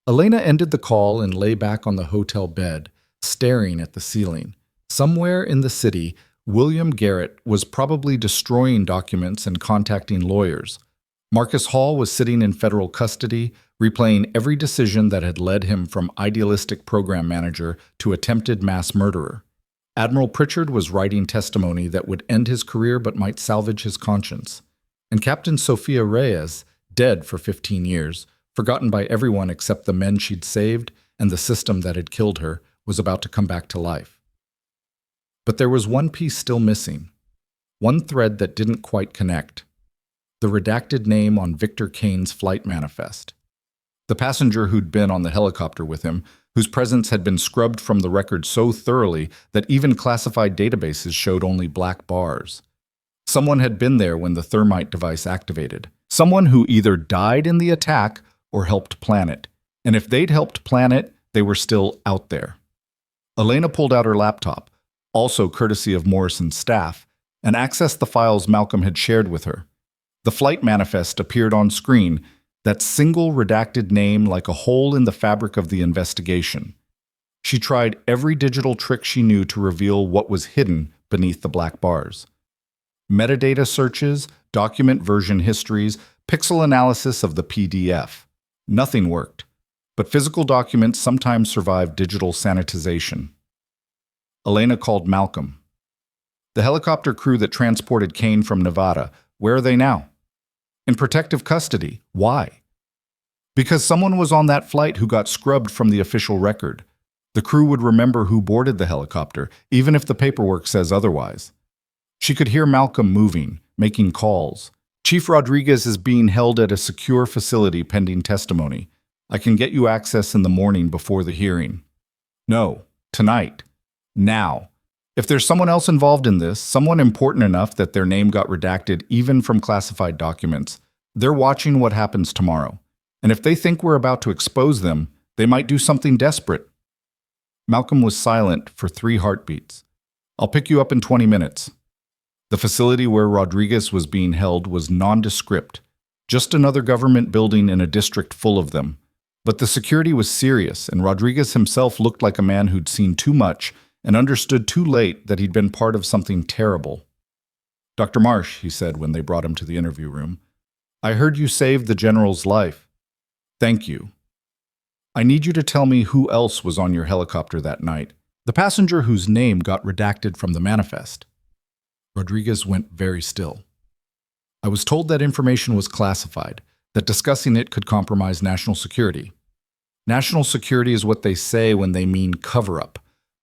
Elena ended the call and lay back on the hotel bed, staring at the ceiling. Somewhere in the city, William Garrett was probably destroying documents and contacting lawyers. Marcus Hall was sitting in federal custody, replaying every decision that had led him from idealistic program manager to attempted mass murderer. Admiral Pritchard was writing testimony that would end his career but might salvage his conscience. And Captain Sophia Reyes, dead for 15 years, forgotten by everyone except the men she'd saved and the system that had killed her, was about to come back to life. But there was one piece still missing, one thread that didn't quite connect. The redacted name on Victor Kane's flight manifest. The passenger who'd been on the helicopter with him, whose presence had been scrubbed from the record so thoroughly that even classified databases showed only black bars. Someone had been there when the thermite device activated. Someone who either died in the attack or helped plan it. And if they'd helped plan it, they were still out there. Elena pulled out her laptop, also courtesy of Morrison's staff, and accessed the files Malcolm had shared with her. The flight manifest appeared on screen, that single redacted name like a hole in the fabric of the investigation. She tried every digital trick she knew to reveal what was hidden beneath the black bars. Metadata searches, document version histories, pixel analysis of the PDF. Nothing worked, but physical documents sometimes survive digital sanitization. Elena called Malcolm. "The helicopter crew that transported Kane from Nevada, where are they now?" "In protective custody. Why?" "Because someone was on that flight who got scrubbed from the official record. The crew would remember who boarded the helicopter, even if the paperwork says otherwise." She could hear Malcolm moving, making calls. "Chief Rodriguez is being held at a secure facility pending testimony. I can get you access in the morning before the hearing." "No, tonight. Now. If there's someone else involved in this, someone important enough that their name got redacted even from classified documents, they're watching what happens tomorrow. And if they think we're about to expose them, they might do something desperate." Malcolm was silent for 3 heartbeats. "I'll pick you up in 20 minutes." The facility where Rodriguez was being held was nondescript, just another government building in a district full of them. But the security was serious, and Rodriguez himself looked like a man who'd seen too much and understood too late that he'd been part of something terrible. "Dr. Marsh," he said when they brought him to the interview room, I heard you saved the general's life. Thank you. I need you to tell me who else was on your helicopter that night. The passenger whose name got redacted from the manifest. Rodriguez went very still. I was told that information was classified, that discussing it could compromise national security. National security is what they say when they mean cover-up.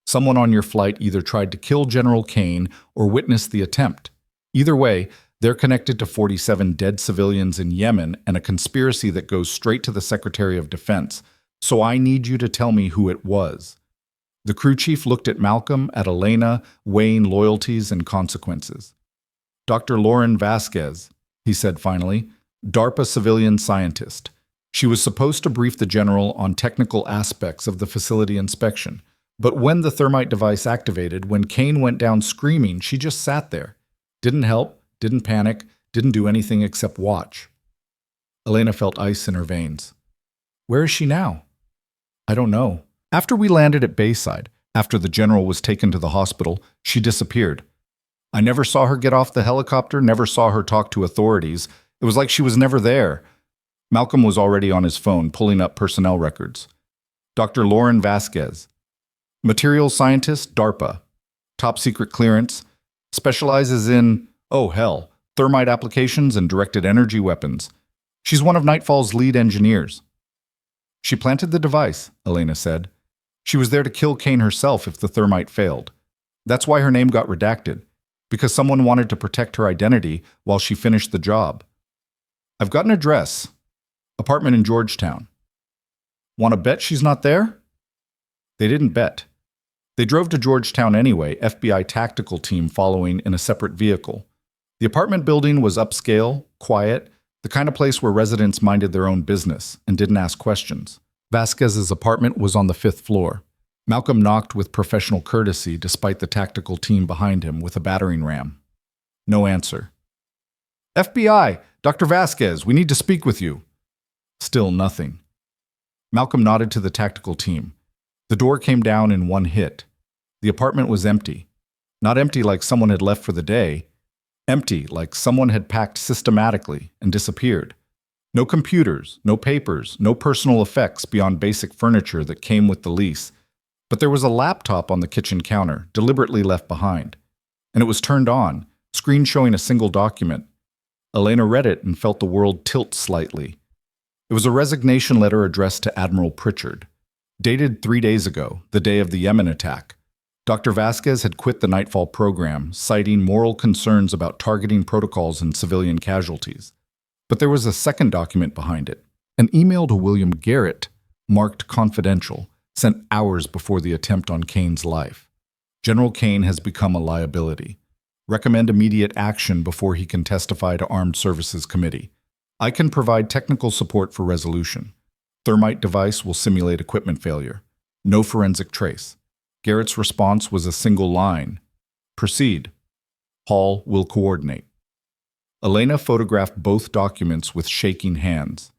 Someone on your flight either tried to kill General Kane or witnessed the attempt. Either way, they're connected to 47 dead civilians in Yemen and a conspiracy that goes straight to the Secretary of Defense. So I need you to tell me who it was. The crew chief looked at Malcolm, at Elena, weighing loyalties and consequences. Dr. Lauren Vasquez, he said finally, DARPA civilian scientist. She was supposed to brief the general on technical aspects of the facility inspection. But when the thermite device activated, when Kane went down screaming, she just sat there. Didn't help, didn't panic, didn't do anything except watch. Elena felt ice in her veins. Where is she now? I don't know. After we landed at Bayside, after the general was taken to the hospital, she disappeared. I never saw her get off the helicopter, never saw her talk to authorities. It was like she was never there. Malcolm was already on his phone, pulling up personnel records. Dr. Lauren Vasquez. Materials scientist, DARPA. Top secret clearance. Specializes in, oh hell, thermite applications and directed energy weapons. She's one of Nightfall's lead engineers. She planted the device, Elena said. She was there to kill Kane herself if the thermite failed. That's why her name got redacted, because someone wanted to protect her identity while she finished the job. I've got an address. Apartment in Georgetown. Want to bet she's not there? They didn't bet. They drove to Georgetown anyway, FBI tactical team following in a separate vehicle. The apartment building was upscale, quiet, the kind of place where residents minded their own business and didn't ask questions. Vasquez's apartment was on the 5th floor. Malcolm knocked with professional courtesy despite the tactical team behind him with a battering ram. No answer. FBI, Dr. Vasquez, we need to speak with you. Still nothing. Malcolm nodded to the tactical team. The door came down in one hit. The apartment was empty. Not empty like someone had left for the day. Empty like someone had packed systematically and disappeared. No computers, no papers, no personal effects beyond basic furniture that came with the lease. But there was a laptop on the kitchen counter, deliberately left behind. And it was turned on, screen showing a single document. Elena read it and felt the world tilt slightly. It was a resignation letter addressed to Admiral Pritchard. Dated 3 days ago, the day of the Yemen attack. Dr. Vasquez had quit the Nightfall program, citing moral concerns about targeting protocols and civilian casualties. But there was a second document behind it, an email to William Garrett, marked confidential, sent hours before the attempt on Kane's life. General Kane has become a liability. Recommend immediate action before he can testify to Armed Services Committee. I can provide technical support for resolution. Thermite device will simulate equipment failure. No forensic trace. Garrett's response was a single line. Proceed. Hall will coordinate. Elena photographed both documents with shaking hands.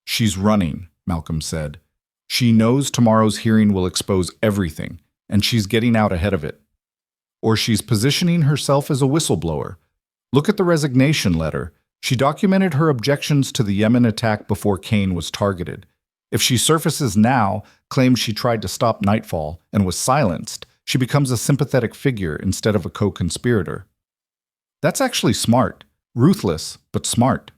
She's running, Malcolm said. She knows tomorrow's hearing will expose everything, and she's getting out ahead of it. Or she's positioning herself as a whistleblower. Look at the resignation letter. She documented her objections to the Yemen attack before Kane was targeted. If she surfaces now, claims she tried to stop Nightfall, and was silenced, she becomes a sympathetic figure instead of a co-conspirator. That's actually smart. Ruthless, but smart.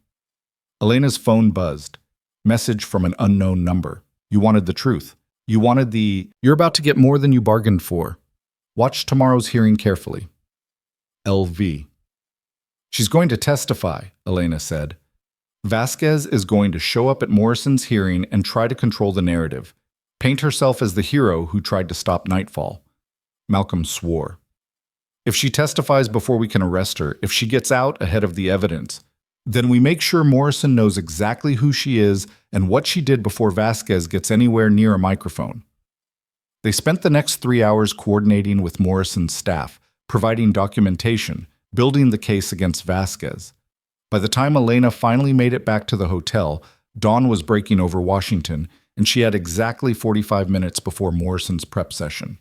Elena's phone buzzed. Message from an unknown number. You wanted the truth. You wanted the, you're about to get more than you bargained for. Watch tomorrow's hearing carefully. LV. She's going to testify, Elena said. Vasquez is going to show up at Morrison's hearing and try to control the narrative. Paint herself as the hero who tried to stop Nightfall. Malcolm swore. If she testifies before we can arrest her, if she gets out ahead of the evidence, then we make sure Morrison knows exactly who she is and what she did before Vasquez gets anywhere near a microphone. They spent the next 3 hours coordinating with Morrison's staff, providing documentation, building the case against Vasquez. By the time Elena finally made it back to the hotel, dawn was breaking over Washington, and she had exactly 45 minutes before Morrison's prep session.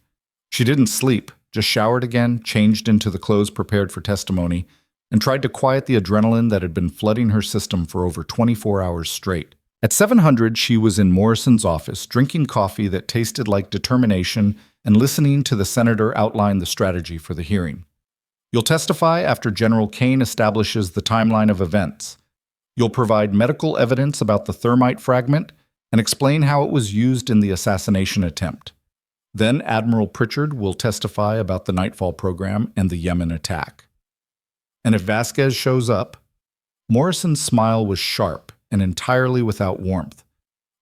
She didn't sleep, just showered again, changed into the clothes prepared for testimony, and tried to quiet the adrenaline that had been flooding her system for over 24 hours straight. At 700, she was in Morrison's office, drinking coffee that tasted like determination and listening to the senator outline the strategy for the hearing. You'll testify after General Kane establishes the timeline of events. You'll provide medical evidence about the thermite fragment and explain how it was used in the assassination attempt. Then Admiral Pritchard will testify about the Nightfall program and the Yemen attack. And if Vasquez shows up, Morrison's smile was sharp and entirely without warmth.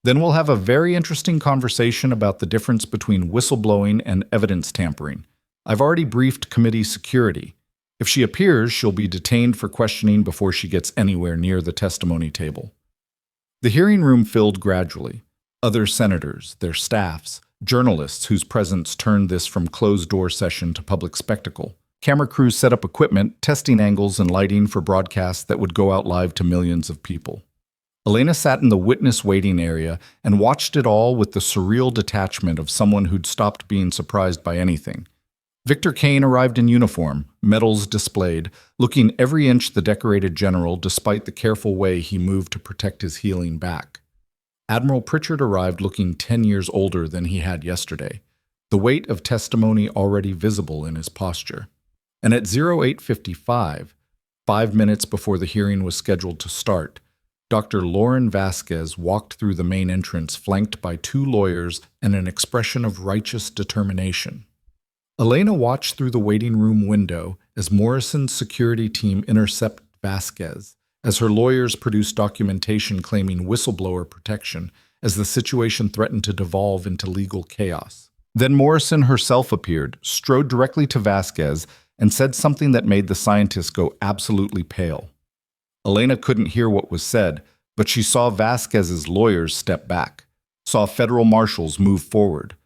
Then we'll have a very interesting conversation about the difference between whistleblowing and evidence tampering. I've already briefed committee security. If she appears, she'll be detained for questioning before she gets anywhere near the testimony table. The hearing room filled gradually. Other senators, their staffs, journalists whose presence turned this from closed-door session to public spectacle. Camera crews set up equipment, testing angles and lighting for broadcasts that would go out live to millions of people. Elena sat in the witness waiting area and watched it all with the surreal detachment of someone who'd stopped being surprised by anything. Victor Kane arrived in uniform, medals displayed, looking every inch the decorated general despite the careful way he moved to protect his healing back. Admiral Pritchard arrived looking 10 years older than he had yesterday, the weight of testimony already visible in his posture. And at 08:55, 5 minutes before the hearing was scheduled to start, Dr. Lauren Vasquez walked through the main entrance flanked by 2 lawyers and an expression of righteous determination. Elena watched through the waiting room window as Morrison's security team intercepted Vasquez, as her lawyers produced documentation claiming whistleblower protection as the situation threatened to devolve into legal chaos. Then Morrison herself appeared, strode directly to Vasquez, and said something that made the scientist go absolutely pale. Elena couldn't hear what was said, but she saw Vasquez's lawyers step back, saw federal marshals move forward,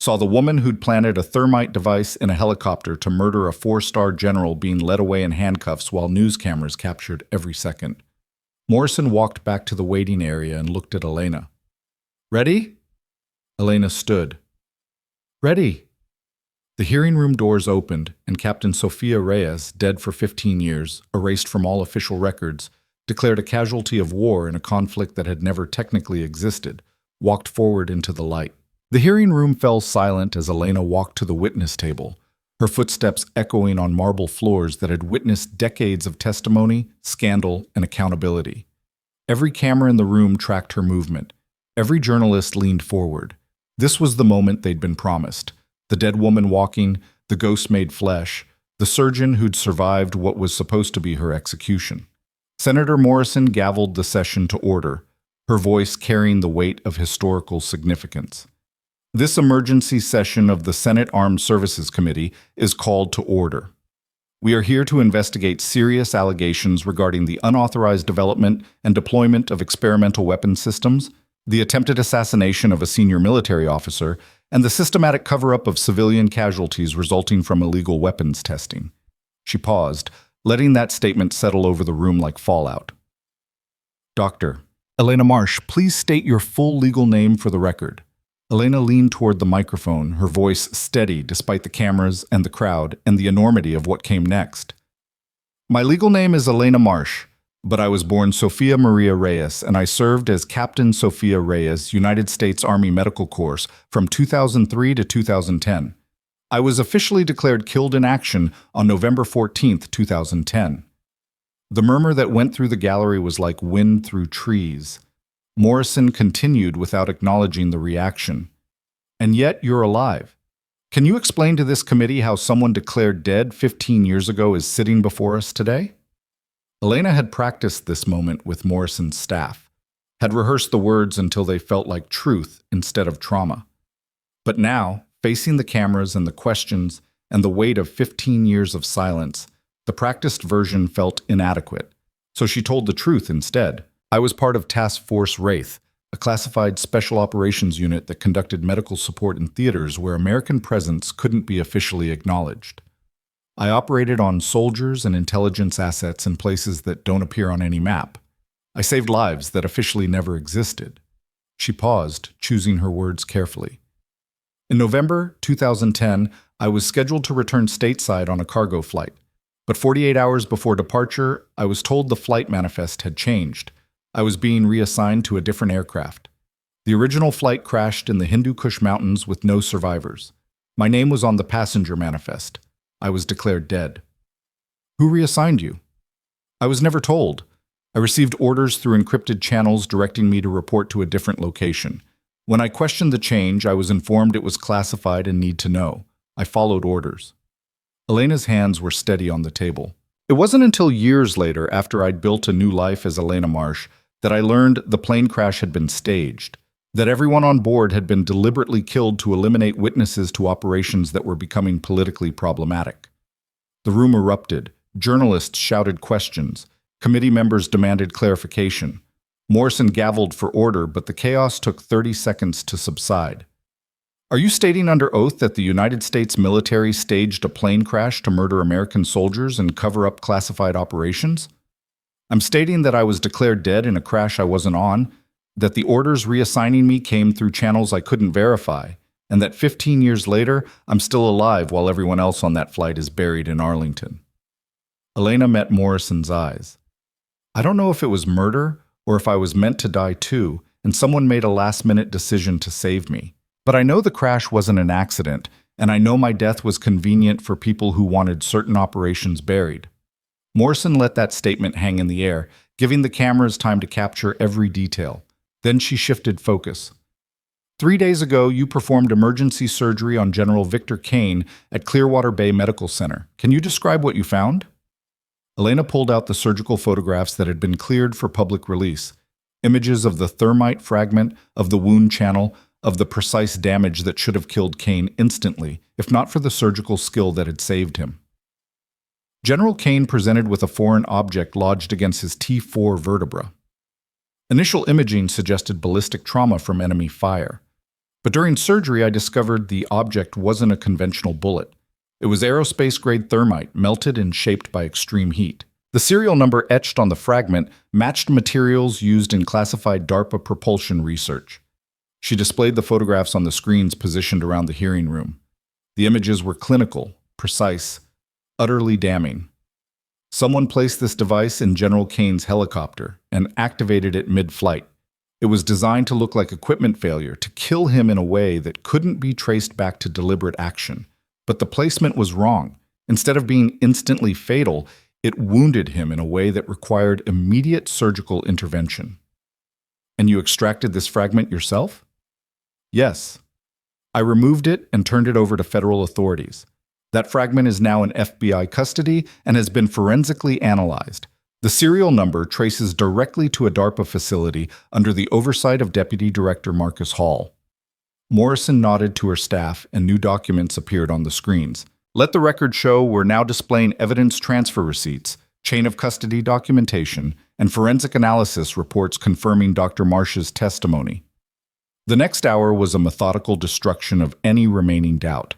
saw the woman who'd planted a thermite device in a helicopter to murder a 4-star general being led away in handcuffs while news cameras captured every second. Morrison walked back to the waiting area and looked at Elena. "Ready?" Elena stood. "Ready." The hearing room doors opened, and Captain Sofia Reyes, dead for 15 years, erased from all official records, declared a casualty of war in a conflict that had never technically existed, walked forward into the light. The hearing room fell silent as Elena walked to the witness table, her footsteps echoing on marble floors that had witnessed decades of testimony, scandal, and accountability. Every camera in the room tracked her movement. Every journalist leaned forward. This was the moment they'd been promised. The dead woman walking, the ghost made flesh, the surgeon who'd survived what was supposed to be her execution. Senator Morrison gavelled the session to order, her voice carrying the weight of historical significance. This emergency session of the Senate Armed Services Committee is called to order. We are here to investigate serious allegations regarding the unauthorized development and deployment of experimental weapon systems, the attempted assassination of a senior military officer, and the systematic cover-up of civilian casualties resulting from illegal weapons testing. She paused, letting that statement settle over the room like fallout. Dr. Elena Marsh, please state your full legal name for the record. Elena leaned toward the microphone, her voice steady despite the cameras and the crowd and the enormity of what came next. My legal name is Elena Marsh, but I was born Sofia Maria Reyes, and I served as Captain Sofia Reyes, United States Army Medical Corps, from 2003 to 2010. I was officially declared killed in action on November 14, 2010. The murmur that went through the gallery was like wind through trees. Morrison continued without acknowledging the reaction. And yet you're alive. Can you explain to this committee how someone declared dead 15 years ago is sitting before us today? Elena had practiced this moment with Morrison's staff, had rehearsed the words until they felt like truth instead of trauma. But now, facing the cameras and the questions and the weight of 15 years of silence, the practiced version felt inadequate. So she told the truth instead. I was part of Task Force Wraith, a classified special operations unit that conducted medical support in theaters where American presence couldn't be officially acknowledged. I operated on soldiers and intelligence assets in places that don't appear on any map. I saved lives that officially never existed. She paused, choosing her words carefully. In November 2010, I was scheduled to return stateside on a cargo flight. But 48 hours before departure, I was told the flight manifest had changed. I was being reassigned to a different aircraft. The original flight crashed in the Hindu Kush Mountains with no survivors. My name was on the passenger manifest. I was declared dead. Who reassigned you? I was never told. I received orders through encrypted channels directing me to report to a different location. When I questioned the change, I was informed it was classified and need to know. I followed orders. Elena's hands were steady on the table. It wasn't until years later, after I'd built a new life as Elena Marsh, that I learned the plane crash had been staged, that everyone on board had been deliberately killed to eliminate witnesses to operations that were becoming politically problematic. The room erupted. Journalists shouted questions. Committee members demanded clarification. Morrison gavelled for order, but the chaos took 30 seconds to subside. Are you stating under oath that the United States military staged a plane crash to murder American soldiers and cover up classified operations? I'm stating that I was declared dead in a crash I wasn't on, that the orders reassigning me came through channels I couldn't verify, and that 15 years later, I'm still alive while everyone else on that flight is buried in Arlington. Elena met Morrison's eyes. I don't know if it was murder or if I was meant to die too, and someone made a last-minute decision to save me. But I know the crash wasn't an accident, and I know my death was convenient for people who wanted certain operations buried. Morrison let that statement hang in the air, giving the cameras time to capture every detail. Then she shifted focus. 3 days ago, you performed emergency surgery on General Victor Kane at Clearwater Bay Medical Center. Can you describe what you found? Elena pulled out the surgical photographs that had been cleared for public release. Images of the thermite fragment, of the wound channel, of the precise damage that should have killed Kane instantly, if not for the surgical skill that had saved him. General Kane presented with a foreign object lodged against his T4 vertebra. Initial imaging suggested ballistic trauma from enemy fire. But during surgery, I discovered the object wasn't a conventional bullet. It was aerospace-grade thermite, melted and shaped by extreme heat. The serial number etched on the fragment matched materials used in classified DARPA propulsion research. She displayed the photographs on the screens positioned around the hearing room. The images were clinical, precise, utterly damning. Someone placed this device in General Kane's helicopter and activated it mid-flight. It was designed to look like equipment failure, to kill him in a way that couldn't be traced back to deliberate action. But the placement was wrong. Instead of being instantly fatal, it wounded him in a way that required immediate surgical intervention. And you extracted this fragment yourself? Yes. I removed it and turned it over to federal authorities. That fragment is now in FBI custody and has been forensically analyzed. The serial number traces directly to a DARPA facility under the oversight of Deputy Director Marcus Hall. Morrison nodded to her staff and new documents appeared on the screens. Let the record show we're now displaying evidence transfer receipts, chain of custody documentation, and forensic analysis reports confirming Dr. Marsh's testimony. The next hour was a methodical destruction of any remaining doubt.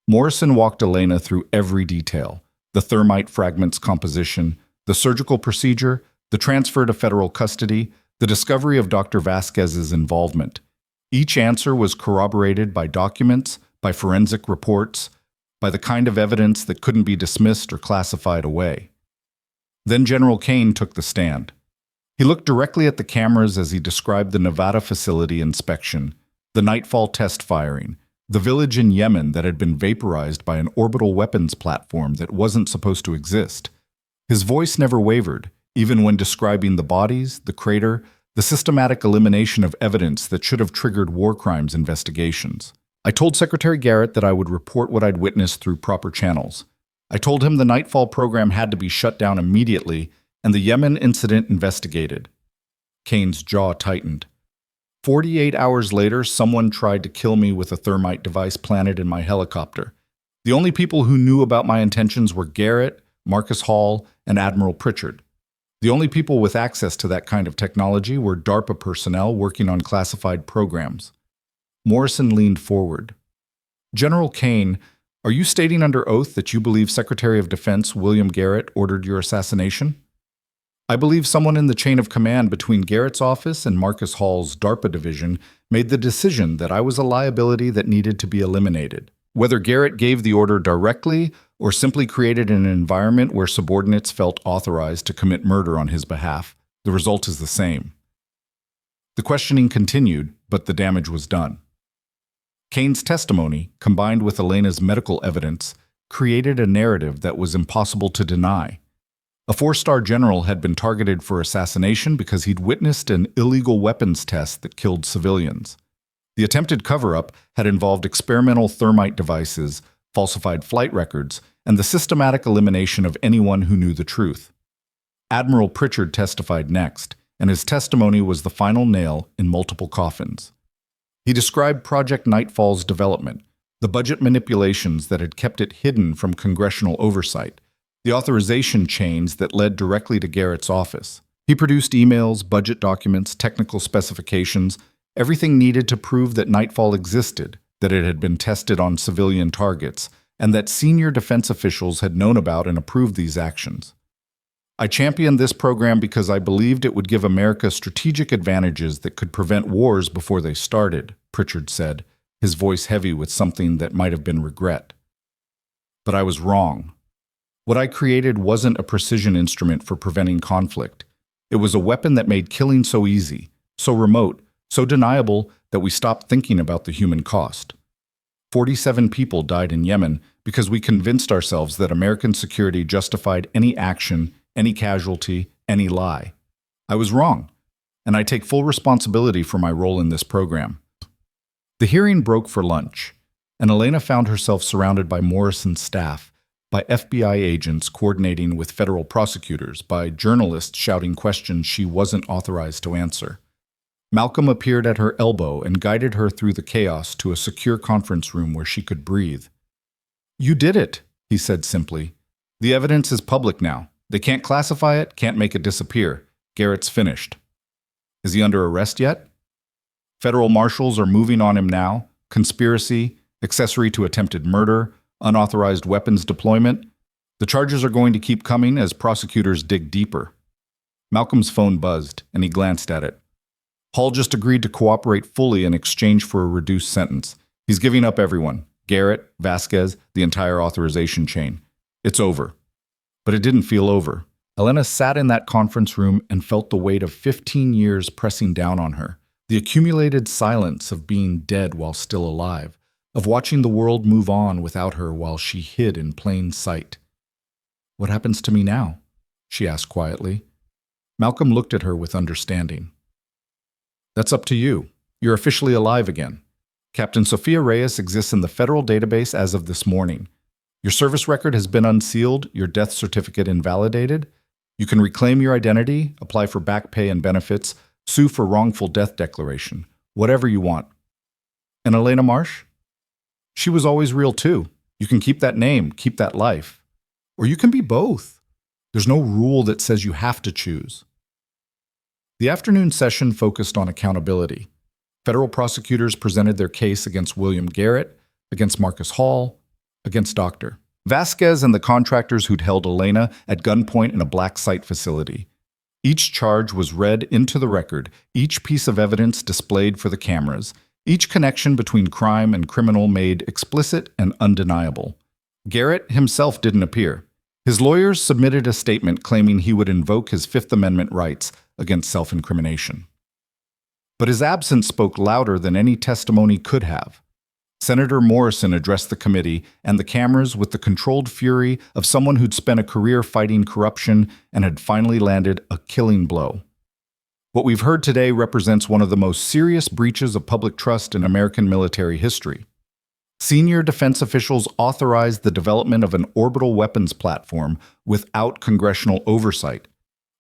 Morrison walked Elena through every detail: the thermite fragment's composition, the surgical procedure, the transfer to federal custody, the discovery of Dr. Vasquez's involvement. Each answer was corroborated by documents, by forensic reports, by the kind of evidence that couldn't be dismissed or classified away. Then General Kane took the stand. He looked directly at the cameras as he described the Nevada facility inspection, the Nightfall test firing, the village in Yemen that had been vaporized by an orbital weapons platform that wasn't supposed to exist. His voice never wavered, even when describing the bodies, the crater, the systematic elimination of evidence that should have triggered war crimes investigations. I told Secretary Garrett that I would report what I'd witnessed through proper channels. I told him the Nightfall program had to be shut down immediately and the Yemen incident investigated. Kane's jaw tightened. 48 hours later, someone tried to kill me with a thermite device planted in my helicopter. The only people who knew about my intentions were Garrett, Marcus Hall, and Admiral Pritchard. The only people with access to that kind of technology were DARPA personnel working on classified programs. Morrison leaned forward. General Kane, are you stating under oath that you believe Secretary of Defense William Garrett ordered your assassination? I believe someone in the chain of command between Garrett's office and Marcus Hall's DARPA division made the decision that I was a liability that needed to be eliminated. Whether Garrett gave the order directly or simply created an environment where subordinates felt authorized to commit murder on his behalf, the result is the same. The questioning continued, but the damage was done. Kane's testimony, combined with Elena's medical evidence, created a narrative that was impossible to deny. A four-star general had been targeted for assassination because he'd witnessed an illegal weapons test that killed civilians. The attempted cover-up had involved experimental thermite devices, falsified flight records, and the systematic elimination of anyone who knew the truth. Admiral Pritchard testified next, and his testimony was the final nail in multiple coffins. He described Project Nightfall's development, the budget manipulations that had kept it hidden from congressional oversight, the authorization chains that led directly to Garrett's office. He produced emails, budget documents, technical specifications, everything needed to prove that Nightfall existed, that it had been tested on civilian targets, and that senior defense officials had known about and approved these actions. I championed this program because I believed it would give America strategic advantages that could prevent wars before they started, Pritchard said, his voice heavy with something that might have been regret. But I was wrong. What I created wasn't a precision instrument for preventing conflict. It was a weapon that made killing so easy, so remote, so deniable that we stopped thinking about the human cost. 47 people died in Yemen because we convinced ourselves that American security justified any action, any casualty, any lie. I was wrong, and I take full responsibility for my role in this program. The hearing broke for lunch, and Elena found herself surrounded by Morrison's staff, by FBI agents coordinating with federal prosecutors, by journalists shouting questions she wasn't authorized to answer. Malcolm appeared at her elbow and guided her through the chaos to a secure conference room where she could breathe. "You did it," he said simply. "The evidence is public now. They can't classify it, can't make it disappear. Garrett's finished." "Is he under arrest yet?" "Federal marshals are moving on him now. Conspiracy, accessory to attempted murder, unauthorized weapons deployment. The charges are going to keep coming as prosecutors dig deeper." Malcolm's phone buzzed, and he glanced at it. Hall just agreed to cooperate fully in exchange for a reduced sentence. He's giving up everyone. Garrett, Vasquez, the entire authorization chain. It's over. But it didn't feel over. Elena sat in that conference room and felt the weight of 15 years pressing down on her, the accumulated silence of being dead while still alive, of watching the world move on without her while she hid in plain sight. "What happens to me now?" she asked quietly. Malcolm looked at her with understanding. "That's up to you. You're officially alive again. Captain Sofia Reyes exists in the federal database as of this morning. Your service record has been unsealed, your death certificate invalidated. You can reclaim your identity, apply for back pay and benefits, sue for wrongful death declaration, whatever you want." "And Elena Marsh?" "She was always real too. You can keep that name, keep that life. Or you can be both. There's no rule that says you have to choose." The afternoon session focused on accountability. Federal prosecutors presented their case against William Garrett, against Marcus Hall, against Dr. Vasquez and the contractors who'd held Elena at gunpoint in a black site facility. Each charge was read into the record, each piece of evidence displayed for the cameras, each connection between crime and criminal made explicit and undeniable. Garrett himself didn't appear. His lawyers submitted a statement claiming he would invoke his Fifth Amendment rights against self-incrimination. But his absence spoke louder than any testimony could have. Senator Morrison addressed the committee and the cameras with the controlled fury of someone who'd spent a career fighting corruption and had finally landed a killing blow. "What we've heard today represents one of the most serious breaches of public trust in American military history. Senior defense officials authorized the development of an orbital weapons platform without congressional oversight.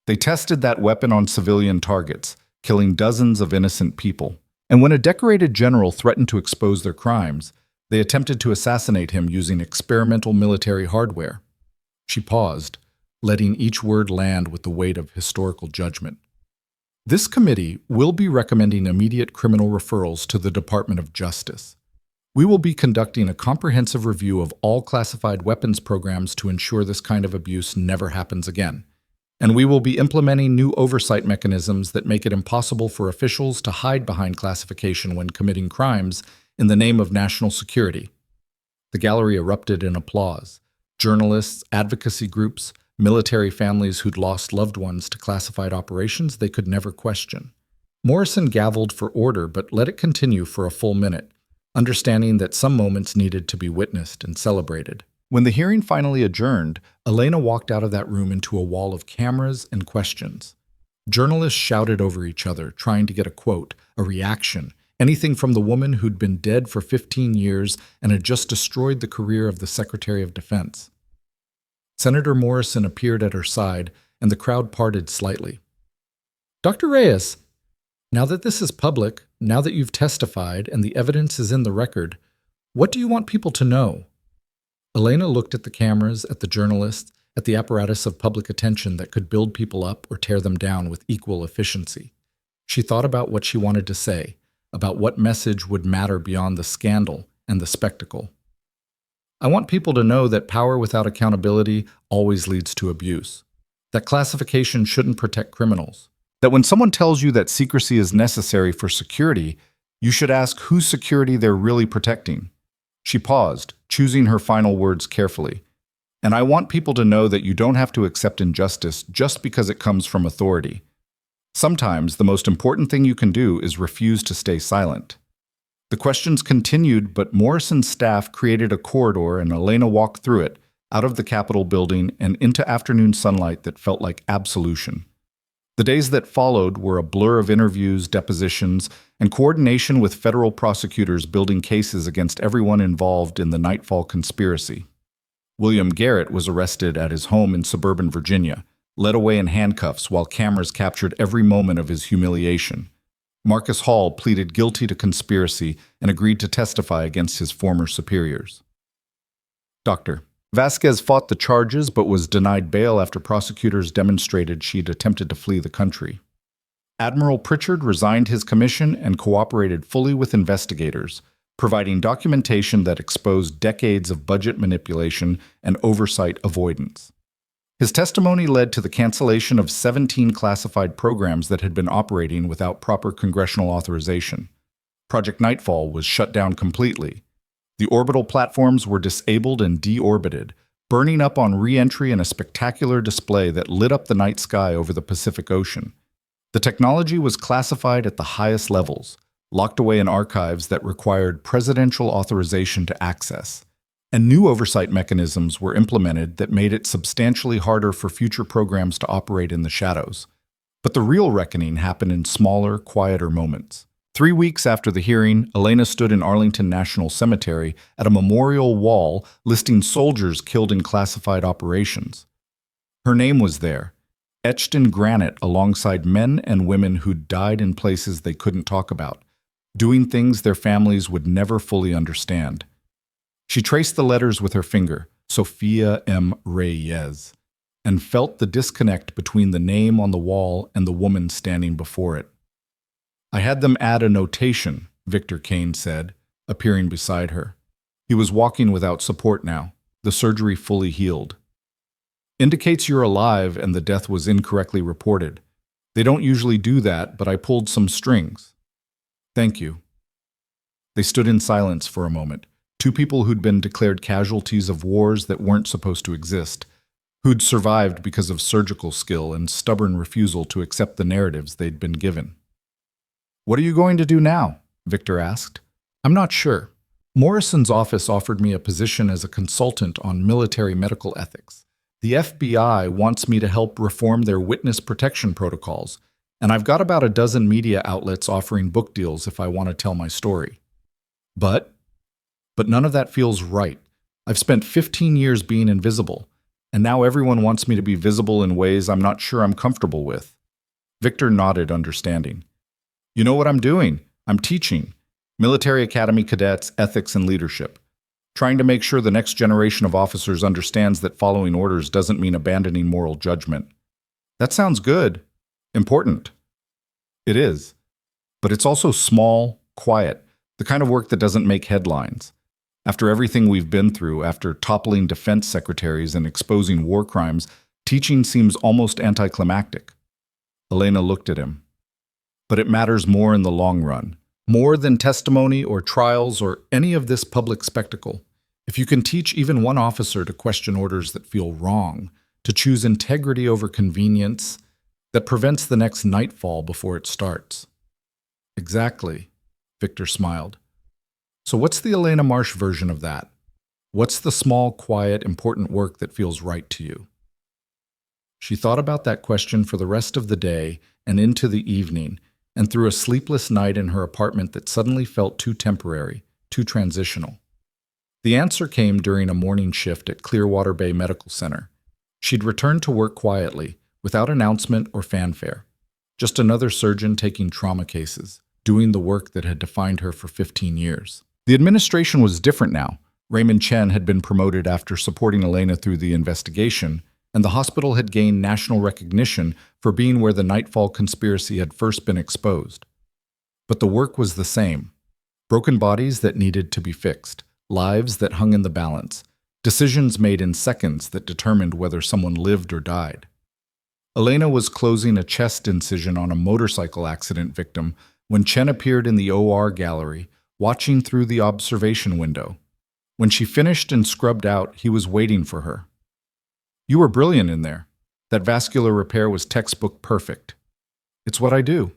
They tested that weapon on civilian targets, killing dozens of innocent people. And when a decorated general threatened to expose their crimes, they attempted to assassinate him using experimental military hardware." She paused, letting each word land with the weight of historical judgment. "This committee will be recommending immediate criminal referrals to the Department of Justice. We will be conducting a comprehensive review of all classified weapons programs to ensure this kind of abuse never happens again. And we will be implementing new oversight mechanisms that make it impossible for officials to hide behind classification when committing crimes in the name of national security." The gallery erupted in applause. Journalists, advocacy groups, military families who'd lost loved ones to classified operations they could never question. Morrison gavelled for order but let it continue for a full minute, understanding that some moments needed to be witnessed and celebrated. When the hearing finally adjourned, Elena walked out of that room into a wall of cameras and questions. Journalists shouted over each other, trying to get a quote, a reaction, anything from the woman who'd been dead for 15 years and had just destroyed the career of the Secretary of Defense. Senator Morrison appeared at her side, and the crowd parted slightly. "Dr. Reyes, now that this is public, now that you've testified and the evidence is in the record, what do you want people to know?" Elena looked at the cameras, at the journalists, at the apparatus of public attention that could build people up or tear them down with equal efficiency. She thought about what she wanted to say, about what message would matter beyond the scandal and the spectacle. "I want people to know that power without accountability always leads to abuse. That classification shouldn't protect criminals. That when someone tells you that secrecy is necessary for security, you should ask whose security they're really protecting." She paused, choosing her final words carefully. "And I want people to know that you don't have to accept injustice just because it comes from authority. Sometimes the most important thing you can do is refuse to stay silent." The questions continued, but Morrison's staff created a corridor and Elena walked through it, out of the Capitol building and into afternoon sunlight that felt like absolution. The days that followed were a blur of interviews, depositions, and coordination with federal prosecutors building cases against everyone involved in the Nightfall conspiracy. William Garrett was arrested at his home in suburban Virginia, led away in handcuffs while cameras captured every moment of his humiliation. Marcus Hall pleaded guilty to conspiracy and agreed to testify against his former superiors. Dr. Vasquez fought the charges but was denied bail after prosecutors demonstrated she'd attempted to flee the country. Admiral Pritchard resigned his commission and cooperated fully with investigators, providing documentation that exposed decades of budget manipulation and oversight avoidance. His testimony led to the cancellation of 17 classified programs that had been operating without proper congressional authorization. Project Nightfall was shut down completely. The orbital platforms were disabled and deorbited, burning up on re-entry in a spectacular display that lit up the night sky over the Pacific Ocean. The technology was classified at the highest levels, locked away in archives that required presidential authorization to access. And new oversight mechanisms were implemented that made it substantially harder for future programs to operate in the shadows. But the real reckoning happened in smaller, quieter moments. 3 weeks after the hearing, Elena stood in Arlington National Cemetery at a memorial wall listing soldiers killed in classified operations. Her name was there, etched in granite alongside men and women who'd died in places they couldn't talk about, doing things their families would never fully understand. She traced the letters with her finger, Sofia M. Reyes, and felt the disconnect between the name on the wall and the woman standing before it. "I had them add a notation," Victor Kane said, appearing beside her. He was walking without support now, the surgery fully healed. "Indicates you're alive and the death was incorrectly reported. They don't usually do that, but I pulled some strings. Thank you." They stood in silence for a moment, two people who'd been declared casualties of wars that weren't supposed to exist, who'd survived because of surgical skill and stubborn refusal to accept the narratives they'd been given. "What are you going to do now?" Victor asked. "I'm not sure. Morrison's office offered me a position as a consultant on military medical ethics. The FBI wants me to help reform their witness protection protocols, and I've got about a dozen media outlets offering book deals if I want to tell my story. But none of that feels right. I've spent 15 years being invisible, and now everyone wants me to be visible in ways I'm not sure I'm comfortable with." Victor nodded, understanding. "You know what I'm doing? I'm teaching. Military Academy cadets, ethics and leadership. Trying to make sure the next generation of officers understands that following orders doesn't mean abandoning moral judgment." "That sounds good. Important." "It is. But it's also small, quiet, the kind of work that doesn't make headlines. After everything we've been through, after toppling defense secretaries and exposing war crimes, teaching seems almost anticlimactic." Elena looked at him. "But it matters more in the long run, more than testimony or trials or any of this public spectacle. If you can teach even one officer to question orders that feel wrong, to choose integrity over convenience, that prevents the next nightfall before it starts. Exactly, Victor smiled. So what's the Elena Marsh version of that? What's the small, quiet, important work that feels right to you? She thought about that question for the rest of the day and into the evening, and through a sleepless night in her apartment that suddenly felt too temporary, too transitional. The answer came during a morning shift at Clearwater Bay Medical Center. She'd returned to work quietly, without announcement or fanfare. Just another surgeon taking trauma cases, doing the work that had defined her for 15 years. The administration was different now. Raymond Chen had been promoted after supporting Elena through the investigation, and the hospital had gained national recognition for being where the Nightfall conspiracy had first been exposed. But the work was the same. Broken bodies that needed to be fixed, lives that hung in the balance, decisions made in seconds that determined whether someone lived or died. Elena was closing a chest incision on a motorcycle accident victim when Chen appeared in the OR gallery, watching through the observation window. When she finished and scrubbed out, he was waiting for her. "You were brilliant in there. That vascular repair was textbook perfect." "It's what I do."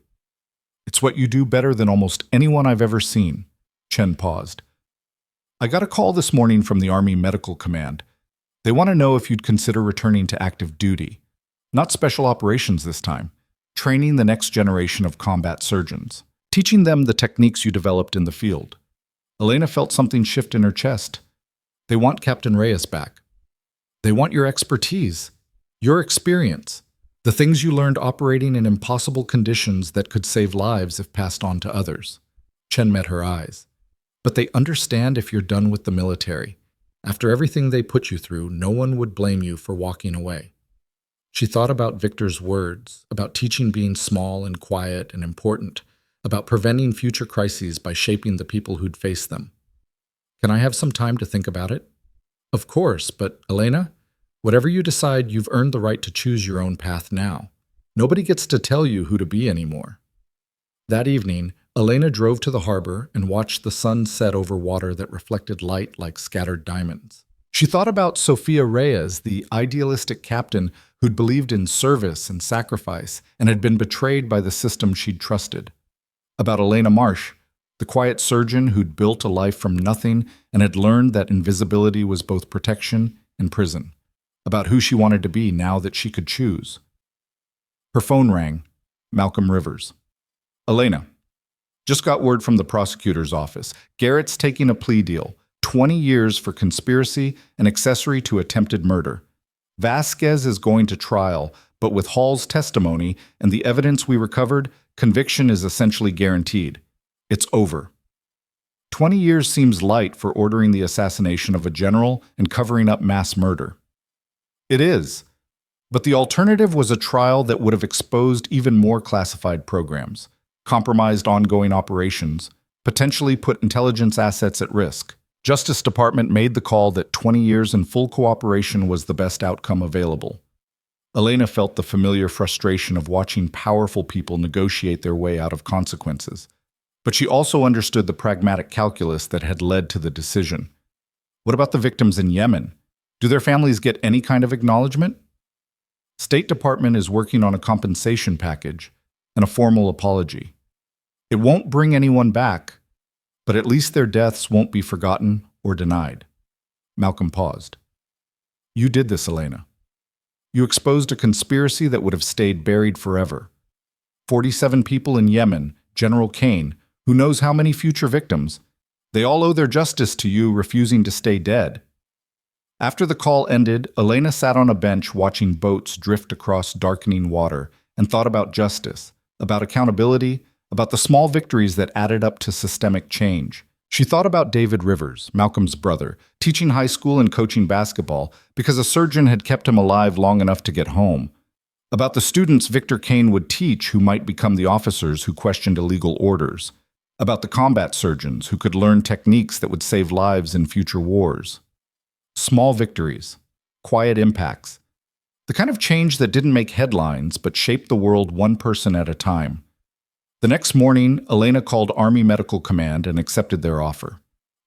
"It's what you do better than almost anyone I've ever seen." Chen paused. "I got a call this morning from the Army Medical Command. They want to know if you'd consider returning to active duty. Not special operations this time. Training the next generation of combat surgeons. Teaching them the techniques you developed in the field." Elena felt something shift in her chest. They want Captain Reyes back. They want your expertise, your experience, the things you learned operating in impossible conditions that could save lives if passed on to others. Chen met her eyes. "But they understand if you're done with the military. After everything they put you through, no one would blame you for walking away." She thought about Victor's words, about teaching being small and quiet and important, about preventing future crises by shaping the people who'd face them. "Can I have some time to think about it?" "Of course, but Elena, whatever you decide, you've earned the right to choose your own path now. Nobody gets to tell you who to be anymore." That evening, Elena drove to the harbor and watched the sun set over water that reflected light like scattered diamonds. She thought about Sofia Reyes, the idealistic captain who'd believed in service and sacrifice and had been betrayed by the system she'd trusted. About Elena Marsh, the quiet surgeon who'd built a life from nothing and had learned that invisibility was both protection and prison. About who she wanted to be now that she could choose. Her phone rang. Malcolm Rivers. "Elena, just got word from the prosecutor's office. Garrett's taking a plea deal. 20 years for conspiracy and accessory to attempted murder. Vasquez is going to trial, but with Hall's testimony and the evidence we recovered, conviction is essentially guaranteed. It's over." 20 years seems light for ordering the assassination of a general and covering up mass murder. It is. But the alternative was a trial that would have exposed even more classified programs, compromised ongoing operations, potentially put intelligence assets at risk. Justice Department made the call that 20 years in full cooperation was the best outcome available. Elena felt the familiar frustration of watching powerful people negotiate their way out of consequences. But she also understood the pragmatic calculus that had led to the decision. What about the victims in Yemen? Do their families get any kind of acknowledgement? State Department is working on a compensation package and a formal apology. It won't bring anyone back, but at least their deaths won't be forgotten or denied. Malcolm paused. "You did this, Elena. You exposed a conspiracy that would have stayed buried forever. 47 people in Yemen, General Kane, who knows how many future victims. They all owe their justice to you refusing to stay dead." After the call ended, Elena sat on a bench watching boats drift across darkening water and thought about justice, about accountability, about the small victories that added up to systemic change. She thought about David Rivers, Malcolm's brother, teaching high school and coaching basketball because a surgeon had kept him alive long enough to get home. About the students Victor Kane would teach who might become the officers who questioned illegal orders. About the combat surgeons who could learn techniques that would save lives in future wars. Small victories, quiet impacts. The kind of change that didn't make headlines but shaped the world one person at a time. The next morning, Elena called Army Medical Command and accepted their offer.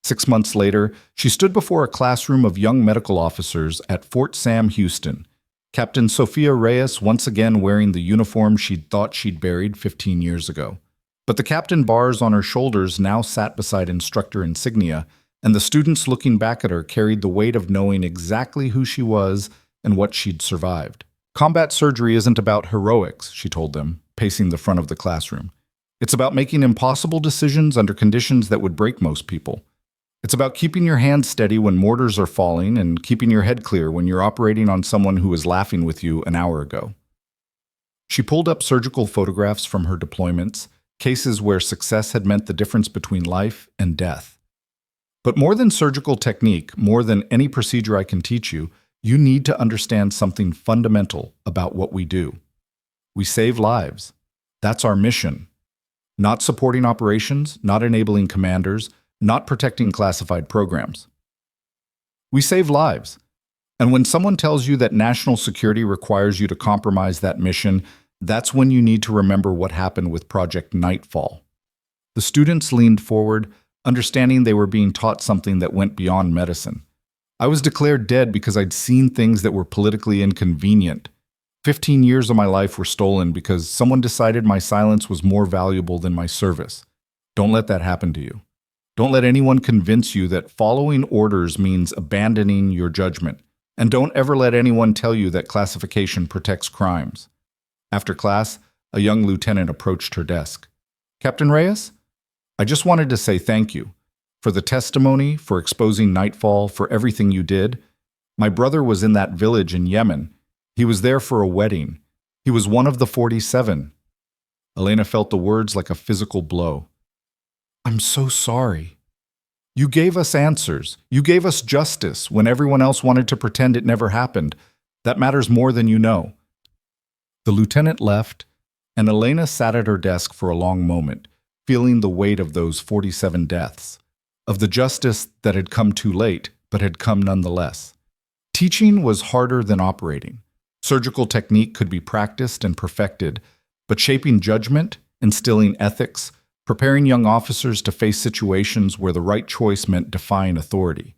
6 months later, she stood before a classroom of young medical officers at Fort Sam, Houston. Captain Sophia Reyes once again wearing the uniform she'd thought she'd buried 15 years ago. But the captain bars on her shoulders now sat beside instructor insignia, and the students looking back at her carried the weight of knowing exactly who she was and what she'd survived. Combat surgery isn't about heroics, she told them, pacing the front of the classroom. It's about making impossible decisions under conditions that would break most people. It's about keeping your hands steady when mortars are falling and keeping your head clear when you're operating on someone who was laughing with you an hour ago. She pulled up surgical photographs from her deployments, cases where success had meant the difference between life and death. But more than surgical technique, more than any procedure I can teach you, you need to understand something fundamental about what we do. We save lives. That's our mission. Not supporting operations, not enabling commanders, not protecting classified programs. We save lives. And when someone tells you that national security requires you to compromise that mission, that's when you need to remember what happened with Project Nightfall. The students leaned forward, understanding they were being taught something that went beyond medicine. I was declared dead because I'd seen things that were politically inconvenient. 15 years of my life were stolen because someone decided my silence was more valuable than my service. Don't let that happen to you. Don't let anyone convince you that following orders means abandoning your judgment. And don't ever let anyone tell you that classification protects crimes. After class, a young lieutenant approached her desk. Captain Reyes, I just wanted to say thank you for the testimony, for exposing Nightfall, for everything you did. My brother was in that village in Yemen. He was there for a wedding. He was one of the 47. Elena felt the words like a physical blow. I'm so sorry. You gave us answers. You gave us justice when everyone else wanted to pretend it never happened. That matters more than you know. The lieutenant left, and Elena sat at her desk for a long moment, feeling the weight of those 47 deaths, of the justice that had come too late, but had come nonetheless. Teaching was harder than operating. Surgical technique could be practiced and perfected, but shaping judgment, instilling ethics, preparing young officers to face situations where the right choice meant defying authority.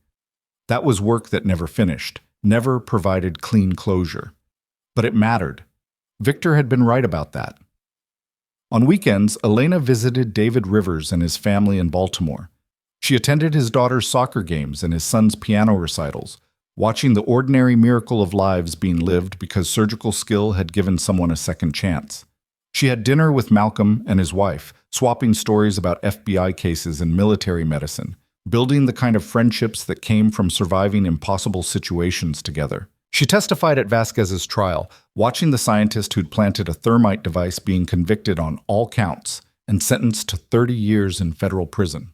That was work that never finished, never provided clean closure. But it mattered. Victor had been right about that. On weekends, Elena visited David Rivers and his family in Baltimore. She attended his daughter's soccer games and his son's piano recitals, watching the ordinary miracle of lives being lived because surgical skill had given someone a second chance. She had dinner with Malcolm and his wife, swapping stories about FBI cases and military medicine, building the kind of friendships that came from surviving impossible situations together. She testified at Vasquez's trial, watching the scientist who'd planted a thermite device being convicted on all counts and sentenced to 30 years in federal prison.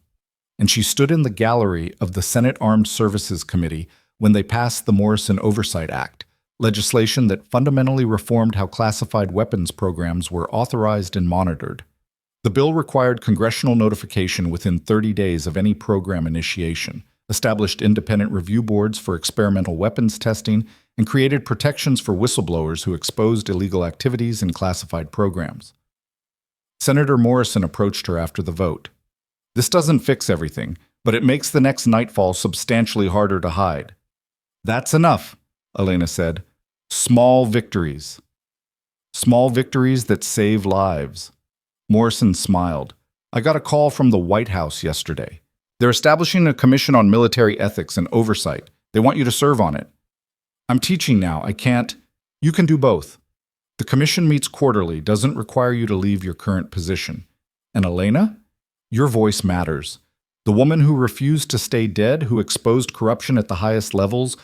And she stood in the gallery of the Senate Armed Services Committee when they passed the Morrison Oversight Act, legislation that fundamentally reformed how classified weapons programs were authorized and monitored. The bill required congressional notification within 30 days of any program initiation, established independent review boards for experimental weapons testing, and created protections for whistleblowers who exposed illegal activities in classified programs. Senator Morrison approached her after the vote. This doesn't fix everything, but it makes the next Nightfall substantially harder to hide. That's enough, Elena said. Small victories. Small victories that save lives. Morrison smiled. I got a call from the White House yesterday. They're establishing a commission on military ethics and oversight. They want you to serve on it. I'm teaching now. I can't. You can do both. The commission meets quarterly, doesn't require you to leave your current position. And Elena? Your voice matters. The woman who refused to stay dead, who exposed corruption at the highest levels.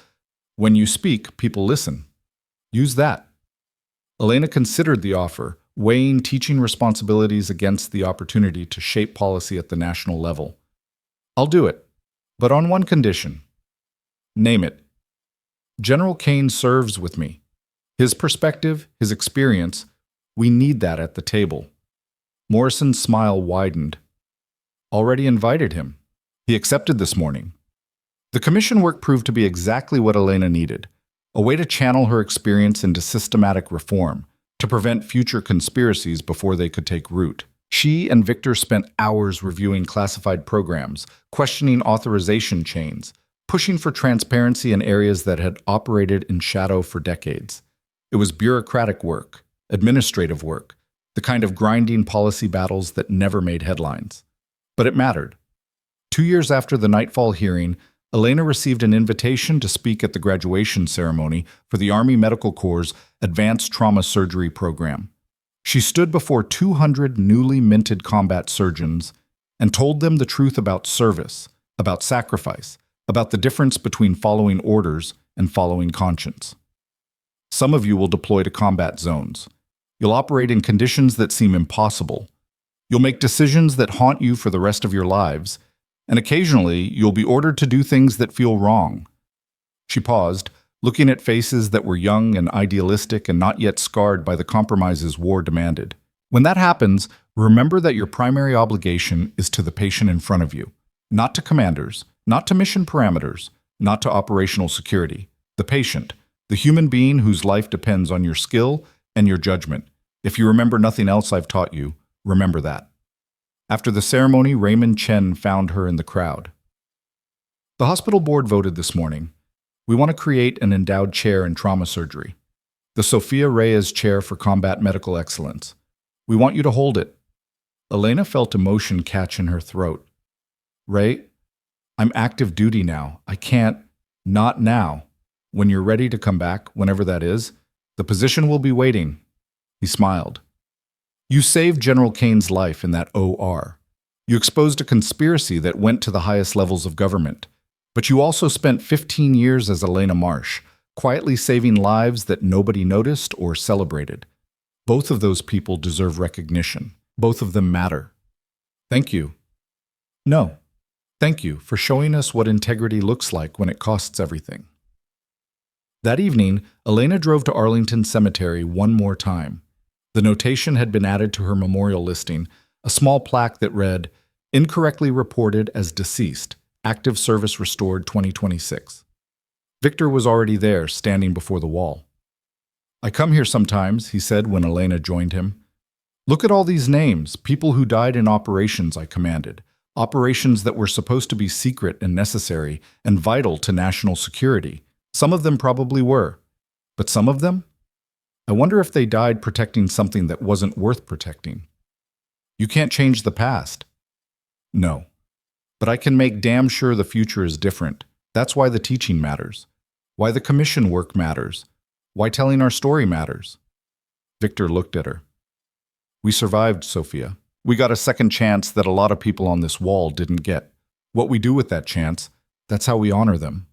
When you speak, people listen. Use that. Elena considered the offer, weighing teaching responsibilities against the opportunity to shape policy at the national level. I'll do it, but on one condition. Name it. General Kane serves with me. His perspective, his experience, we need that at the table. Morrison's smile widened. Already invited him. He accepted this morning. The commission work proved to be exactly what Elena needed, a way to channel her experience into systematic reform, to prevent future conspiracies before they could take root. She and Victor spent hours reviewing classified programs, questioning authorization chains, pushing for transparency in areas that had operated in shadow for decades. It was bureaucratic work, administrative work, the kind of grinding policy battles that never made headlines. But it mattered. 2 years after the Nightfall hearing, Elena received an invitation to speak at the graduation ceremony for the Army Medical Corps' Advanced Trauma Surgery program. She stood before 200 newly minted combat surgeons and told them the truth about service, about sacrifice, about the difference between following orders and following conscience. Some of you will deploy to combat zones. You'll operate in conditions that seem impossible. You'll make decisions that haunt you for the rest of your lives, and occasionally you'll be ordered to do things that feel wrong. She paused, looking at faces that were young and idealistic and not yet scarred by the compromises war demanded. When that happens, remember that your primary obligation is to the patient in front of you, not to commanders, not to mission parameters, not to operational security. The patient, the human being whose life depends on your skill and your judgment. If you remember nothing else I've taught you, remember that. After the ceremony, Raymond Chen found her in the crowd. The hospital board voted this morning. We want to create an endowed chair in trauma surgery, the Sofia Reyes Chair for Combat Medical Excellence. We want you to hold it. Elena felt emotion catch in her throat. Ray, I'm active duty now. I can't. Not now. When you're ready to come back, whenever that is, the position will be waiting. He smiled. You saved General Kane's life in that OR. You exposed a conspiracy that went to the highest levels of government. But you also spent 15 years as Elena Marsh, quietly saving lives that nobody noticed or celebrated. Both of those people deserve recognition. Both of them matter. Thank you. No. Thank you for showing us what integrity looks like when it costs everything. That evening, Elena drove to Arlington Cemetery one more time. The notation had been added to her memorial listing, a small plaque that read, "Incorrectly reported as deceased. Active service restored 2026. Victor was already there, standing before the wall. I come here sometimes, he said when Elena joined him. Look at all these names, people who died in operations I commanded, operations that were supposed to be secret and necessary and vital to national security. Some of them probably were. But some of them? I wonder if they died protecting something that wasn't worth protecting. You can't change the past. No. But I can make damn sure the future is different. That's why the teaching matters. Why the commission work matters. Why telling our story matters. Victor looked at her. We survived, Sophia. We got a second chance that a lot of people on this wall didn't get. What we do with that chance, that's how we honor them.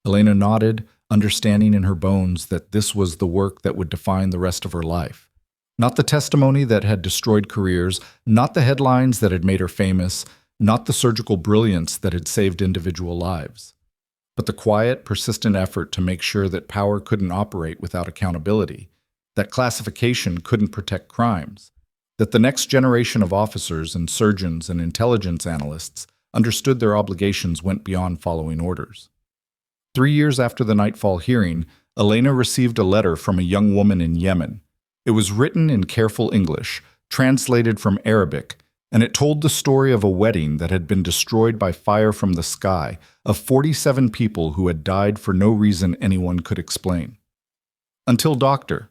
Elena nodded, understanding in her bones that this was the work that would define the rest of her life. Not the testimony that had destroyed careers, not the headlines that had made her famous, not the surgical brilliance that had saved individual lives, but the quiet, persistent effort to make sure that power couldn't operate without accountability, that classification couldn't protect crimes, that the next generation of officers and surgeons and intelligence analysts understood their obligations went beyond following orders. 3 years after the Nightfall hearing, Elena received a letter from a young woman in Yemen. It was written in careful English, translated from Arabic, and it told the story of a wedding that had been destroyed by fire from the sky, of 47 people who had died for no reason anyone could explain. Until Dr.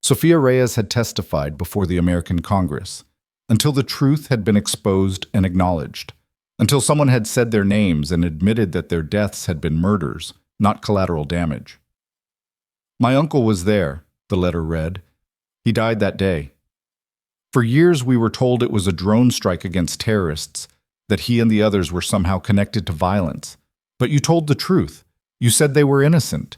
Sofia Reyes had testified before the American Congress, until the truth had been exposed and acknowledged, until someone had said their names and admitted that their deaths had been murders, not collateral damage. My uncle was there, the letter read. He died that day. For years we were told it was a drone strike against terrorists, that he and the others were somehow connected to violence. But you told the truth. You said they were innocent.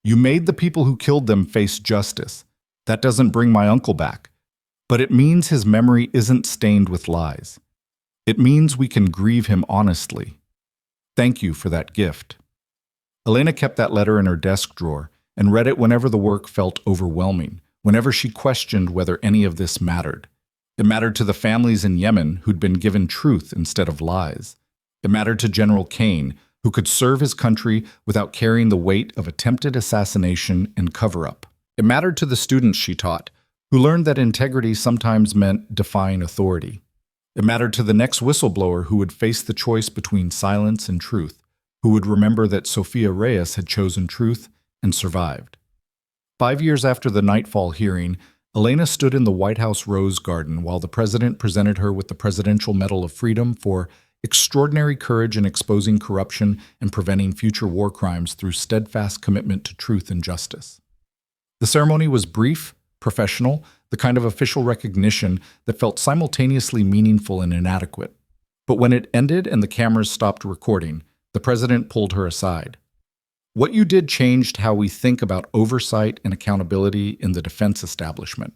You made the people who killed them face justice. That doesn't bring my uncle back. But it means his memory isn't stained with lies. It means we can grieve him honestly. Thank you for that gift. Elena kept that letter in her desk drawer and read it whenever the work felt overwhelming, whenever she questioned whether any of this mattered. It mattered to the families in Yemen who'd been given truth instead of lies. It mattered to General Kane, who could serve his country without carrying the weight of attempted assassination and cover-up. It mattered to the students she taught, who learned that integrity sometimes meant defying authority. It mattered to the next whistleblower who would face the choice between silence and truth, who would remember that Sofia Reyes had chosen truth and survived. 5 years after the Nightfall hearing, Elena stood in the White House Rose Garden while the president presented her with the Presidential Medal of Freedom for extraordinary courage in exposing corruption and preventing future war crimes through steadfast commitment to truth and justice. The ceremony was brief, professional, the kind of official recognition that felt simultaneously meaningful and inadequate. But when it ended and the cameras stopped recording, the president pulled her aside. What you did changed how we think about oversight and accountability in the defense establishment.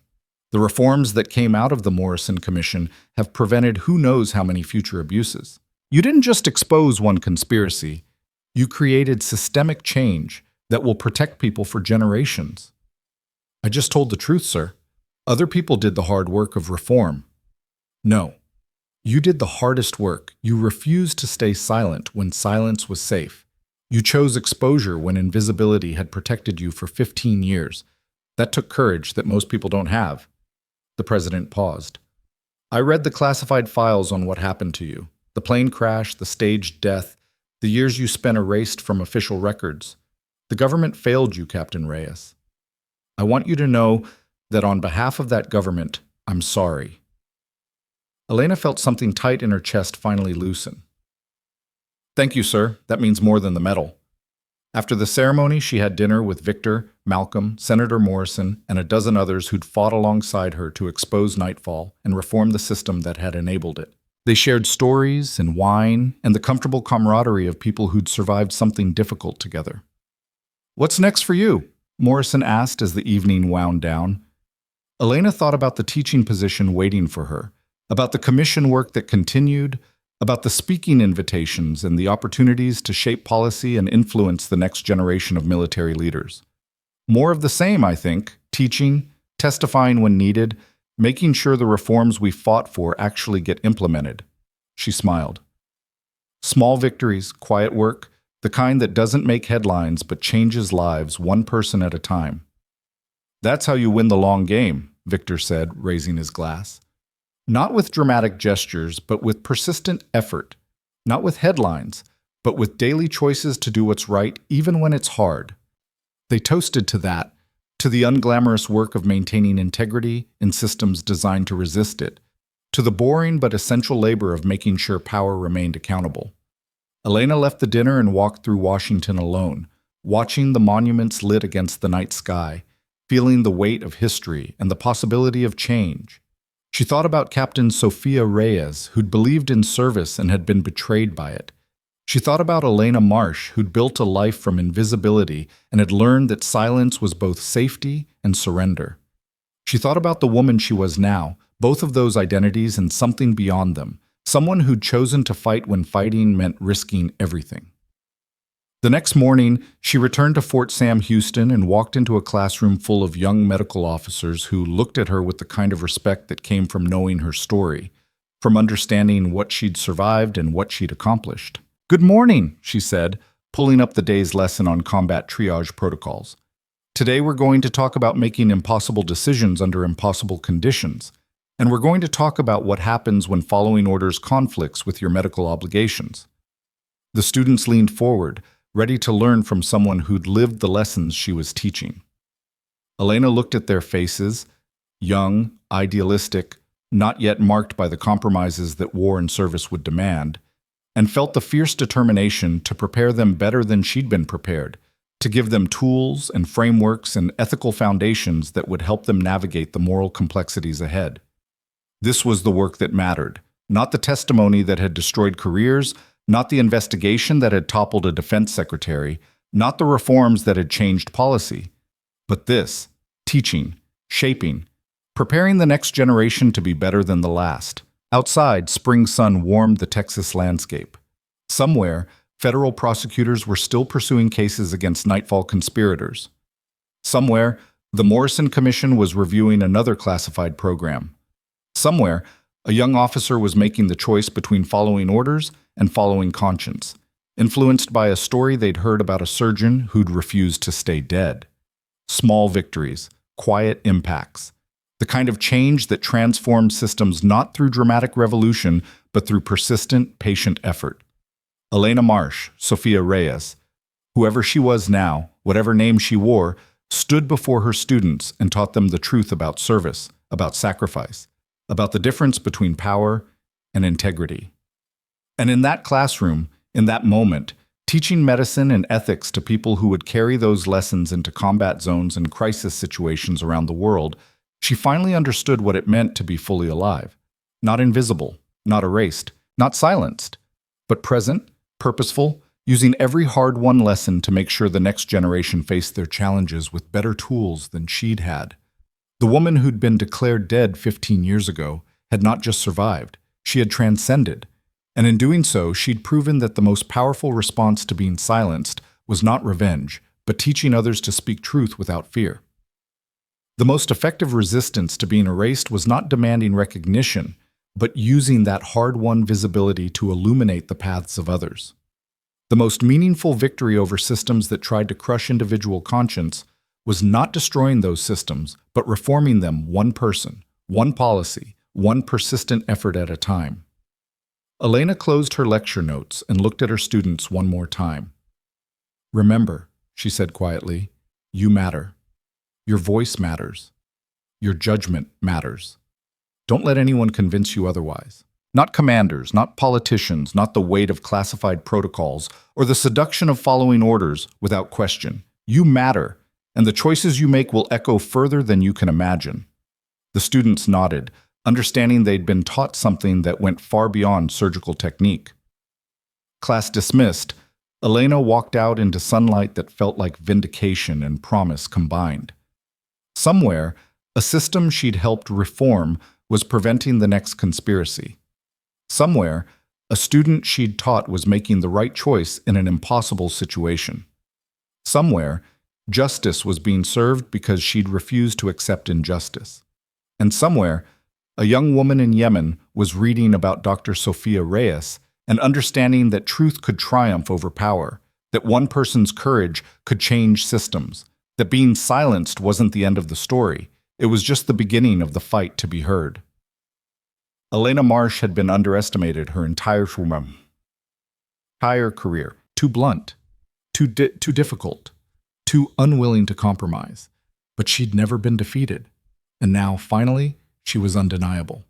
The reforms that came out of the Morrison Commission have prevented who knows how many future abuses. You didn't just expose one conspiracy, you created systemic change that will protect people for generations. I just told the truth, sir. Other people did the hard work of reform. No, you did the hardest work. You refused to stay silent when silence was safe. You chose exposure when invisibility had protected you for 15 years. That took courage that most people don't have. The president paused. I read the classified files on what happened to you. The plane crash, the staged death, the years you spent erased from official records. The government failed you, Captain Reyes. I want you to know that on behalf of that government, I'm sorry. Elena felt something tight in her chest finally loosen. Thank you, sir. That means more than the medal. After the ceremony, she had dinner with Victor, Malcolm, Senator Morrison, and a dozen others who'd fought alongside her to expose Nightfall and reform the system that had enabled it. They shared stories and wine and the comfortable camaraderie of people who'd survived something difficult together. What's next for you? Morrison asked as the evening wound down. Elena thought about the teaching position waiting for her, about the commission work that continued, about the speaking invitations and the opportunities to shape policy and influence the next generation of military leaders. More of the same, I think, teaching, testifying when needed, making sure the reforms we fought for actually get implemented. She smiled. Small victories, quiet work, the kind that doesn't make headlines but changes lives one person at a time. That's how you win the long game, Victor said, raising his glass. Not with dramatic gestures, but with persistent effort. Not with headlines, but with daily choices to do what's right even when it's hard. They toasted to that, to the unglamorous work of maintaining integrity in systems designed to resist it, to the boring but essential labor of making sure power remained accountable. Elena left the dinner and walked through Washington alone, watching the monuments lit against the night sky, feeling the weight of history and the possibility of change. She thought about Captain Sofia Reyes, who'd believed in service and had been betrayed by it. She thought about Elena Marsh, who'd built a life from invisibility and had learned that silence was both safety and surrender. She thought about the woman she was now, both of those identities and something beyond them, someone who'd chosen to fight when fighting meant risking everything. The next morning, she returned to Fort Sam Houston and walked into a classroom full of young medical officers who looked at her with the kind of respect that came from knowing her story, from understanding what she'd survived and what she'd accomplished. "Good morning," she said, pulling up the day's lesson on combat triage protocols. "Today we're going to talk about making impossible decisions under impossible conditions, and we're going to talk about what happens when following orders conflicts with your medical obligations." The students leaned forward, ready to learn from someone who'd lived the lessons she was teaching. Elena looked at their faces, young, idealistic, not yet marked by the compromises that war and service would demand, and felt the fierce determination to prepare them better than she'd been prepared, to give them tools and frameworks and ethical foundations that would help them navigate the moral complexities ahead. This was the work that mattered, not the testimony that had destroyed careers, not the investigation that had toppled a defense secretary, not the reforms that had changed policy, but this, teaching, shaping, preparing the next generation to be better than the last. Outside, spring sun warmed the Texas landscape. Somewhere, federal prosecutors were still pursuing cases against Nightfall conspirators. Somewhere, the Morrison Commission was reviewing another classified program. Somewhere, a young officer was making the choice between following orders and following conscience, influenced by a story they'd heard about a surgeon who'd refused to stay dead. Small victories, quiet impacts. The kind of change that transformed systems not through dramatic revolution, but through persistent, patient effort. Elena Marsh, Sophia Reyes, whoever she was now, whatever name she wore, stood before her students and taught them the truth about service, about sacrifice, about the difference between power and integrity. And in that classroom, in that moment, teaching medicine and ethics to people who would carry those lessons into combat zones and crisis situations around the world, she finally understood what it meant to be fully alive. Not invisible, not erased, not silenced, but present, purposeful, using every hard-won lesson to make sure the next generation faced their challenges with better tools than she'd had. The woman who'd been declared dead 15 years ago had not just survived, she had transcended. And in doing so, she'd proven that the most powerful response to being silenced was not revenge, but teaching others to speak truth without fear. The most effective resistance to being erased was not demanding recognition, but using that hard-won visibility to illuminate the paths of others. The most meaningful victory over systems that tried to crush individual conscience was not destroying those systems, but reforming them one person, one policy, one persistent effort at a time. Elena closed her lecture notes and looked at her students one more time. "Remember," she said quietly, "you matter. Your voice matters. Your judgment matters. Don't let anyone convince you otherwise. Not commanders, not politicians, not the weight of classified protocols, or the seduction of following orders without question. You matter, and the choices you make will echo further than you can imagine." The students nodded, understanding they'd been taught something that went far beyond surgical technique. Class dismissed, Elena walked out into sunlight that felt like vindication and promise combined. Somewhere, a system she'd helped reform was preventing the next conspiracy. Somewhere, a student she'd taught was making the right choice in an impossible situation. Somewhere, justice was being served because she'd refused to accept injustice. And somewhere, a young woman in Yemen was reading about Dr. Sophia Reyes and understanding that truth could triumph over power, that one person's courage could change systems, that being silenced wasn't the end of the story, it was just the beginning of the fight to be heard. Elena Marsh had been underestimated her entire career, too blunt, too difficult, too unwilling to compromise. But she'd never been defeated, and now, finally, she was undeniable.